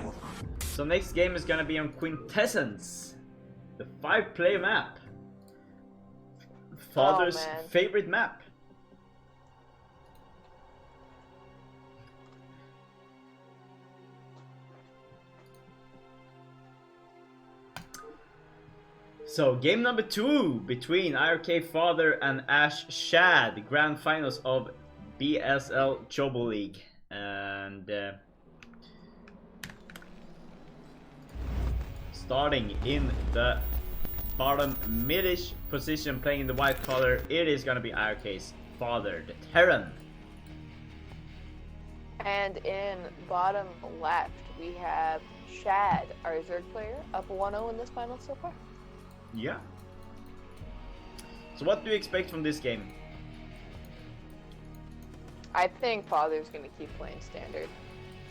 So next game is gonna be on Quintessence. The 5-player map. Father's favorite map. So game number 2 between IRK Father and Ash Shad, the grand finals of BSL Chobo League. And starting in the bottom midish position, playing in the white color, it is gonna be IRK's Father, the Terran. And in bottom left, we have Shad, our Zerg player, up 1-0 in this final so far. Yeah. So what do you expect from this game? I think Father's going to keep playing standard.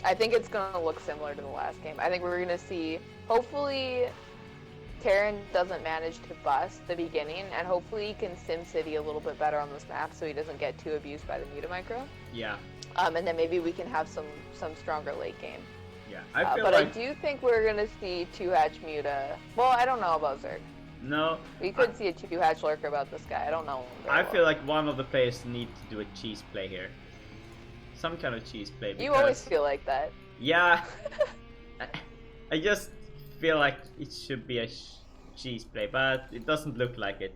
I think it's going to look similar to the last game. I think we're going to see, hopefully, Terran doesn't manage to bust the beginning, and hopefully he can SimCity a little bit better on this map so he doesn't get too abused by the Muta Micro. Yeah. And then maybe we can have some stronger late game. Yeah, I feel but like... I do think we're going to see 2-hatch Muta. Well, I don't know about Zerg. No. We could see a 2-hatch lurker about this guy. I don't know. I feel like one of the players need to do a cheese play here. Some kind of cheese play. You always feel like that. Yeah. I just feel like it should be a cheese play, but it doesn't look like it.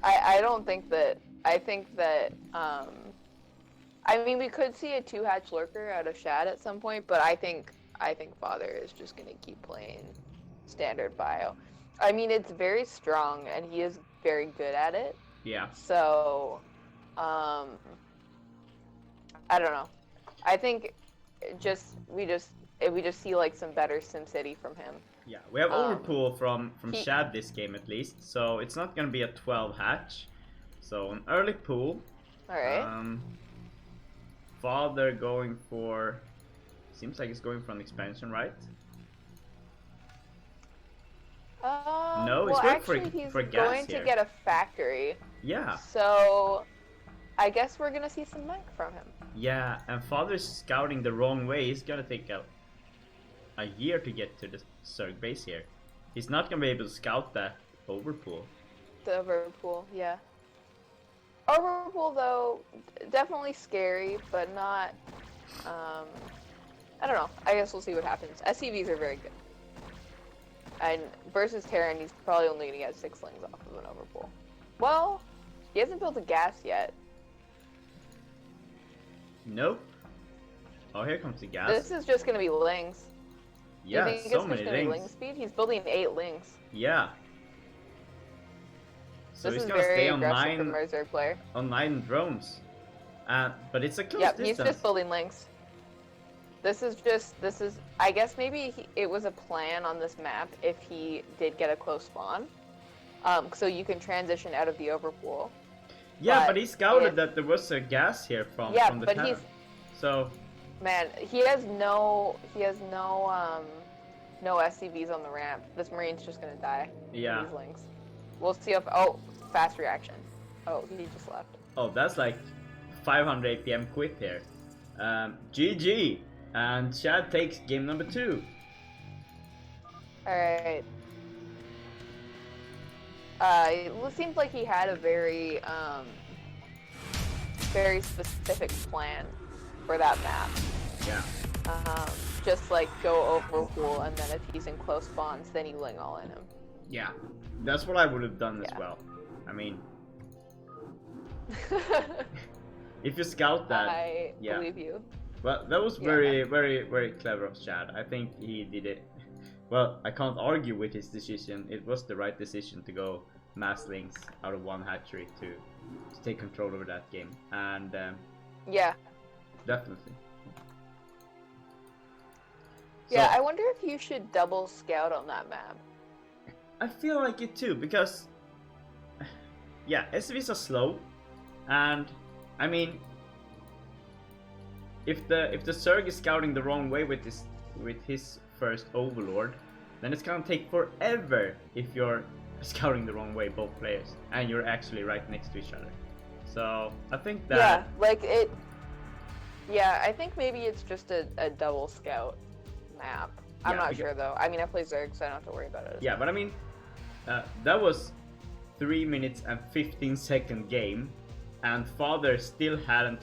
I don't think that. I think that. I mean, we could see a 2-hatch lurker out of Shad at some point, but I think Father is just gonna keep playing standard bio. I mean, it's very strong, and he is very good at it. Yeah. So, I don't know. I think we just see like some better SimCity from him. Yeah, we have overpool from Shad this game at least, so it's not gonna be a 12 hatch. So an early pool. All right. Father going for, seems like he's going for an expansion, right? No, he's going for gas going here. to get a factory. Yeah. So, I guess we're gonna see some mic from him. Yeah, and Father's scouting the wrong way. He's gonna take a year to get to the Zerg base here. He's not gonna be able to scout that overpool. The overpool, yeah. Overpool though, definitely scary, but not. I don't know. I guess we'll see what happens. SCVs are very good. And versus Terran, he's probably only gonna get 6 slings off of an overpool. Well, he hasn't built a gas yet. Nope. Oh, here comes the gas. This is just gonna be lings. Yeah, you think so it's many gonna be lings. ling speed? He's building 8 lings. Yeah. So This he's is gonna very stay on aggressive from our Zerg player. 9 drones. But it's a close Yep, distance. he's just building lings. This is, I guess maybe it was a plan on this map if he did get a close spawn. So you can transition out of the overpool. Yeah, but he scouted if, that there was a gas here from yeah, the but tower. he's So man, he has no no SCVs on the ramp. This Marine's just gonna die. yeah. These links. We'll see if fast reaction. Oh, he just left. Oh, that's like 500 APM quit here. GG, and Chad takes game number 2. All right. It seems like he had a very very specific plan for that map. Yeah. Just like go overpool, and then if he's in close spawns, then you ling all in him. Yeah, that's what I would have done as Yeah. well. I mean, if you scout that, I yeah. believe you. But that was very, very, very clever of Chad. I think he did it. Well, I can't argue with his decision. It was the right decision to go mass links out of one hatchery to take control over that game. And Yeah. definitely. Yeah, So, I wonder if you should double scout on that map. I feel like it too, because yeah, SCVs are slow, and I mean, if the Zerg is scouting the wrong way with his first Overlord, then it's gonna take forever if you're scouting the wrong way, both players, and you're actually right next to each other. So I think that Yeah, like it. Yeah, I think maybe it's just a double scout map. I'm Yeah, not because- sure though. I mean, I play Zerg, so I don't have to worry about it. yeah, but I mean, that was 3 minutes and 15-second game, and Father still hadn't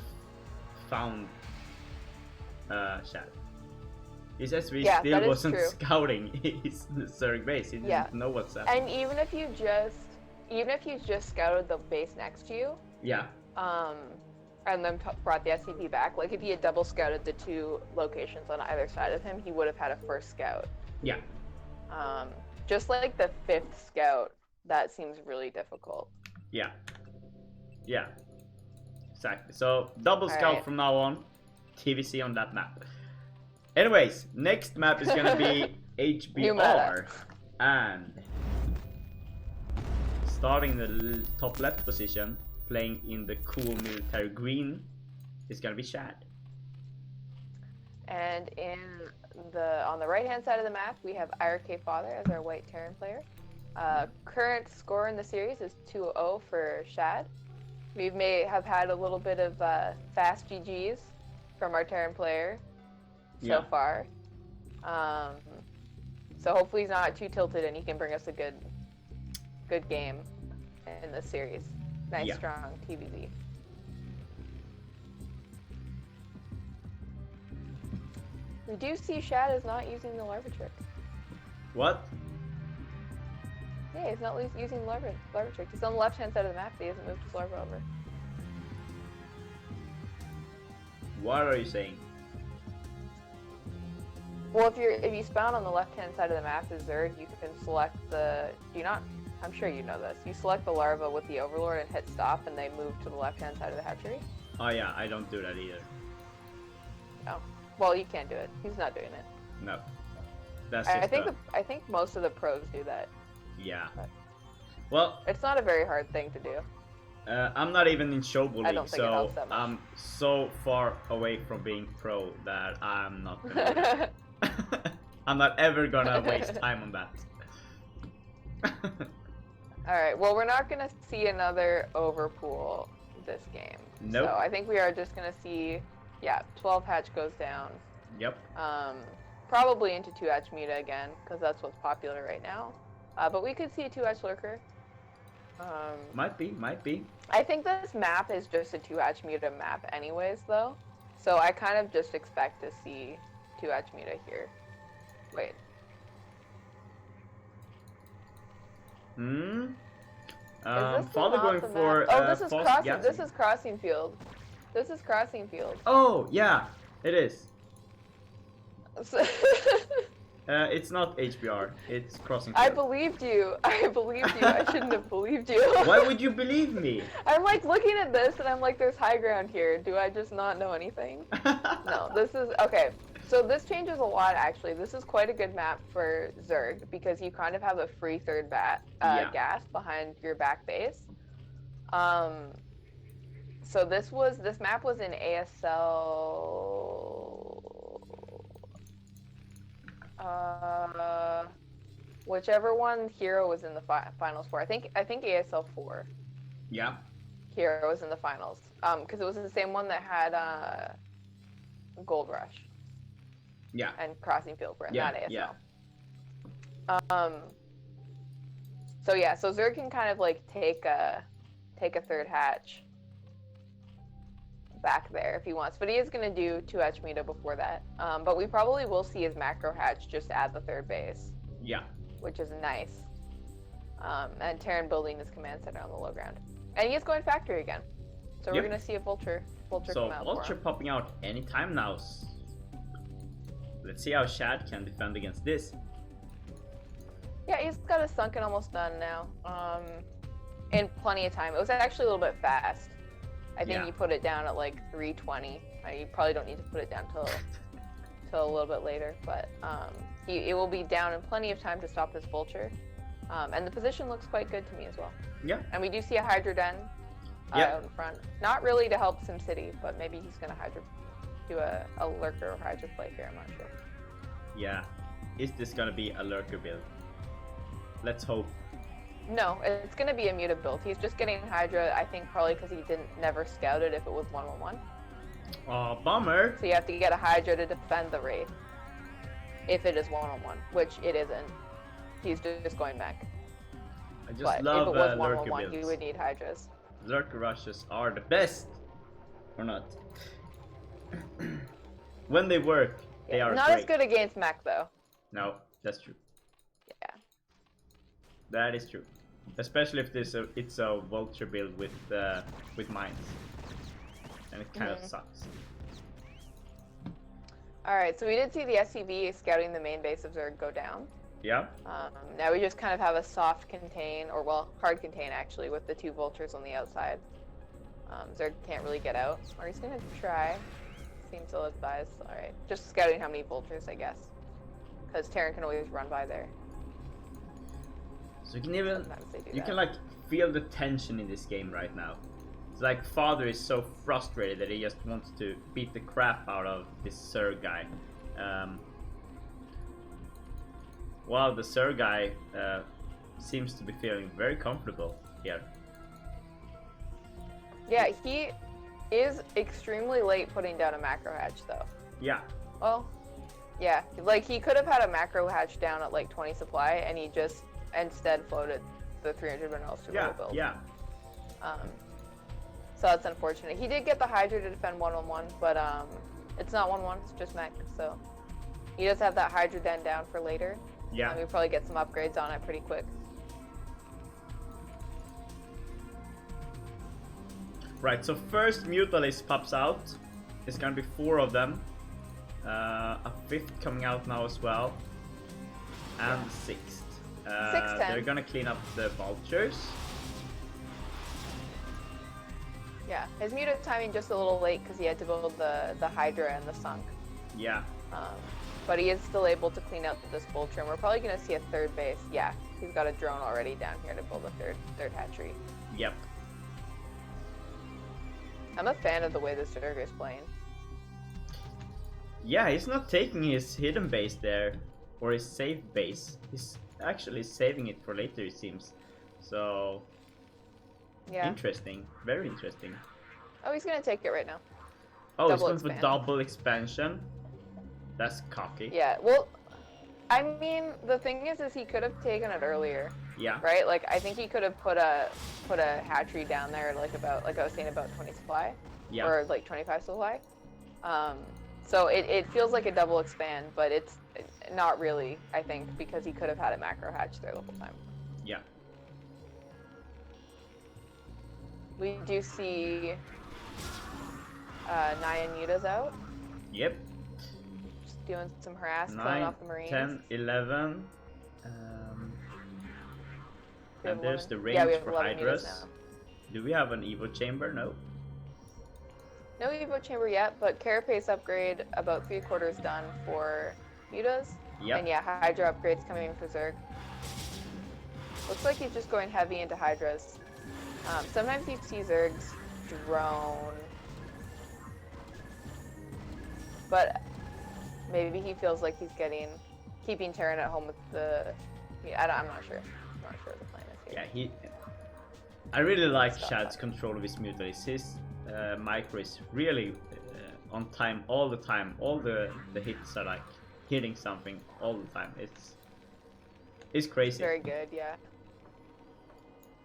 found Shad. His SW Yeah, still that is wasn't true. scouting his Zerg base. He didn't Yeah. know what's up. And even if you just scouted the base next to you, Yeah, and then brought the SCP back, like if he had double scouted the 2 locations on either side of him, he would have had a first scout. yeah, Just like the 5th scout, that seems really difficult. yeah, yeah. Exactly. So double scout Alright. from now on. TVC on that map. Anyways, next map is gonna be New meta. HBR, and starting the top left position, playing in the cool military green, is gonna be Shad. And on the right hand side of the map, we have IRK Father as our white Terran player. Current score in the series is 2-0 for Shad. We may have had a little bit of fast GGs from our Terran player so far. So hopefully he's not too tilted and he can bring us a good game in this series. Nice, Yeah. strong TVZ. We do see Shad is not using the larva trick. What? Yeah, he's not using the larva trick. He's on the left-hand side of the map, but he hasn't moved his larva over. What are you saying? Well, if you spawn on the left-hand side of the map as Zerg, you can select the. Do you not? I'm sure you know this. You select the larva with the Overlord and hit stop, and they move to the left-hand side of the hatchery. Oh yeah, I don't do that either. Oh, well, you can't do it. He's not doing it. No. That's I just think I think most of the pros do that. yeah. But- Well, It's not a very hard thing to do. I'm not even in Chobo I don't League, think it so helps that much. I'm so far away from being pro that I'm not gonna I'm not ever gonna waste time on that. All right. Well, we're not gonna see another overpool this game. Nope. So I think we are just gonna see, 12 hatch goes down. Yep. Probably into 2 hatch meta again, because that's what's popular right now. But we could see a 2 hatch lurker. Might be. I think this map is just a 2 hatch meta map, anyways, though. So I kind of just expect to see 2 hatch meta here. Wait. Hmm. Is this Father not going the for map? Oh, this is false crossing. gassing. This is crossing field. This is crossing field. Oh yeah, it is. So- It's not HBR. It's crossing. I field. believed you. I believed you. I shouldn't have believed you. Why would you believe me? I'm like looking at this and I'm like, there's high ground here. Do I just not know anything? No, this is okay. So this changes a lot actually. This is quite a good map for Zerg because you kind of have a free third Yeah. gas behind your back base. So this map was in ASL. Whichever one Hero was in the finals for. I think ASL 4. Yeah. Hero was in the finals. Because it was the same one that had Gold Rush. Yeah. And Crossing Field Brand, Yeah. not ASL. Yeah. So yeah, so Zerg can kind of like take a third hatch back there if he wants, but he is going to do 2 hatch meta before that. But we probably will see his macro hatch just at the third base. Yeah. Which is nice. And Terran building his command center on the low ground, and he is going factory again. So we're going to see a vulture come out. So vulture popping out anytime now. Let's see how Shad can defend against this. Yeah, he's got his sunken almost done now. In plenty of time. It was actually a little bit fast. I think you put it down at like 3:20. You probably don't need to put it down till a little bit later, but it will be down in plenty of time to stop this vulture. And the position looks quite good to me as well. Yeah. And we do see a Hydra Den out in front. Not really to help SimCity, but maybe he's going to do a lurker or Hydra play here. I'm not sure. Yeah. Is this going to be a lurker build? Let's hope. No, it's going to be a muted build. He's just getting Hydra, I think, probably because he never scouted if it was 1-1-1. Oh, bummer. So you have to get a Hydra to defend the Wraith. If it is 1-1-1, which it isn't. He's just going back. I just but love if it was lurker 1-1-1, builds. he would need Hydras. Lurker rushes are the best. Or not. When they work, they are not great. as good against mech, though. No, that's true. Yeah. That is true. Especially if it's a vulture build with mines. And it kind of sucks. Alright, so we did see the SCV scouting the main base of Zerg go down. Yeah. Now we just kind of have a soft contain, or well, hard contain actually, with the 2 vultures on the outside. Zerg can't really get out. Or he's gonna try. Seems ill-advised. Alright, just scouting how many vultures, I guess. Because Terran can always run by there. So you can even, you can like feel the tension in this game right now. It's like Father is so frustrated that he just wants to beat the crap out of this Sir guy. While the Sir guy seems to be feeling very comfortable here. Yeah, he is extremely late putting down a macro hatch though. Yeah. Well, yeah, like he could have had a macro hatch down at like 20 supply and he just instead floated the 300 minerals to build. Yeah. So that's unfortunate. He did get the Hydra to defend 1-on-1, but it's not 1-1, it's just mech, so he does have that Hydra Den down for later. Yeah. And we probably get some upgrades on it pretty quick. Right, so first Mutalisk pops out. It's gonna be 4 of them. A 5th coming out now as well. And 6th. 6-10. They're gonna clean up the vultures. Yeah, his muted timing just a little late because he had to build the Hydra and the Sunk. Yeah. But he is still able to clean out this vulture, and we're probably going to see a third base. Yeah, he's got a drone already down here to build a third hatchery. Yep. I'm a fan of the way this Zerg is playing. Yeah, he's not taking his hidden base there, or his safe base. He's actually saving it for later, it seems. So, yeah. Interesting. Very interesting. Oh, he's going to take it right now. Oh, he's going for double expansion. That's cocky. Yeah, well, I mean, the thing is he could have taken it earlier. Yeah. Right? Like, I think he could have put a hatchery down there, like I was saying, about 20 supply. Yeah. Or like 25 supply. So it feels like a double expand, but it's not really, I think, because he could have had a macro hatch there the whole time. Yeah. We do see Naya Mutas out. Yep. Just doing some harass, killing 9, off the Marines. 10, 11. And there's the range we have for 11 Hydras. now. Do we have an Evo chamber? No. No Evo chamber yet, but Carapace upgrade about 3/4 done for Mutas. Yep. And yeah, Hydra upgrades coming in for Zerg. Looks like he's just going heavy into Hydras. Sometimes you see Zergs drone. But maybe he feels like he's keeping Terran at home with the. Yeah, I'm not sure. I'm not sure what the plan is here. Yeah, I really like Shad's control of his mutalies. His micro is really on time all the time. All the hits are like hitting something all the time. It's crazy. It's very good, yeah.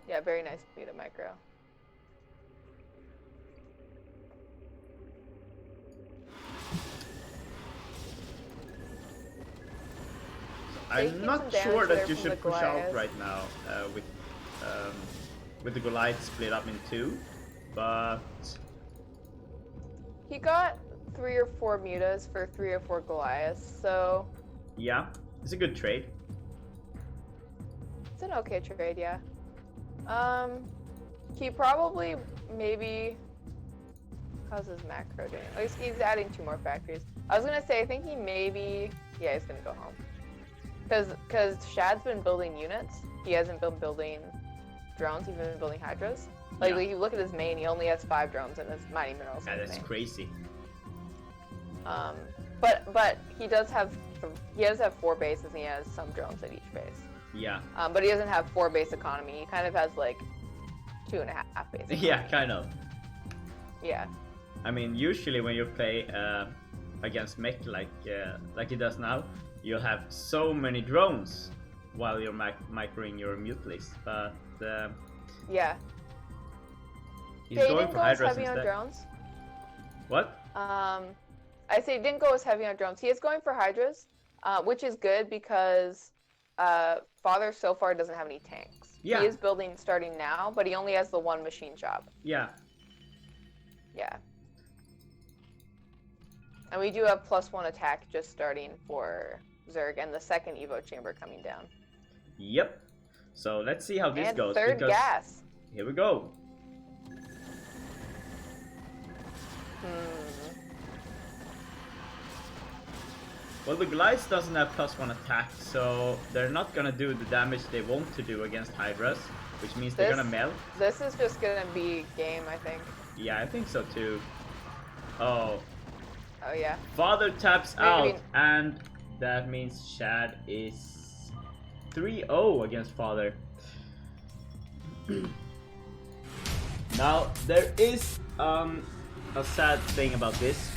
Yeah, very nice muta micro. I'm not sure that you should push out right now with the Goliath split up in two, but he got 3 or 4 mutas for 3 or 4 Goliaths, so yeah, it's a good trade. It's an okay trade, yeah. He probably maybe. How's his macro doing? Oh, he's adding 2 more factories. I was gonna say I think he maybe he's gonna go home. Because Shad's been building units. He hasn't been building drones. He's been building hydras. Like, you look at his main, he only has 5 drones and his mighty minerals. Yeah, that's crazy. But he does have 4 bases and he has some drones at each base. Yeah. But he doesn't have 4 base economy. He kind of has like 2.5 base economy. Yeah, kind of. Yeah. I mean, usually when you play against mech like he does now, you have so many drones while you're microing your mutalies, but yeah. He's going for hydras heavy instead. On drones. What? I say he didn't go as heavy on drones. He is going for hydras, which is good because Father so far doesn't have any tanks. Yeah. He is building starting now, but he only has the 1 machine shop. Yeah. Yeah. And we do have +1 attack just starting for Zerg and the 2nd Evo chamber coming down. Yep. So let's see how this goes. And 3rd gas. Here we go. Well, the Goliath doesn't have +1 attack, so they're not gonna do the damage they want to do against Hydras, which means they're gonna melt. This is just gonna be game, I think. Yeah, I think so too. Oh. Oh yeah. Father taps out, and that means Shad is 3-0 against Father. Now, there is a sad thing about this.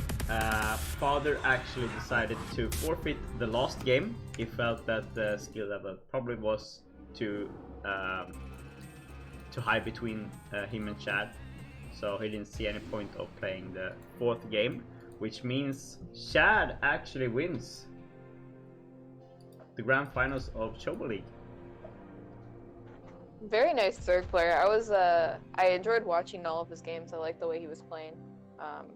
Father actually decided to forfeit the last game. He felt that the skill level probably was too high between him and Shad, so he didn't see any point of playing the 4th game, which means Shad actually wins the grand finals of Chobo League. Very nice Zerg player. I enjoyed watching all of his games. I liked the way he was playing.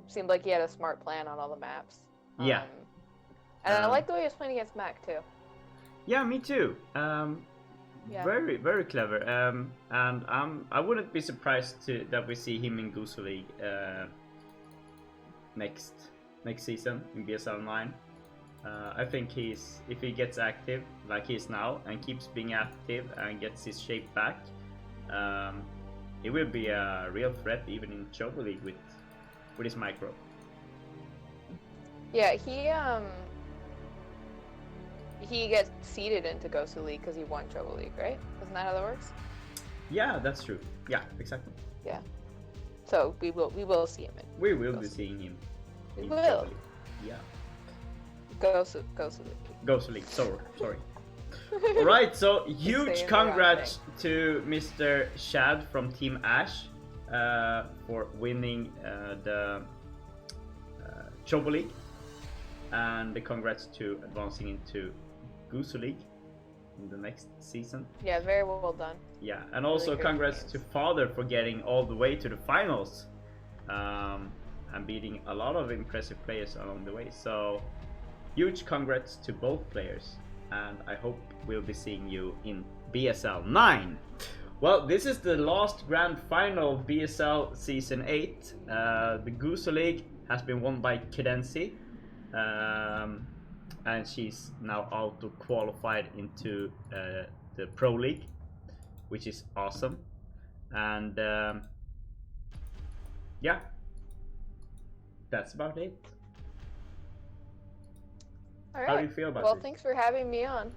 Seemed like he had a smart plan on all the maps. Yeah. And I like the way he was playing against Mac too. Yeah, me too. Yeah. Very, very clever. And I wouldn't be surprised that we see him in Goose League next season in BSL 9. I think if he gets active like he is now and keeps being active and gets his shape back, he will be a real threat even in Chobo League with his micro. Yeah, he gets seeded into Gosu League because he won Chobo League, right? Isn't that how that works? Yeah, that's true. Yeah, exactly. Yeah. So we will see him in. We will be seeing him. We in will. Chobo League. Yeah. Gosu League. Gosu League. Sorry. All right. So huge congrats to Mr. Shad from Team Ash for winning the Chobo League, and the congrats to advancing into Goose League in the next season. Yeah, very well done. Yeah, and also really congrats to Father for getting all the way to the finals and beating a lot of impressive players along the way. So huge congrats to both players, and I hope we'll be seeing you in BSL 9. Well, this is the last grand final of BSL Season 8. The Goose League has been won by Cadency, and she's now auto-qualified into the Pro League, which is awesome. And yeah, that's about it. All right. How do you feel about well, this? thanks for having me on.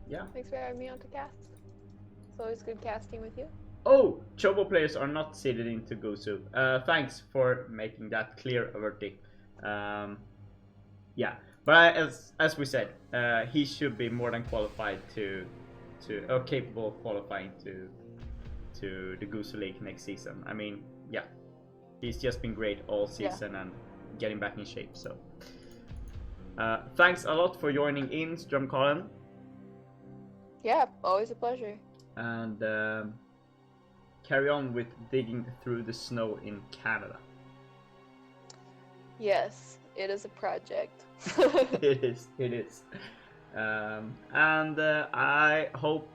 Yeah. Thanks for having me on to cast. It's always good casting with you. Oh, Chobo players are not seeded into Gusu. Thanks for making that clear, Vertic. Yeah, but as we said, he should be more than qualified to capable of qualifying to the Gusu League next season. I mean, yeah, he's just been great all season and getting back in shape. So, thanks a lot for joining in, Strömkollen. Yeah, always a pleasure. And carry on with digging through the snow in Canada. Yes, it is a project. It is. And I hope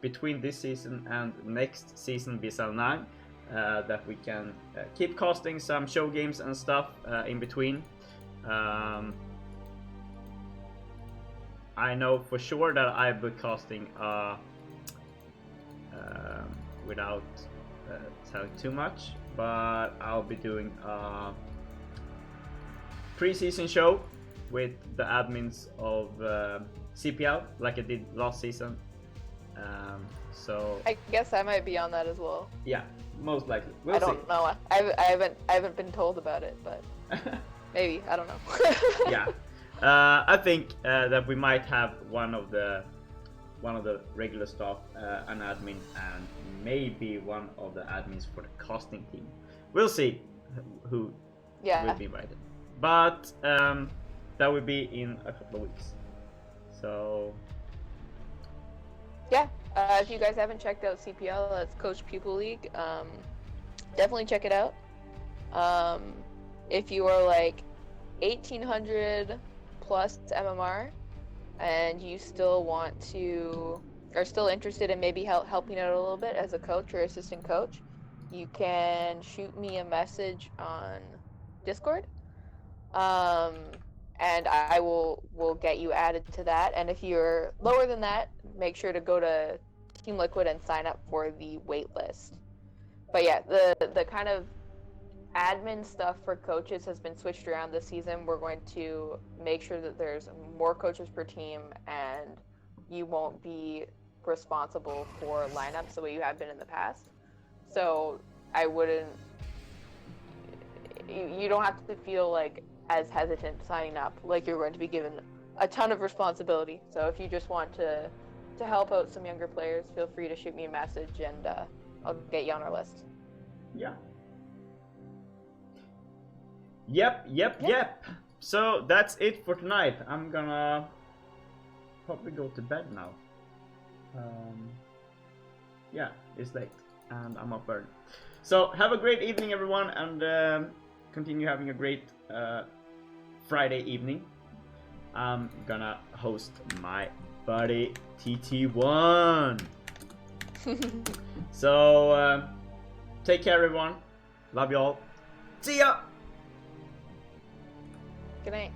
between this season and next season, BSL 9, that we can keep casting some show games and stuff in between. I know for sure that I'll be casting without telling too much, but I'll be doing a pre-season show with the admins of CPL like I did last season. So I guess I might be on that as well. yeah, most likely. We'll I don't know. I haven't been told about it, but maybe, I don't know. Yeah, I think that we might have one of the regular staff, an admin, and maybe one of the admins for the casting team. We'll see who will be invited, but that will be in a couple of weeks. So yeah, if you guys haven't checked out CPL, that's Coach Pupil League. Definitely check it out. If you are like 1800 plus MMR and you still want to, are still interested in maybe helping out a little bit as a coach or assistant coach, you can shoot me a message on Discord, and I will get you added to that. And if you're lower than that, make sure to go to Team Liquid and sign up for the wait list. But yeah, the kind of admin stuff for coaches has been switched around this season. We're going to make sure that there's more coaches per team, and you won't be responsible for lineups the way you have been in the past. So I wouldn't, you don't have to feel like as hesitant signing up, like you're going to be given a ton of responsibility. So if you just want to help out some younger players, feel free to shoot me a message, and I'll get you on our list. yeah. Yep. So that's it for tonight. I'm gonna probably go to bed now. Yeah, it's late and I'm up early. So have a great evening, everyone, and continue having a great Friday evening. I'm gonna host my buddy TT1. So take care, everyone. Love y'all. See ya. Good night.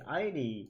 ID.